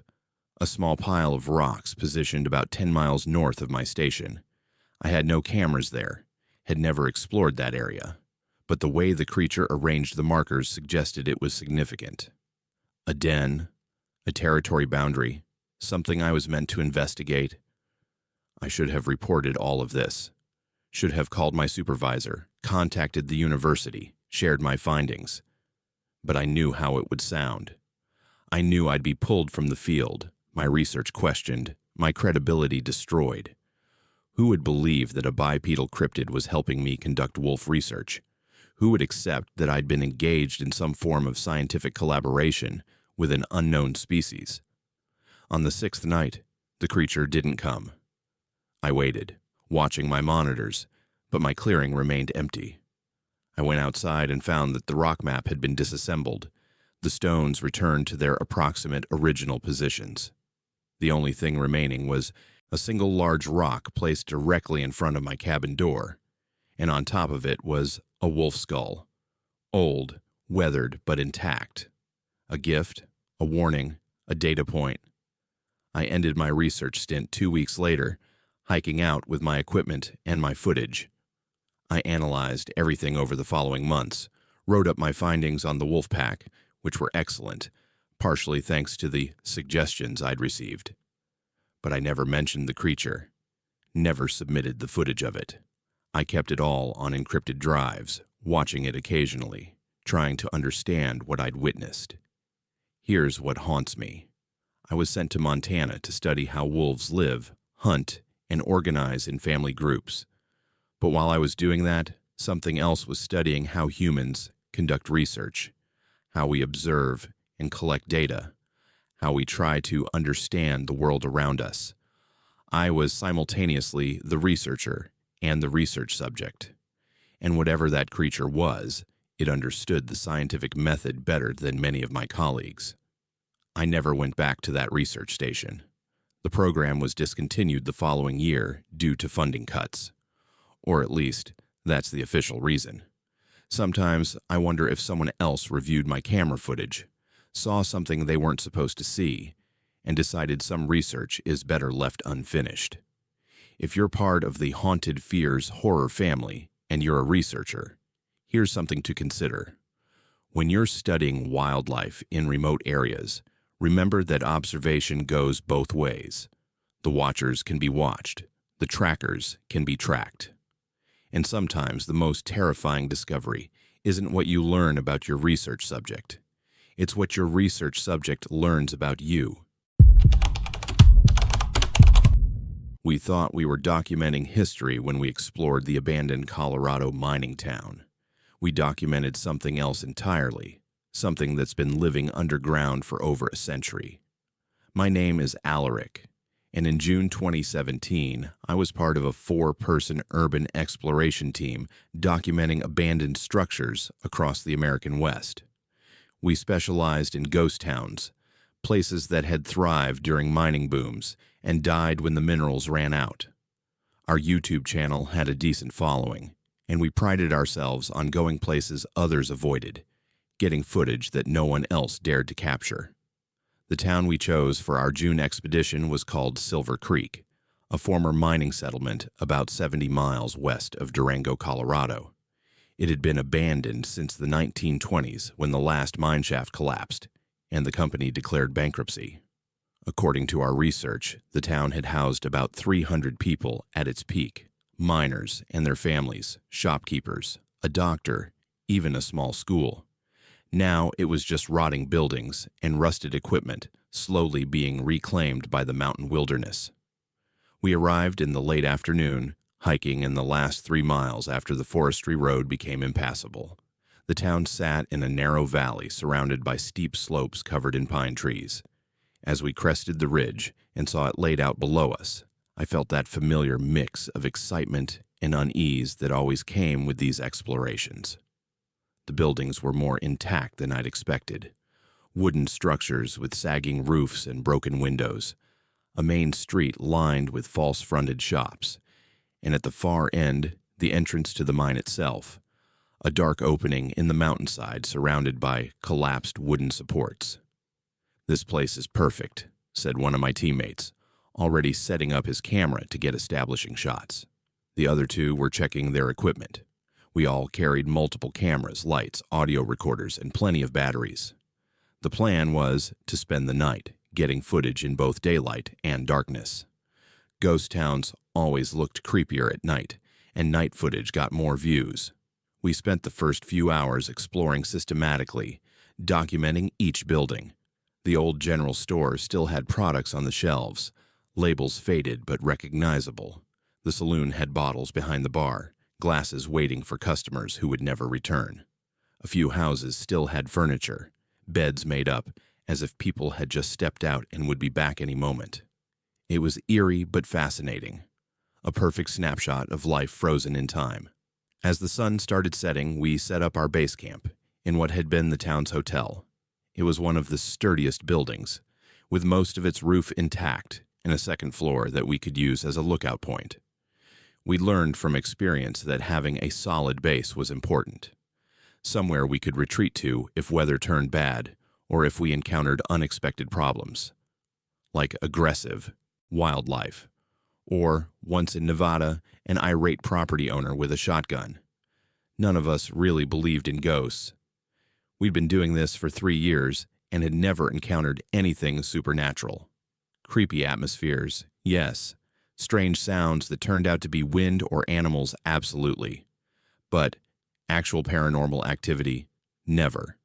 A small pile of rocks positioned about 10 miles north of my station. I had no cameras there, had never explored that area, but the way the creature arranged the markers suggested it was significant. A den, a territory boundary, something I was meant to investigate. I should have reported all of this. Should have called my supervisor, contacted the university, shared my findings. But I knew how it would sound. I knew I'd be pulled from the field, my research questioned, my credibility destroyed. Who would believe that a bipedal cryptid was helping me conduct wolf research? Who would accept that I'd been engaged in some form of scientific collaboration with an unknown species? On the 6th night, the creature didn't come. I waited, watching my monitors, but my clearing remained empty. I went outside and found that the rock map had been disassembled. The stones returned to their approximate original positions. The only thing remaining was a single large rock placed directly in front of my cabin door, and on top of it was a wolf skull, old, weathered, but intact. A gift, a warning, a data point. I ended my research stint 2 weeks later, hiking out with my equipment and my footage. I analyzed everything over the following months, wrote up my findings on the wolf pack, which were excellent, partially thanks to the suggestions I'd received. But I never mentioned the creature, never submitted the footage of it. I kept it all on encrypted drives, watching it occasionally, trying to understand what I'd witnessed. Here's what haunts me. I was sent to Montana to study how wolves live, hunt, and organize in family groups. But while I was doing that, something else was studying how humans conduct research, how we observe and collect data, how we try to understand the world around us. I was simultaneously the researcher and the research subject. And whatever that creature was, it understood the scientific method better than many of my colleagues. I never went back to that research station. The program was discontinued the following year due to funding cuts. Or at least, that's the official reason. Sometimes I wonder if someone else reviewed my camera footage, saw something they weren't supposed to see, and decided some research is better left unfinished. If you're part of the Haunted Fears horror family and you're a researcher, here's something to consider. When you're studying wildlife in remote areas, remember that observation goes both ways. The watchers can be watched. The trackers can be tracked. And sometimes the most terrifying discovery isn't what you learn about your research subject. It's what your research subject learns about you. We thought we were documenting history when we explored the abandoned Colorado mining town. We documented something else entirely, something that's been living underground for over a century. My name is Alaric, and in June 2017, I was part of a 4-person urban exploration team documenting abandoned structures across the American West. We specialized in ghost towns, places that had thrived during mining booms and died when the minerals ran out. Our YouTube channel had a decent following, and we prided ourselves on going places others avoided, getting footage that no one else dared to capture. The town we chose for our June expedition was called Silver Creek, a former mining settlement about 70 miles west of Durango, Colorado. It had been abandoned since the 1920s when the last mine shaft collapsed, and the company declared bankruptcy. According to our research, the town had housed about 300 people at its peak: miners and their families, shopkeepers, a doctor, even a small school. Now it was just rotting buildings and rusted equipment slowly being reclaimed by the mountain wilderness. We arrived in the late afternoon, hiking in the last 3 miles after the forestry road became impassable. The town sat in a narrow valley surrounded by steep slopes covered in pine trees. As we crested the ridge and saw it laid out below us, I felt that familiar mix of excitement and unease that always came with these explorations. The buildings were more intact than I'd expected. Wooden structures with sagging roofs and broken windows, a main street lined with false-fronted shops, and at the far end, the entrance to the mine itself, a dark opening in the mountainside surrounded by collapsed wooden supports. "This place is perfect," said one of my teammates, already setting up his camera to get establishing shots. The other two were checking their equipment. We all carried multiple cameras, lights, audio recorders, and plenty of batteries. The plan was to spend the night, getting footage in both daylight and darkness. Ghost towns always looked creepier at night, and night footage got more views. We spent the first few hours exploring systematically, documenting each building. The old general store still had products on the shelves, labels faded but recognizable. The saloon had bottles behind the bar, glasses waiting for customers who would never return. A few houses still had furniture, beds made up as if people had just stepped out and would be back any moment. It was eerie but fascinating, a perfect snapshot of life frozen in time. As the sun started setting, we set up our base camp in what had been the town's hotel. It was one of the sturdiest buildings, with most of its roof intact and a second floor that we could use as a lookout point. We learned from experience that having a solid base was important, somewhere we could retreat to if weather turned bad or if we encountered unexpected problems, like aggressive wildlife, or, once in Nevada, an irate property owner with a shotgun. None of us really believed in ghosts. We'd been doing this for 3 years and had never encountered anything supernatural. Creepy atmospheres, yes. Strange sounds that turned out to be wind or animals, absolutely. But actual paranormal activity, never.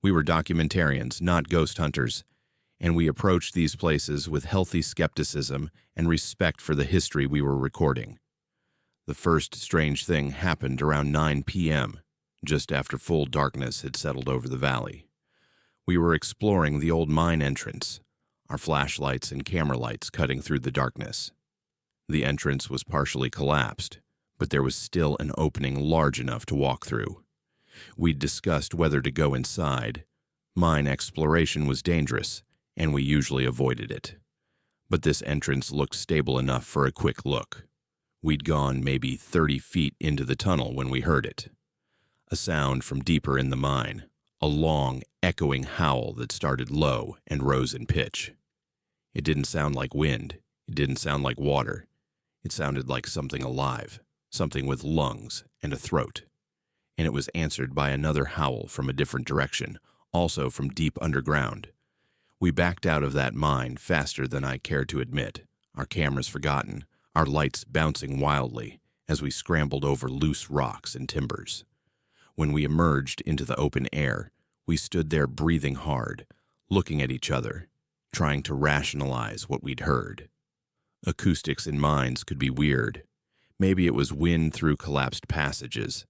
We were documentarians, not ghost hunters, and we approached these places with healthy skepticism and respect for the history we were recording. The first strange thing happened around 9 p.m., just after full darkness had settled over the valley. We were exploring the old mine entrance, our flashlights and camera lights cutting through the darkness. The entrance was partially collapsed, but there was still an opening large enough to walk through. We'd discussed whether to go inside. Mine exploration was dangerous, and we usually avoided it. But this entrance looked stable enough for a quick look. We'd gone maybe 30 feet into the tunnel when we heard it. A sound from deeper in the mine, a long, echoing howl that started low and rose in pitch. It didn't sound like wind. It didn't sound like water. It sounded like something alive, something with lungs and a throat. And it was answered by another howl from a different direction, also from deep underground. We backed out of that mine faster than I cared to admit, our cameras forgotten, our lights bouncing wildly as we scrambled over loose rocks and timbers. When we emerged into the open air, we stood there breathing hard, looking at each other, trying to rationalize what we'd heard. Acoustics in mines could be weird. Maybe it was wind through collapsed passages.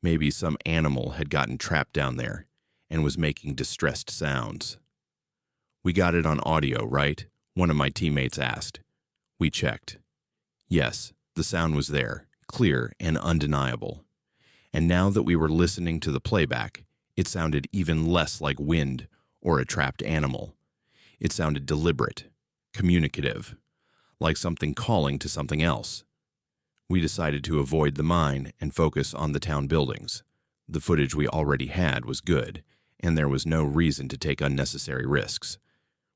Maybe some animal had gotten trapped down there and was making distressed sounds. "We got it on audio, right?" one of my teammates asked. We checked. Yes, the sound was there, clear and undeniable. And now that we were listening to the playback, It sounded even less like wind or a trapped animal. It sounded deliberate, communicative, like something calling to something else. We decided to avoid the mine and focus on the town buildings. The footage we already had was good, and there was no reason to take unnecessary risks.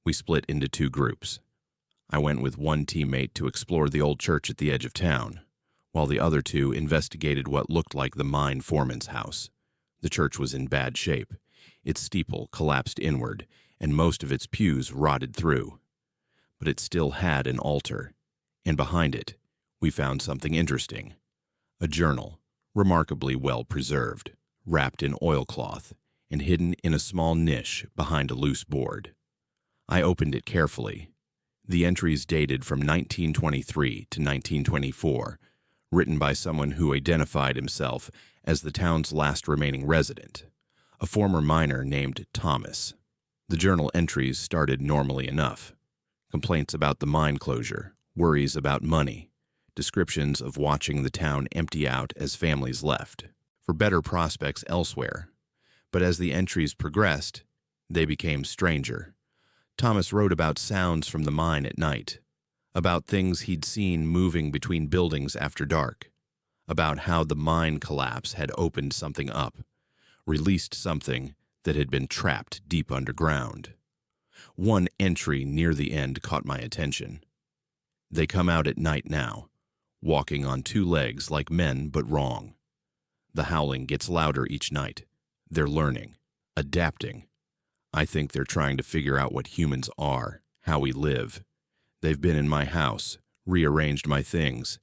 We split into two groups. I went with one teammate to explore the old church at the edge of town, while the other two investigated what looked like the mine foreman's house. The church was in bad shape. Its steeple collapsed inward, and most of its pews rotted through. But it still had an altar, and behind it, we found something interesting. A journal, remarkably well preserved, wrapped in oilcloth, and hidden in a small niche behind a loose board. I opened it carefully. The entries dated from 1923 to 1924, written by someone who identified himself as the town's last remaining resident, a former miner named Thomas. The journal entries started normally enough. Complaints about the mine closure, worries about money, descriptions of watching the town empty out as families left, for better prospects elsewhere. But as the entries progressed, they became stranger. Thomas wrote about sounds from the mine at night, about things he'd seen moving between buildings after dark, about how the mine collapse had opened something up, released something that had been trapped deep underground. One entry near the end caught my attention. They come out at night now, walking on two legs like men but wrong. The howling gets louder each night. They're learning, adapting. I think they're trying to figure out what humans are, how we live. They've been in my house, rearranged my things.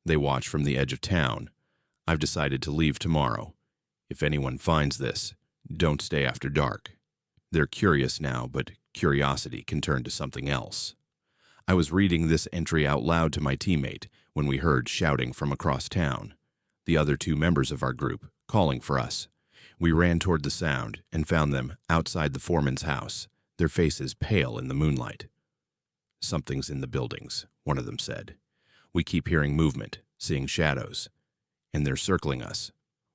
They watch from the edge of town. I've decided to leave tomorrow. If anyone finds this, don't stay after dark. They're curious now, but curiosity can turn to something else. I was reading this entry out loud to my teammate when we heard shouting from across town. The other two members of our group, calling for us. We ran toward the sound and found them outside the foreman's house, their faces pale in the moonlight. "Something's in the buildings," one of them said. "We keep hearing movement, seeing shadows, and they're circling us.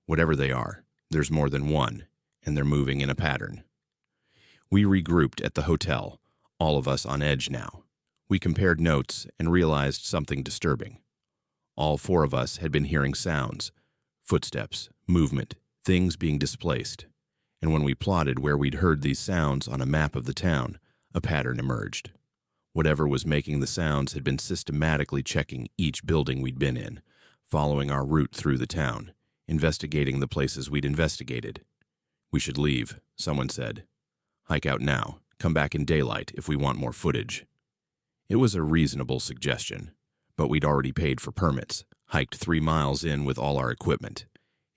Whatever they are, there's more than one, and they're moving in a pattern." We regrouped at the hotel, all of us on edge now. We compared notes and realized something disturbing. All four of us had been hearing sounds, footsteps, movement, things being displaced. And when we plotted where we'd heard these sounds on a map of the town, a pattern emerged. Whatever was making the sounds had been systematically checking each building we'd been in, following our route through the town, investigating the places we'd investigated. "We should leave," someone said. "Hike out now. Come back in daylight if we want more footage." It was a reasonable suggestion, but we'd already paid for permits, hiked 3 miles in with all our equipment,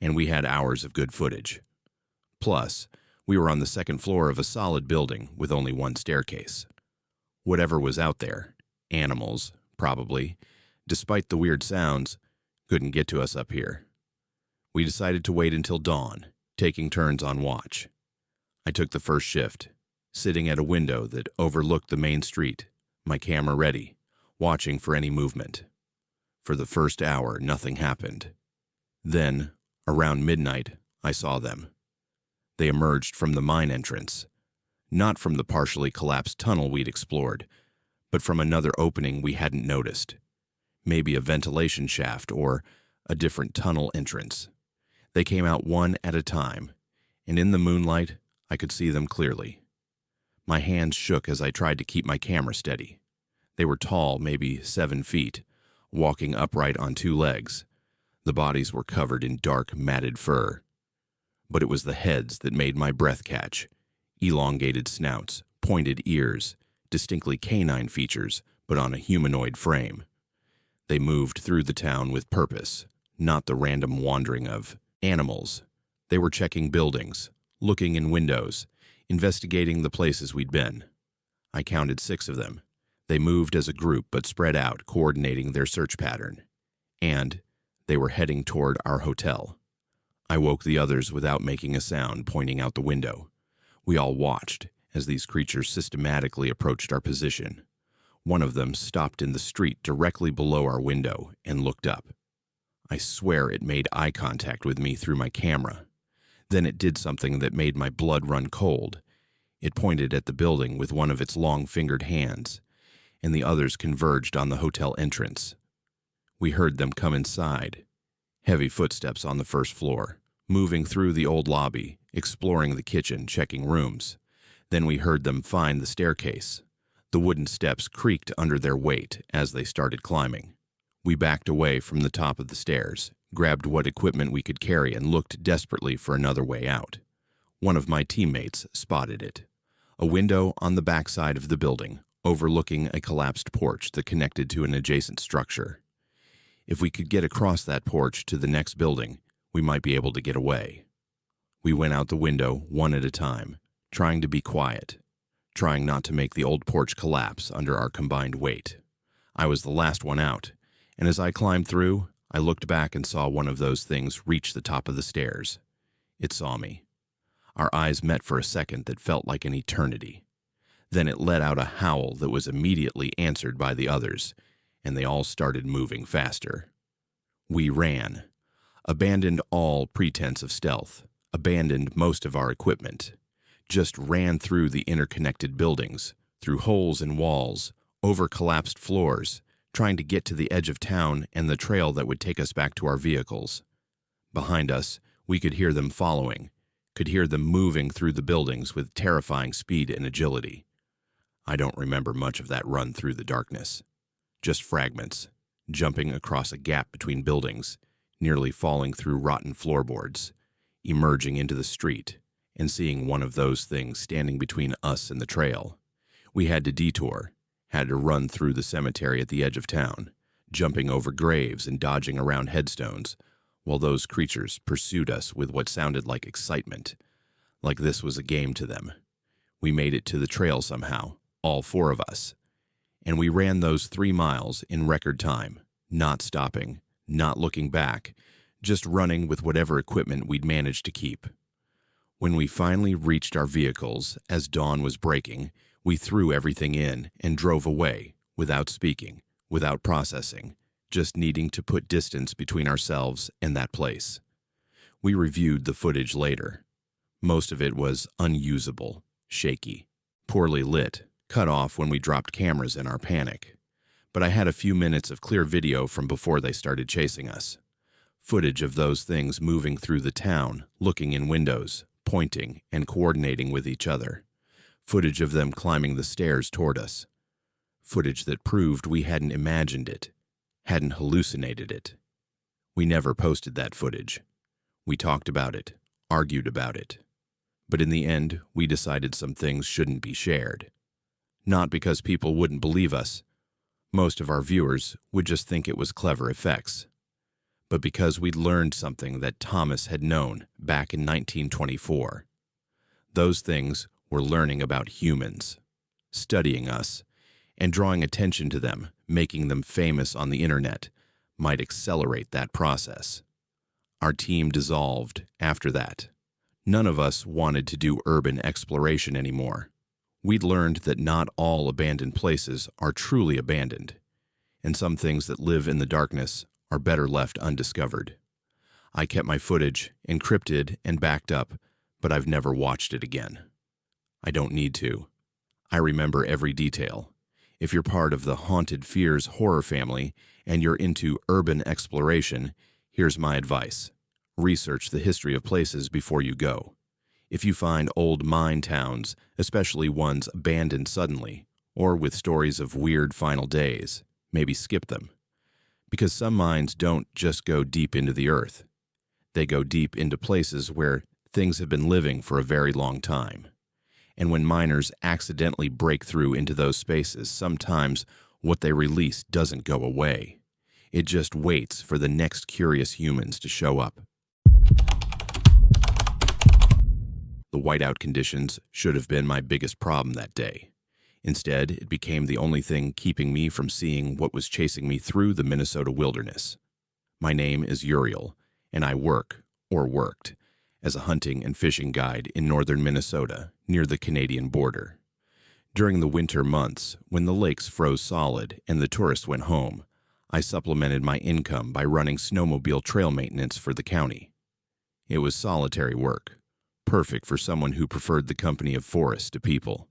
and we had hours of good footage. Plus, we were on the second floor of a solid building with only one staircase. Whatever was out there, animals, probably, despite the weird sounds, couldn't get to us up here. We decided to wait until dawn, taking turns on watch. I took the first shift, sitting at a window that overlooked the main street, my camera ready, watching for any movement. For the first hour, nothing happened. Then, around midnight, I saw them. They emerged from the mine entrance, not from the partially collapsed tunnel we'd explored, but from another opening we hadn't noticed. Maybe a ventilation shaft or a different tunnel entrance. They came out one at a time, and in the moonlight, I could see them clearly. My hands shook as I tried to keep my camera steady. They were tall, maybe 7 feet, walking upright on 2 legs. The bodies were covered in dark, matted fur. But it was the heads that made my breath catch. Elongated snouts, pointed ears, distinctly canine features, but on a humanoid frame. They moved through the town with purpose, not the random wandering of animals. They were checking buildings, looking in windows, investigating the places we'd been. I counted 6 of them. They moved as a group but spread out, coordinating their search pattern. And they were heading toward our hotel. I woke the others without making a sound, pointing out the window. We all watched as these creatures systematically approached our position. One of them stopped in the street directly below our window and looked up. I swear it made eye contact with me through my camera. Then it did something that made my blood run cold. It pointed at the building with one of its long-fingered hands, and the others converged on the hotel entrance. We heard them come inside. Heavy footsteps on the first floor, moving through the old lobby, exploring the kitchen, checking rooms. Then we heard them find the staircase. The wooden steps creaked under their weight as they started climbing. We backed away from the top of the stairs, grabbed what equipment we could carry, and looked desperately for another way out. One of my teammates spotted it. A window on the backside of the building, overlooking a collapsed porch that connected to an adjacent structure. If we could get across that porch to the next building, we might be able to get away. We went out the window one at a time, trying to be quiet, trying not to make the old porch collapse under our combined weight. I was the last one out, and as I climbed through, I looked back and saw one of those things reach the top of the stairs. It saw me. Our eyes met for a second that felt like an eternity. Then it let out a howl that was immediately answered by the others, and they all started moving faster. We ran, abandoned all pretense of stealth, abandoned most of our equipment, just ran through the interconnected buildings, through holes in walls, over collapsed floors, trying to get to the edge of town and the trail that would take us back to our vehicles. Behind us, we could hear them following, could hear them moving through the buildings with terrifying speed and agility. I don't remember much of that run through the darkness. Just fragments, jumping across a gap between buildings, nearly falling through rotten floorboards, emerging into the street, and seeing one of those things standing between us and the trail. We had to detour, had to run through the cemetery at the edge of town, jumping over graves and dodging around headstones, while those creatures pursued us with what sounded like excitement, like this was a game to them. We made it to the trail somehow, all four of us, and we ran those 3 miles in record time, not stopping, not looking back, just running with whatever equipment we'd managed to keep. When we finally reached our vehicles, as dawn was breaking, we threw everything in and drove away, without speaking, without processing, just needing to put distance between ourselves and that place. We reviewed the footage later. Most of it was unusable, shaky, poorly lit, cut off when we dropped cameras in our panic. But I had a few minutes of clear video from before they started chasing us. Footage of those things moving through the town, looking in windows, pointing and coordinating with each other. Footage of them climbing the stairs toward us. Footage that proved we hadn't imagined it, hadn't hallucinated it. We never posted that footage. We talked about it, argued about it. But in the end, we decided some things shouldn't be shared. Not because people wouldn't believe us. Most of our viewers would just think it was clever effects. But because we'd learned something that Thomas had known back in 1924. Those things were learning about humans, studying us, and drawing attention to them, making them famous on the internet, might accelerate that process. Our team dissolved after that. None of us wanted to do urban exploration anymore. We'd learned that not all abandoned places are truly abandoned, and some things that live in the darkness are better left undiscovered. I kept my footage encrypted and backed up, but I've never watched it again. I don't need to. I remember every detail. If you're part of the Haunted Fears horror family and you're into urban exploration, here's my advice. Research the history of places before you go. If you find old mine towns, especially ones abandoned suddenly, or with stories of weird final days, maybe skip them. Because some mines don't just go deep into the earth. They go deep into places where things have been living for a very long time. And when miners accidentally break through into those spaces, sometimes what they release doesn't go away. It just waits for the next curious humans to show up. The whiteout conditions should have been my biggest problem that day. Instead, it became the only thing keeping me from seeing what was chasing me through the Minnesota wilderness. My name is Uriel, and I worked, as a hunting and fishing guide in northern Minnesota, near the Canadian border. During the winter months, when the lakes froze solid and the tourists went home, I supplemented my income by running snowmobile trail maintenance for the county. It was solitary work, perfect for someone who preferred the company of forests to people.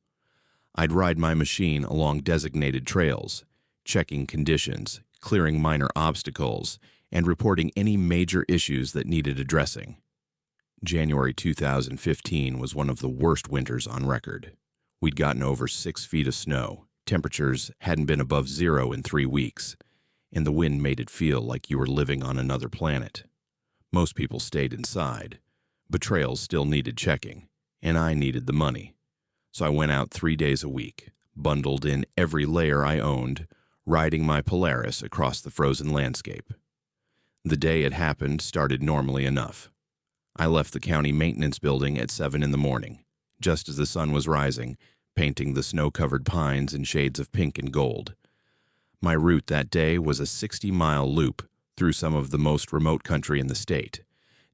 I'd ride my machine along designated trails, checking conditions, clearing minor obstacles, and reporting any major issues that needed addressing. January 2015 was one of the worst winters on record. We'd gotten over 6 feet of snow, temperatures hadn't been above zero in 3 weeks, and the wind made it feel like you were living on another planet. Most people stayed inside, but trails still needed checking, and I needed the money. So I went out 3 days a week, bundled in every layer I owned, riding my Polaris across the frozen landscape. The day it happened started normally enough. I left the county maintenance building at 7 in the morning, just as the sun was rising, painting the snow-covered pines in shades of pink and gold. My route that day was a 60-mile loop through some of the most remote country in the state.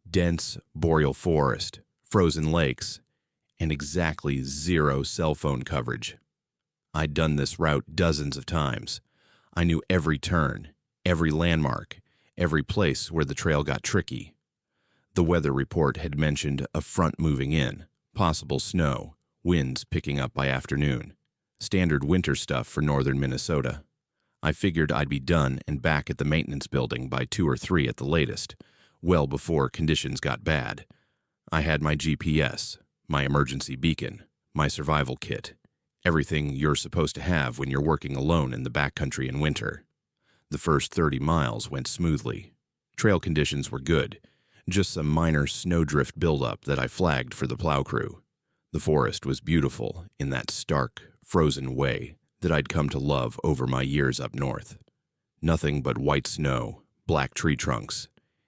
Dense boreal forest, frozen lakes, and exactly zero cell phone coverage. I'd done this route dozens of times. I knew every turn, every landmark, every place where the trail got tricky. The weather report had mentioned a front moving in, possible snow, winds picking up by afternoon. Standard winter stuff for northern Minnesota. I figured I'd be done and back at the maintenance building by 2 or 3 at the latest, well before conditions got bad. I had my GPS, my emergency beacon, my survival kit, everything you're supposed to have when you're working alone in the backcountry in winter. The first 30 miles went smoothly. Trail conditions were good, just some minor snowdrift buildup that I flagged for the plow crew. The forest was beautiful in that stark, frozen way that I'd come to love over my years up north. Nothing but white snow, black tree trunks,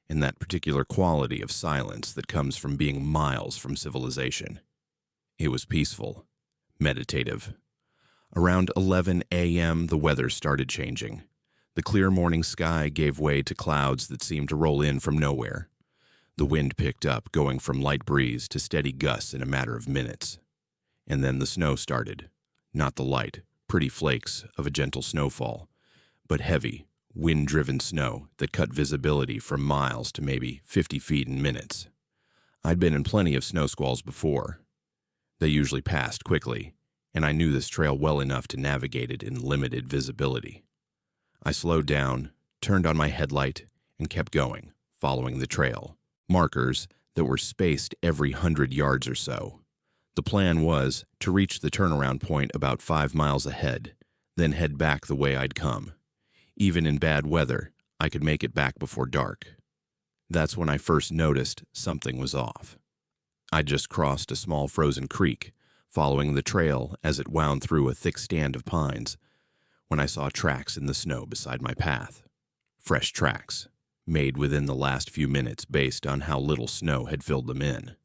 and that particular quality of silence that comes from being miles from civilization. It was peaceful, meditative. Around 11 a.m., the weather started changing. The clear morning sky gave way to clouds that seemed to roll in from nowhere. The wind picked up, going from light breeze to steady gusts in a matter of minutes. And then the snow started. Not the light, pretty flakes of a gentle snowfall, but heavy, wind-driven snow that cut visibility from miles to maybe 50 feet in minutes. I'd been in plenty of snow squalls before. They usually passed quickly, and I knew this trail well enough to navigate it in limited visibility. I slowed down, turned on my headlight, and kept going, following the trail. Markers that were spaced every 100 yards or so. The plan was to reach the turnaround point about 5 miles ahead, then head back the way I'd come. Even in bad weather, I could make it back before dark. That's when I first noticed something was off. I'd just crossed a small frozen creek, following the trail as it wound through a thick stand of pines, when I saw tracks in the snow beside my path. Fresh tracks, made within the last few minutes based on how little snow had filled them in.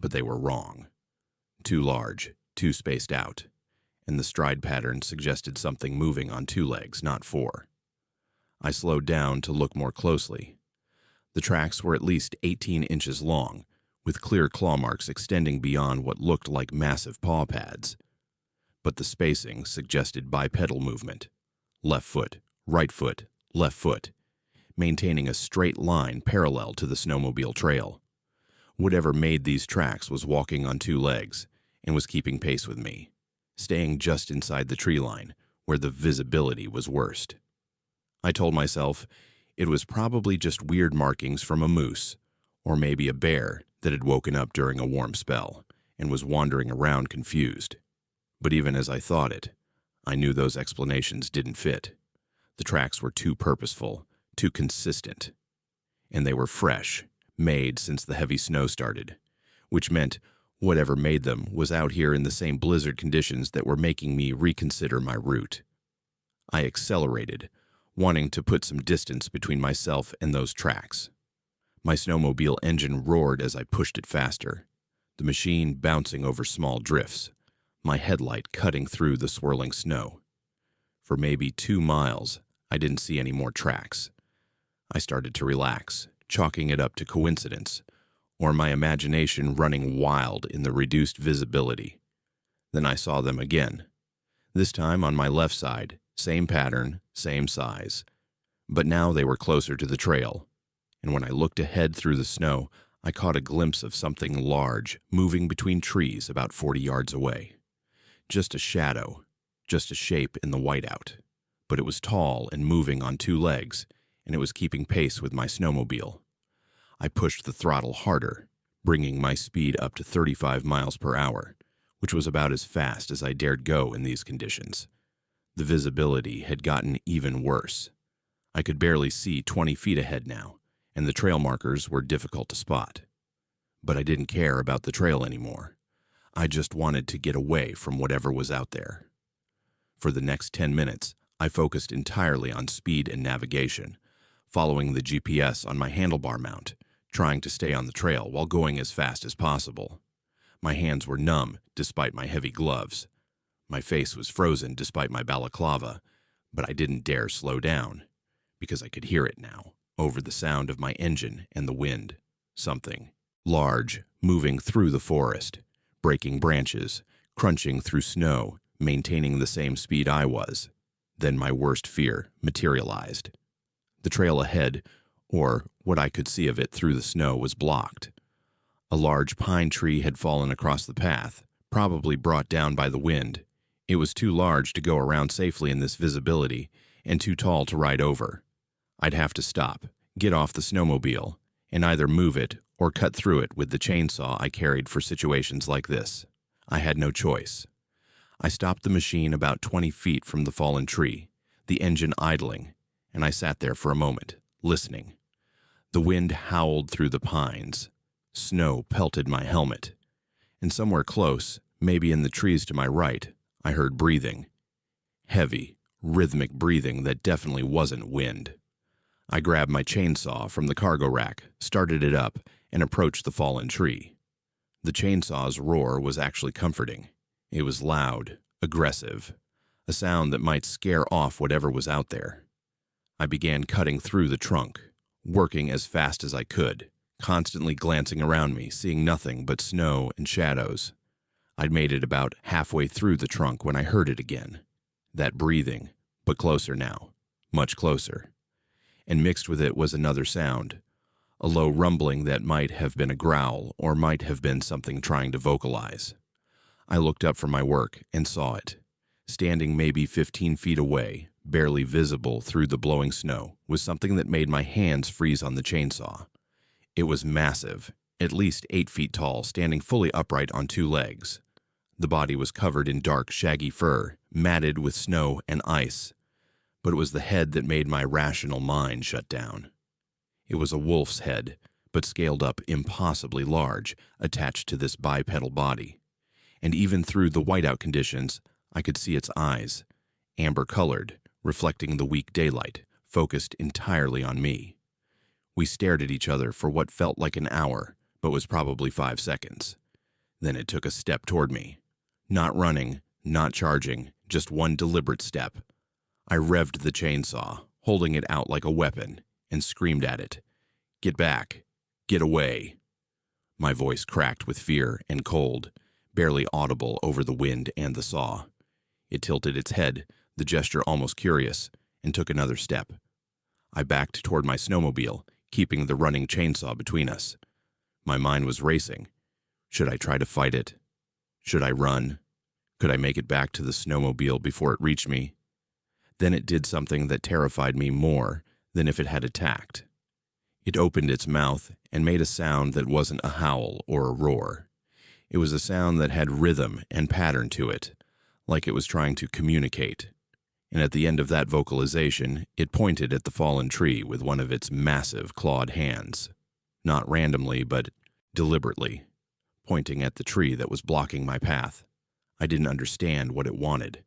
But they were wrong. Too large, too spaced out, and the stride pattern suggested something moving on 2 legs, not 4. I slowed down to look more closely. The tracks were at least 18 inches long, with clear claw marks extending beyond what looked like massive paw pads. But the spacing suggested bipedal movement. Left foot, right foot, left foot, maintaining a straight line parallel to the snowmobile trail. Whatever made these tracks was walking on 2 legs and was keeping pace with me, staying just inside the tree line where the visibility was worst. I told myself it was probably just weird markings from a moose, or maybe a bear that had woken up during a warm spell and was wandering around confused. But even as I thought it, I knew those explanations didn't fit. The tracks were too purposeful, too consistent, and they were fresh, made since the heavy snow started, which meant whatever made them was out here in the same blizzard conditions that were making me reconsider my route. I accelerated, wanting to put some distance between myself and those tracks. My snowmobile engine roared as I pushed it faster, the machine bouncing over small drifts, my headlight cutting through the swirling snow. For maybe 2 miles, I didn't see any more tracks. I started to relax, chalking it up to coincidence, or my imagination running wild in the reduced visibility. Then I saw them again. This time on my left side, same pattern, same size. But now they were closer to the trail, and when I looked ahead through the snow, I caught a glimpse of something large moving between trees about 40 yards away. Just a shadow, just a shape in the whiteout. But it was tall and moving on two legs, and it was keeping pace with my snowmobile. I pushed the throttle harder, bringing my speed up to 35 miles per hour, which was about as fast as I dared go in these conditions. The visibility had gotten even worse. I could barely see 20 feet ahead now, and the trail markers were difficult to spot. But I didn't care about the trail anymore. I just wanted to get away from whatever was out there. For the next 10 minutes, I focused entirely on speed and navigation, following the GPS on my handlebar mount, trying to stay on the trail while going as fast as possible. My hands were numb despite my heavy gloves. My face was frozen despite my balaclava, but I didn't dare slow down, because I could hear it now, over the sound of my engine and the wind. Something large moving through the forest, breaking branches, crunching through snow, maintaining the same speed I was. Then my worst fear materialized. The trail ahead, or what I could see of it through the snow, was blocked. A large pine tree had fallen across the path, probably brought down by the wind. It was too large to go around safely in this visibility, and too tall to ride over. I'd have to stop, get off the snowmobile, and either move it or cut through it with the chainsaw I carried for situations like this. I had no choice. I stopped the machine about 20 feet from the fallen tree, the engine idling, and I sat there for a moment, listening. The wind howled through the pines. Snow pelted my helmet. And somewhere close, maybe in the trees to my right, I heard breathing. Heavy, rhythmic breathing that definitely wasn't wind. I grabbed my chainsaw from the cargo rack, started it up, and approached the fallen tree. The chainsaw's roar was actually comforting. It was loud, aggressive, a sound that might scare off whatever was out there. I began cutting through the trunk, working as fast as I could, constantly glancing around me, seeing nothing but snow and shadows. I'd made it about halfway through the trunk when I heard it again. That breathing, but closer now, much closer. And mixed with it was another sound, a low rumbling that might have been a growl or might have been something trying to vocalize. I looked up from my work and saw it. Standing maybe 15 feet away, barely visible through the blowing snow, was something that made my hands freeze on the chainsaw. It was massive, at least 8 feet tall, standing fully upright on two legs. The body was covered in dark, shaggy fur, matted with snow and ice. But it was the head that made my rational mind shut down. It was a wolf's head, but scaled up impossibly large, attached to this bipedal body. And even through the whiteout conditions, I could see its eyes, amber-colored, reflecting the weak daylight, focused entirely on me. We stared at each other for what felt like an hour, but was probably 5 seconds. Then it took a step toward me. Not running, not charging, just one deliberate step. I revved the chainsaw, holding it out like a weapon, and screamed at it. "Get back! Get away!" My voice cracked with fear and cold, barely audible over the wind and the saw. It tilted its head, the gesture almost curious, and took another step. I backed toward my snowmobile, keeping the running chainsaw between us. My mind was racing. Should I try to fight it? Should I run? Could I make it back to the snowmobile before it reached me? Then it did something that terrified me more than if it had attacked. It opened its mouth and made a sound that wasn't a howl or a roar. It was a sound that had rhythm and pattern to it, like it was trying to communicate. And at the end of that vocalization, it pointed at the fallen tree with one of its massive clawed hands. Not randomly, but deliberately, pointing at the tree that was blocking my path. I didn't understand what it wanted.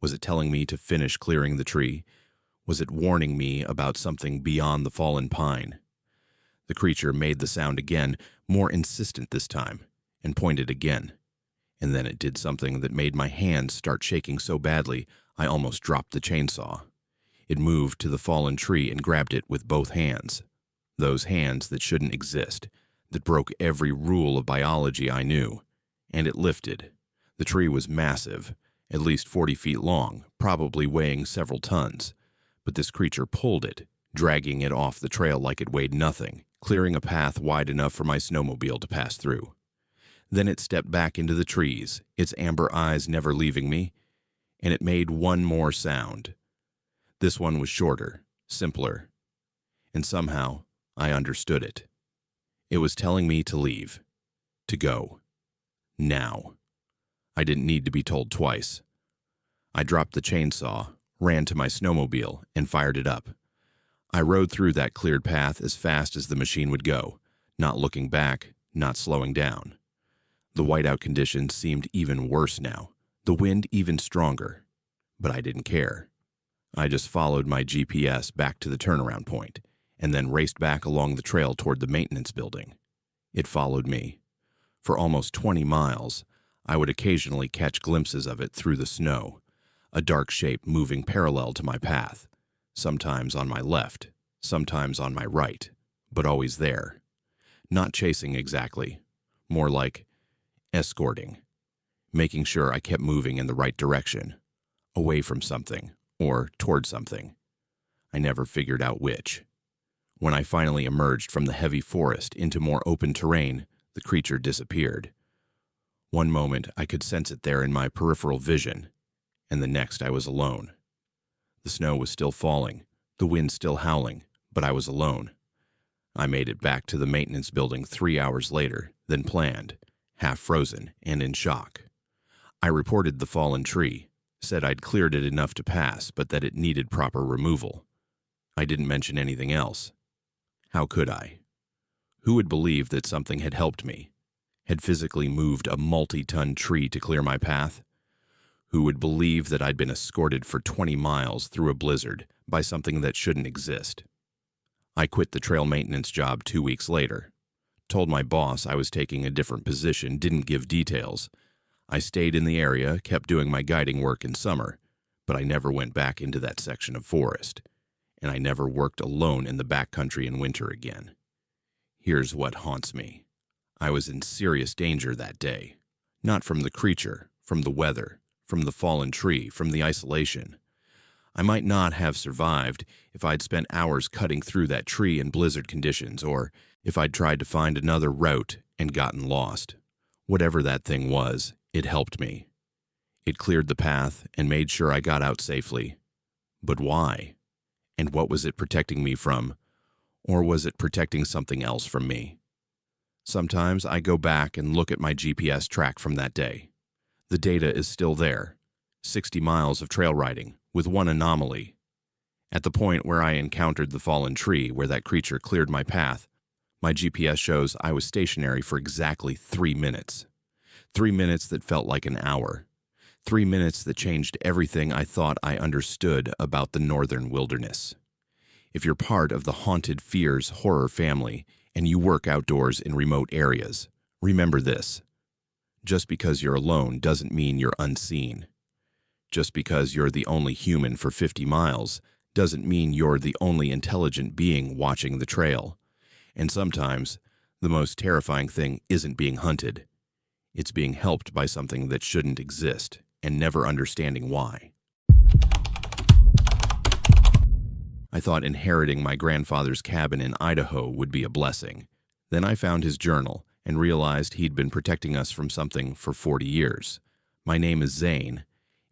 Was it telling me to finish clearing the tree? Was it warning me about something beyond the fallen pine? The creature made the sound again, more insistent this time, and pointed again. And then it did something that made my hands start shaking so badly I almost dropped the chainsaw. It moved to the fallen tree and grabbed it with both hands. Those hands that shouldn't exist, that broke every rule of biology I knew. And it lifted. The tree was massive, at least 40 feet long, probably weighing several tons. But this creature pulled it, dragging it off the trail like it weighed nothing, clearing a path wide enough for my snowmobile to pass through. Then it stepped back into the trees, its amber eyes never leaving me, and it made one more sound. This one was shorter, simpler, and somehow I understood it. It was telling me to leave, to go, now. I didn't need to be told twice. I dropped the chainsaw, ran to my snowmobile, and fired it up. I rode through that cleared path as fast as the machine would go, not looking back, not slowing down. The whiteout conditions seemed even worse now, the wind even stronger, but I didn't care. I just followed my GPS back to the turnaround point, and then raced back along the trail toward the maintenance building. It followed me. For almost 20 miles, I would occasionally catch glimpses of it through the snow, a dark shape moving parallel to my path, sometimes on my left, sometimes on my right, but always there. Not chasing exactly, more like escorting, making sure I kept moving in the right direction, away from something, or toward something. I never figured out which. When I finally emerged from the heavy forest into more open terrain, the creature disappeared. One moment I could sense it there in my peripheral vision, and the next I was alone. The snow was still falling, the wind still howling, but I was alone. I made it back to the maintenance building 3 hours later than planned, half frozen and in shock. I reported the fallen tree, said I'd cleared it enough to pass, but that it needed proper removal. I didn't mention anything else. How could I? Who would believe that something had helped me, had physically moved a multi-ton tree to clear my path? Who would believe that I'd been escorted for 20 miles through a blizzard by something that shouldn't exist? I quit the trail maintenance job 2 weeks later. Told my boss I was taking a different position, didn't give details. I stayed in the area, kept doing my guiding work in summer, but I never went back into that section of forest, and I never worked alone in the backcountry in winter again. Here's what haunts me. I was in serious danger that day. Not from the creature, from the weather, from the fallen tree, from the isolation. I might not have survived if I'd spent hours cutting through that tree in blizzard conditions, or if I'd tried to find another route and gotten lost. Whatever that thing was, it helped me. It cleared the path and made sure I got out safely. But why? And what was it protecting me from? Or was it protecting something else from me? Sometimes I go back and look at my GPS track from that day. The data is still there. 60 miles of trail riding, with one anomaly. At the point where I encountered the fallen tree, where that creature cleared my path, my GPS shows I was stationary for exactly 3 minutes. 3 minutes that felt like an hour. 3 minutes that changed everything I thought I understood about the northern wilderness. If you're part of the Haunted Fears horror family and you work outdoors in remote areas, remember this. Just because you're alone doesn't mean you're unseen. Just because you're the only human for 50 miles doesn't mean you're the only intelligent being watching the trail. And sometimes, the most terrifying thing isn't being hunted. It's being helped by something that shouldn't exist and never understanding why. I thought inheriting my grandfather's cabin in Idaho would be a blessing. Then I found his journal and realized he'd been protecting us from something for 40 years. My name is Zane,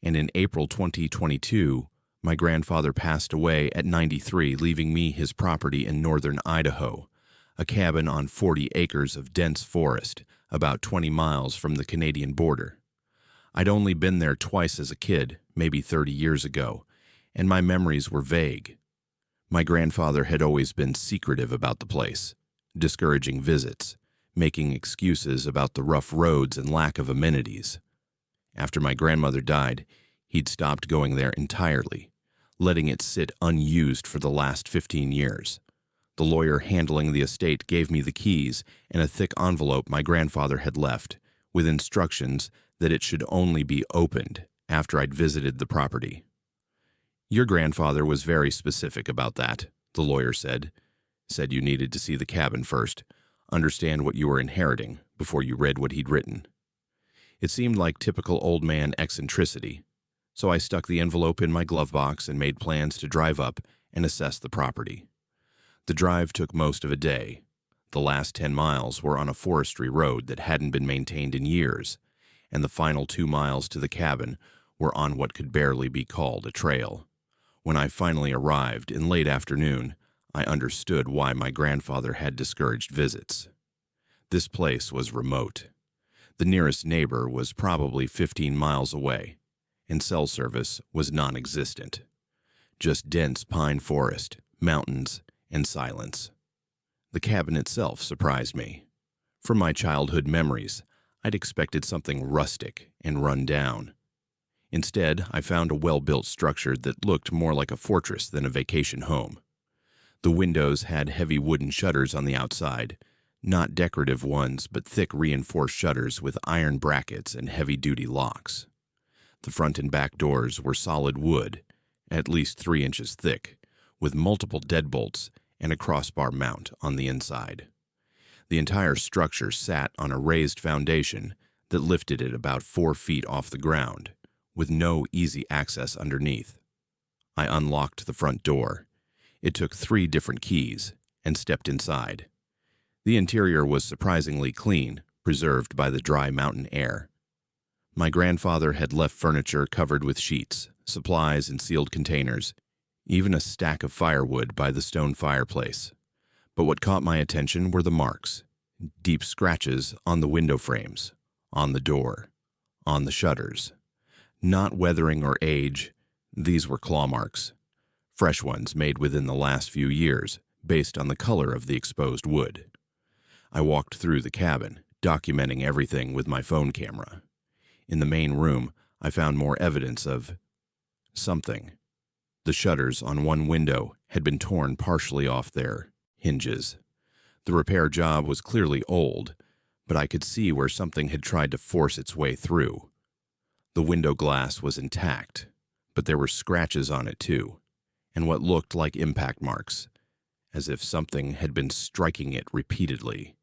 and in April 2022, my grandfather passed away at 93, leaving me his property in northern Idaho, a cabin on 40 acres of dense forest, about 20 miles from the Canadian border. I'd only been there twice as a kid, maybe 30 years ago, and my memories were vague. My grandfather had always been secretive about the place, discouraging visits, making excuses about the rough roads and lack of amenities. After my grandmother died, he'd stopped going there entirely, letting it sit unused for the last 15 years. The lawyer handling the estate gave me the keys and a thick envelope my grandfather had left, with instructions that it should only be opened after I'd visited the property. Your grandfather was very specific about that, the lawyer said. Said you needed to see the cabin first, understand what you were inheriting before you read what he'd written. It seemed like typical old man eccentricity, so I stuck the envelope in my glove box and made plans to drive up and assess the property. The drive took most of a day. The last 10 miles were on a forestry road that hadn't been maintained in years, and the final 2 miles to the cabin were on what could barely be called a trail. When I finally arrived in late afternoon, I understood why my grandfather had discouraged visits. This place was remote. The nearest neighbor was probably 15 miles away, and cell service was non-existent. Just dense pine forest, mountains, and silence. The cabin itself surprised me. From my childhood memories, I'd expected something rustic and run down. Instead, I found a well-built structure that looked more like a fortress than a vacation home. The windows had heavy wooden shutters on the outside, not decorative ones, but thick reinforced shutters with iron brackets and heavy-duty locks. The front and back doors were solid wood, at least 3 inches thick, with multiple deadbolts and a crossbar mount on the inside. The entire structure sat on a raised foundation that lifted it about 4 feet off the ground, with no easy access underneath. I unlocked the front door. It took 3 different keys and stepped inside. The interior was surprisingly clean, preserved by the dry mountain air. My grandfather had left furniture covered with sheets, supplies in sealed containers, even a stack of firewood by the stone fireplace. But what caught my attention were the marks, deep scratches on the window frames, on the door, on the shutters. Not weathering or age, these were claw marks, fresh ones made within the last few years, based on the color of the exposed wood. I walked through the cabin, documenting everything with my phone camera. In the main room, I found more evidence of something. The shutters on one window had been torn partially off their hinges. The repair job was clearly old, but I could see where something had tried to force its way through. The window glass was intact, but there were scratches on it too, and what looked like impact marks, as if something had been striking it repeatedly.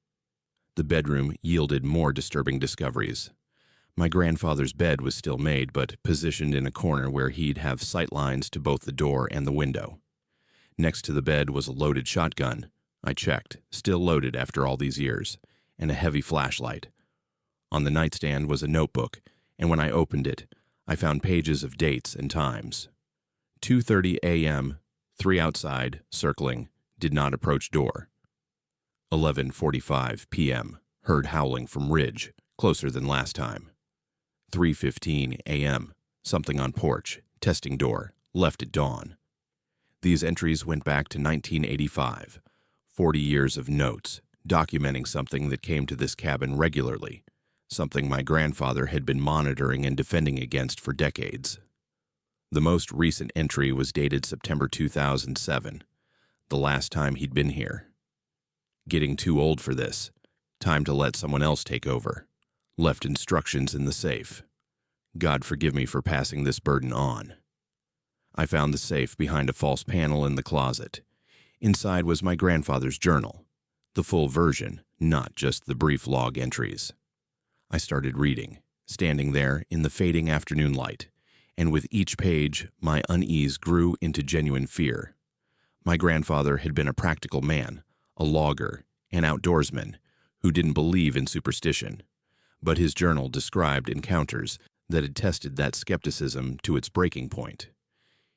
The bedroom yielded more disturbing discoveries. My grandfather's bed was still made, but positioned in a corner where he'd have sight lines to both the door and the window. Next to the bed was a loaded shotgun. I checked, still loaded after all these years, and a heavy flashlight. On the nightstand was a notebook, and when I opened it, I found pages of dates and times. 2:30 a.m., 3 outside, circling, did not approach door. 11:45 p.m., heard howling from ridge, closer than last time. 3:15 a.m., something on porch, testing door, left at dawn. These entries went back to 1985, 40 years of notes, documenting something that came to this cabin regularly, something my grandfather had been monitoring and defending against for decades. The most recent entry was dated September 2007, the last time he'd been here. Getting too old for this. Time to let someone else take over. Left instructions in the safe. God forgive me for passing this burden on. I found the safe behind a false panel in the closet. Inside was my grandfather's journal, the full version, not just the brief log entries. I started reading, standing there in the fading afternoon light, and with each page, my unease grew into genuine fear. My grandfather had been a practical man, a logger, an outdoorsman, who didn't believe in superstition, but his journal described encounters that had tested that skepticism to its breaking point.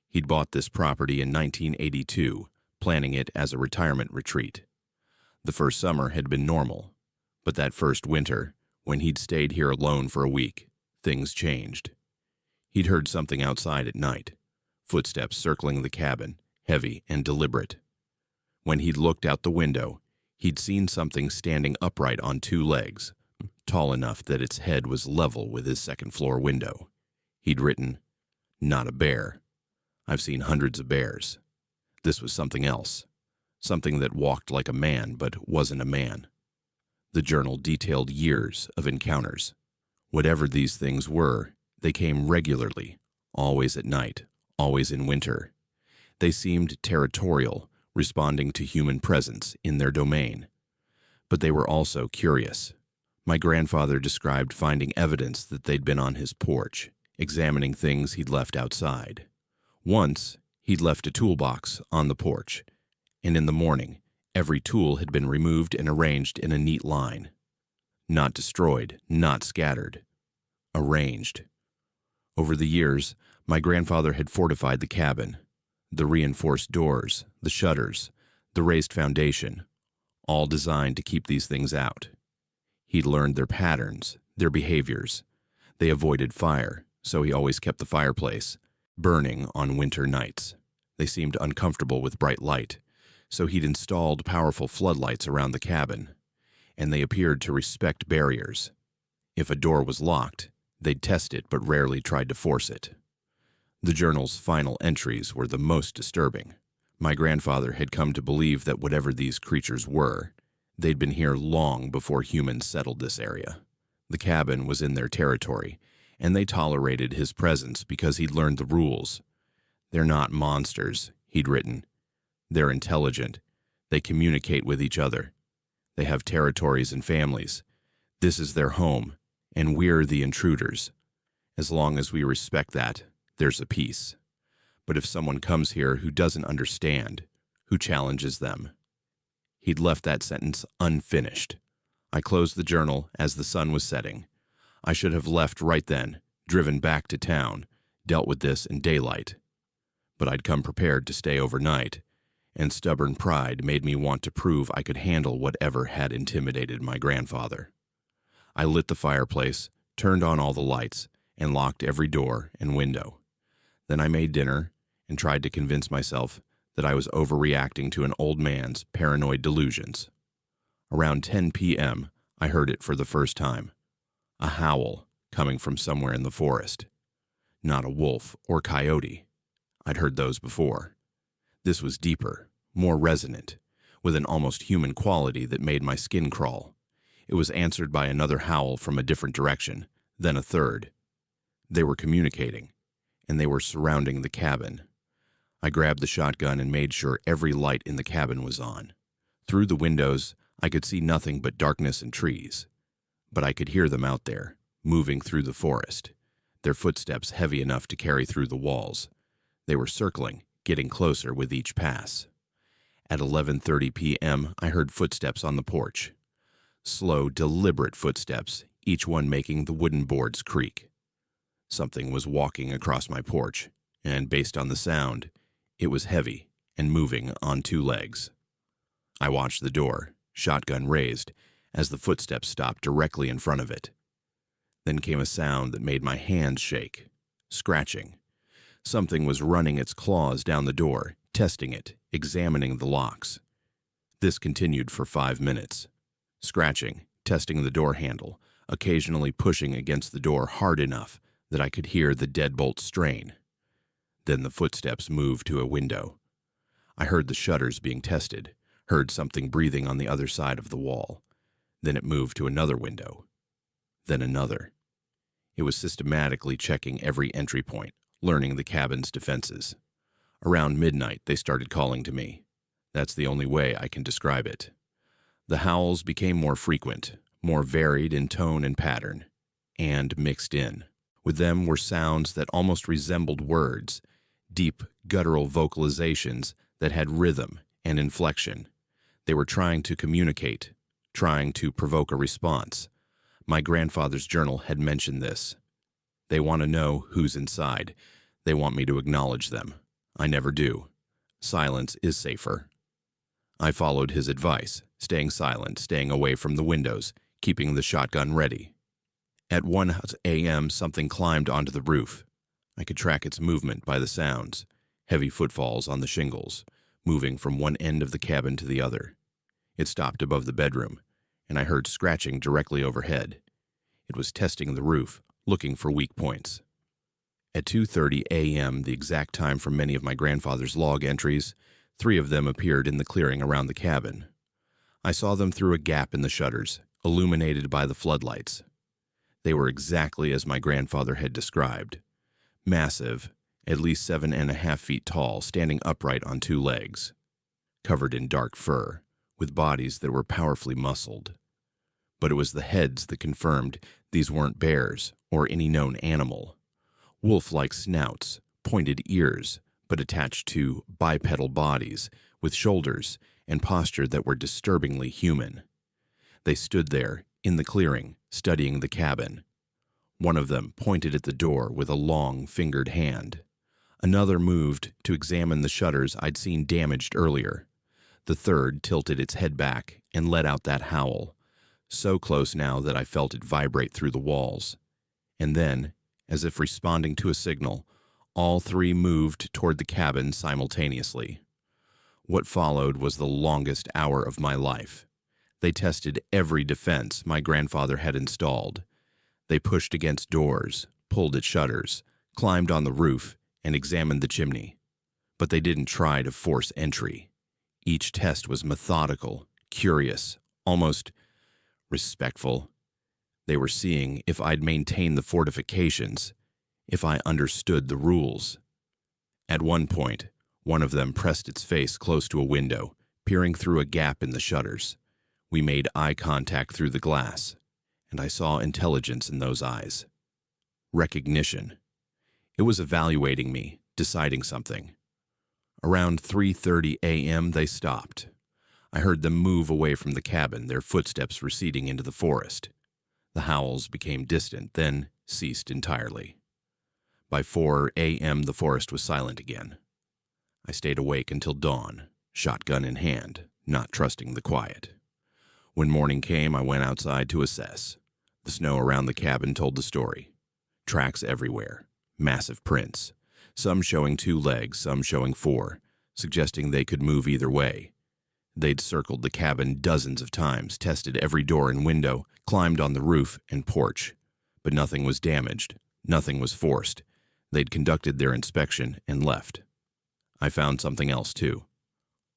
He'd bought this property in 1982, planning it as a retirement retreat. The first summer had been normal, but that first winter, when he'd stayed here alone for a week, things changed. He'd heard something outside at night, footsteps circling the cabin, heavy and deliberate. When he'd looked out the window, he'd seen something standing upright on 2 legs, tall enough that its head was level with his second-floor window. He'd written, "Not a bear. I've seen hundreds of bears." This was something else, something that walked like a man but wasn't a man. The journal detailed years of encounters. Whatever these things were, they came regularly, always at night, always in winter. They seemed territorial, responding to human presence in their domain. But they were also curious. My grandfather described finding evidence that they'd been on his porch, examining things he'd left outside. Once, he'd left a toolbox on the porch, and in the morning, Every tool had been removed and arranged in a neat line. Not destroyed, not scattered. Arranged. Over the years, my grandfather had fortified the cabin. The reinforced doors, the shutters, the raised foundation, all designed to keep these things out. He'd learned their patterns, their behaviors. They avoided fire, so he always kept the fireplace burning on winter nights. They seemed uncomfortable with bright light, so he'd installed powerful floodlights around the cabin, and they appeared to respect barriers. If a door was locked, they'd test it but rarely tried to force it. The journal's final entries were the most disturbing. My grandfather had come to believe that whatever these creatures were, they'd been here long before humans settled this area. The cabin was in their territory, and they tolerated his presence because he'd learned the rules. They're not monsters, he'd written. They're intelligent. They communicate with each other. They have territories and families. This is their home, and we're the intruders. As long as we respect that, there's a peace. But if someone comes here who doesn't understand, who challenges them. He'd left that sentence unfinished. I closed the journal as the sun was setting. I should have left right then, driven back to town, dealt with this in daylight. But I'd come prepared to stay overnight, and stubborn pride made me want to prove I could handle whatever had intimidated my grandfather. I lit the fireplace, turned on all the lights, and locked every door and window. Then I made dinner and tried to convince myself that I was overreacting to an old man's paranoid delusions. Around 10 p.m., I heard it for the first time. A howl coming from somewhere in the forest. Not a wolf or coyote. I'd heard those before. This was deeper, more resonant, with an almost human quality that made my skin crawl. It was answered by another howl from a different direction, then a third. They were communicating, and they were surrounding the cabin. I grabbed the shotgun and made sure every light in the cabin was on. Through the windows, I could see nothing but darkness and trees. But I could hear them out there, moving through the forest, their footsteps heavy enough to carry through the walls. They were circling, getting closer with each pass. At 11:30 p.m., I heard footsteps on the porch. Slow, deliberate footsteps, each one making the wooden boards creak. Something was walking across my porch, and based on the sound, it was heavy and moving on two legs. I watched the door, shotgun raised, as the footsteps stopped directly in front of it. Then came a sound that made my hands shake. Scratching. Something was running its claws down the door, testing it, examining the locks. This continued for 5 minutes. Scratching, testing the door handle, occasionally pushing against the door hard enough that I could hear the deadbolt strain. Then the footsteps moved to a window. I heard the shutters being tested, heard something breathing on the other side of the wall. Then it moved to another window. Then another. It was systematically checking every entry point, learning the cabin's defenses. Around midnight, they started calling to me. That's the only way I can describe it. The howls became more frequent, more varied in tone and pattern, and mixed in. With them were sounds that almost resembled words, deep, guttural vocalizations that had rhythm and inflection. They were trying to communicate, trying to provoke a response. My grandfather's journal had mentioned this. They want to know who's inside. They want me to acknowledge them. I never do. Silence is safer. I followed his advice, staying silent, staying away from the windows, keeping the shotgun ready. At 1 a.m., something climbed onto the roof. I could track its movement by the sounds, heavy footfalls on the shingles, moving from one end of the cabin to the other. It stopped above the bedroom, and I heard scratching directly overhead. It was testing the roof, looking for weak points. At 2:30 a.m., the exact time from many of my grandfather's log entries, 3 of them appeared in the clearing around the cabin. I saw them through a gap in the shutters, illuminated by the floodlights. They were exactly as my grandfather had described. Massive, at least 7.5 feet tall, standing upright on 2 legs. Covered in dark fur, with bodies that were powerfully muscled. But it was the heads that confirmed these weren't bears or any known animal. Wolf-like snouts, pointed ears, but attached to bipedal bodies, with shoulders and posture that were disturbingly human. They stood there, in the clearing, studying the cabin. One of them pointed at the door with a long, fingered hand. Another moved to examine the shutters I'd seen damaged earlier. The third tilted its head back and let out that howl, so close now that I felt it vibrate through the walls. And then, as if responding to a signal, all three moved toward the cabin simultaneously. What followed was the longest hour of my life. They tested every defense my grandfather had installed. They pushed against doors, pulled at shutters, climbed on the roof, and examined the chimney. But they didn't try to force entry. Each test was methodical, curious, almost respectful. They were seeing if I'd maintained the fortifications, if I understood the rules. At one point, one of them pressed its face close to a window, peering through a gap in the shutters. We made eye contact through the glass, and I saw intelligence in those eyes. Recognition. It was evaluating me, deciding something. Around 3:30 a.m. they stopped. I heard them move away from the cabin, their footsteps receding into the forest. The howls became distant, then ceased entirely. By 4 a.m. the forest was silent again. I stayed awake until dawn, shotgun in hand, not trusting the quiet. When morning came, I went outside to assess. The snow around the cabin told the story. Tracks everywhere, massive prints, some showing 2 legs, some showing 4, suggesting they could move either way. They'd circled the cabin dozens of times, tested every door and window, climbed on the roof and porch. But nothing was damaged, nothing was forced. They'd conducted their inspection and left. I found something else too.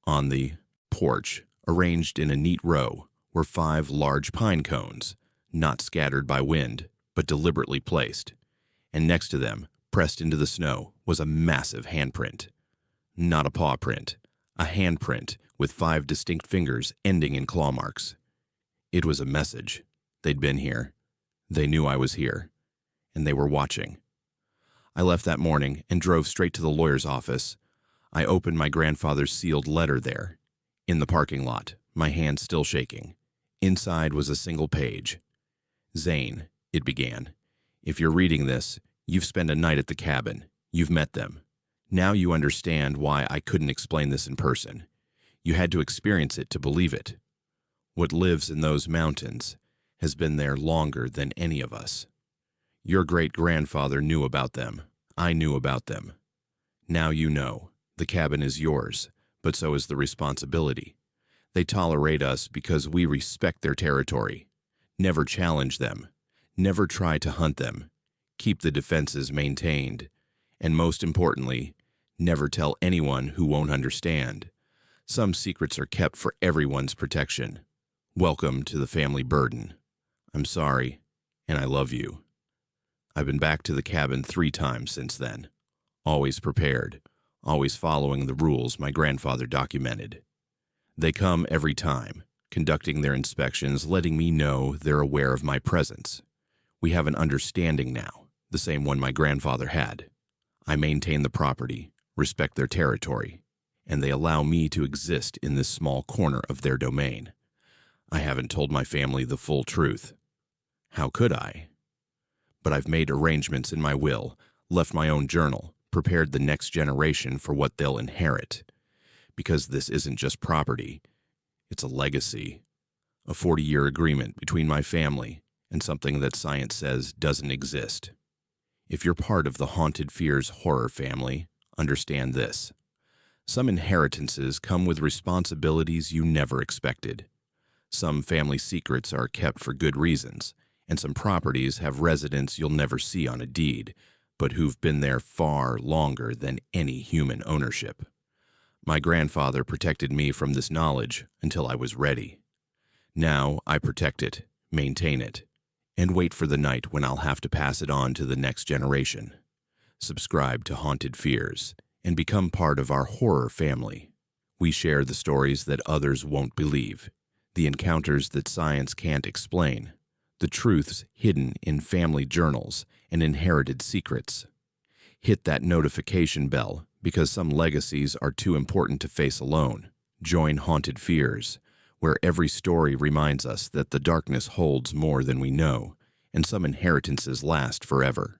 On the porch, arranged in a neat row, were 5 large pine cones, not scattered by wind, but deliberately placed. And next to them, pressed into the snow, was a massive handprint. Not a paw print, a handprint with 5 distinct fingers ending in claw marks. It was a message. They'd been here. They knew I was here. And they were watching. I left that morning and drove straight to the lawyer's office. I opened my grandfather's sealed letter there. In the parking lot, my hand still shaking. Inside was a single page. "Zane," it began, "if you're reading this, you've spent a night at the cabin. You've met them. Now you understand why I couldn't explain this in person. You had to experience it to believe it. What lives in those mountains has been there longer than any of us. Your great-grandfather knew about them. I knew about them. Now you know. The cabin is yours, but so is the responsibility. They tolerate us because we respect their territory. Never challenge them. Never try to hunt them. Keep the defenses maintained. And most importantly, never tell anyone who won't understand. Some secrets are kept for everyone's protection. Welcome to the family burden. I'm sorry, and I love you." I've been back to the cabin 3 times since then. Always prepared, always following the rules my grandfather documented. They come every time, conducting their inspections, letting me know they're aware of my presence. We have an understanding now, the same one my grandfather had. I maintain the property, respect their territory, and they allow me to exist in this small corner of their domain. I haven't told my family the full truth. How could I? But I've made arrangements in my will, left my own journal, prepared the next generation for what they'll inherit. Because this isn't just property, it's a legacy. A 40-year agreement between my family and something that science says doesn't exist. If you're part of the Haunted Fears horror family, understand this. Some inheritances come with responsibilities you never expected. Some family secrets are kept for good reasons, and some properties have residents you'll never see on a deed, but who've been there far longer than any human ownership. My grandfather protected me from this knowledge until I was ready. Now I protect it, maintain it, and wait for the night when I'll have to pass it on to the next generation. Subscribe to Haunted Fears and become part of our horror family. We share the stories that others won't believe, the encounters that science can't explain, the truths hidden in family journals and inherited secrets. Hit that notification bell because some legacies are too important to face alone, Join Haunted Fears, where every story reminds us that the darkness holds more than we know, and some inheritances last forever.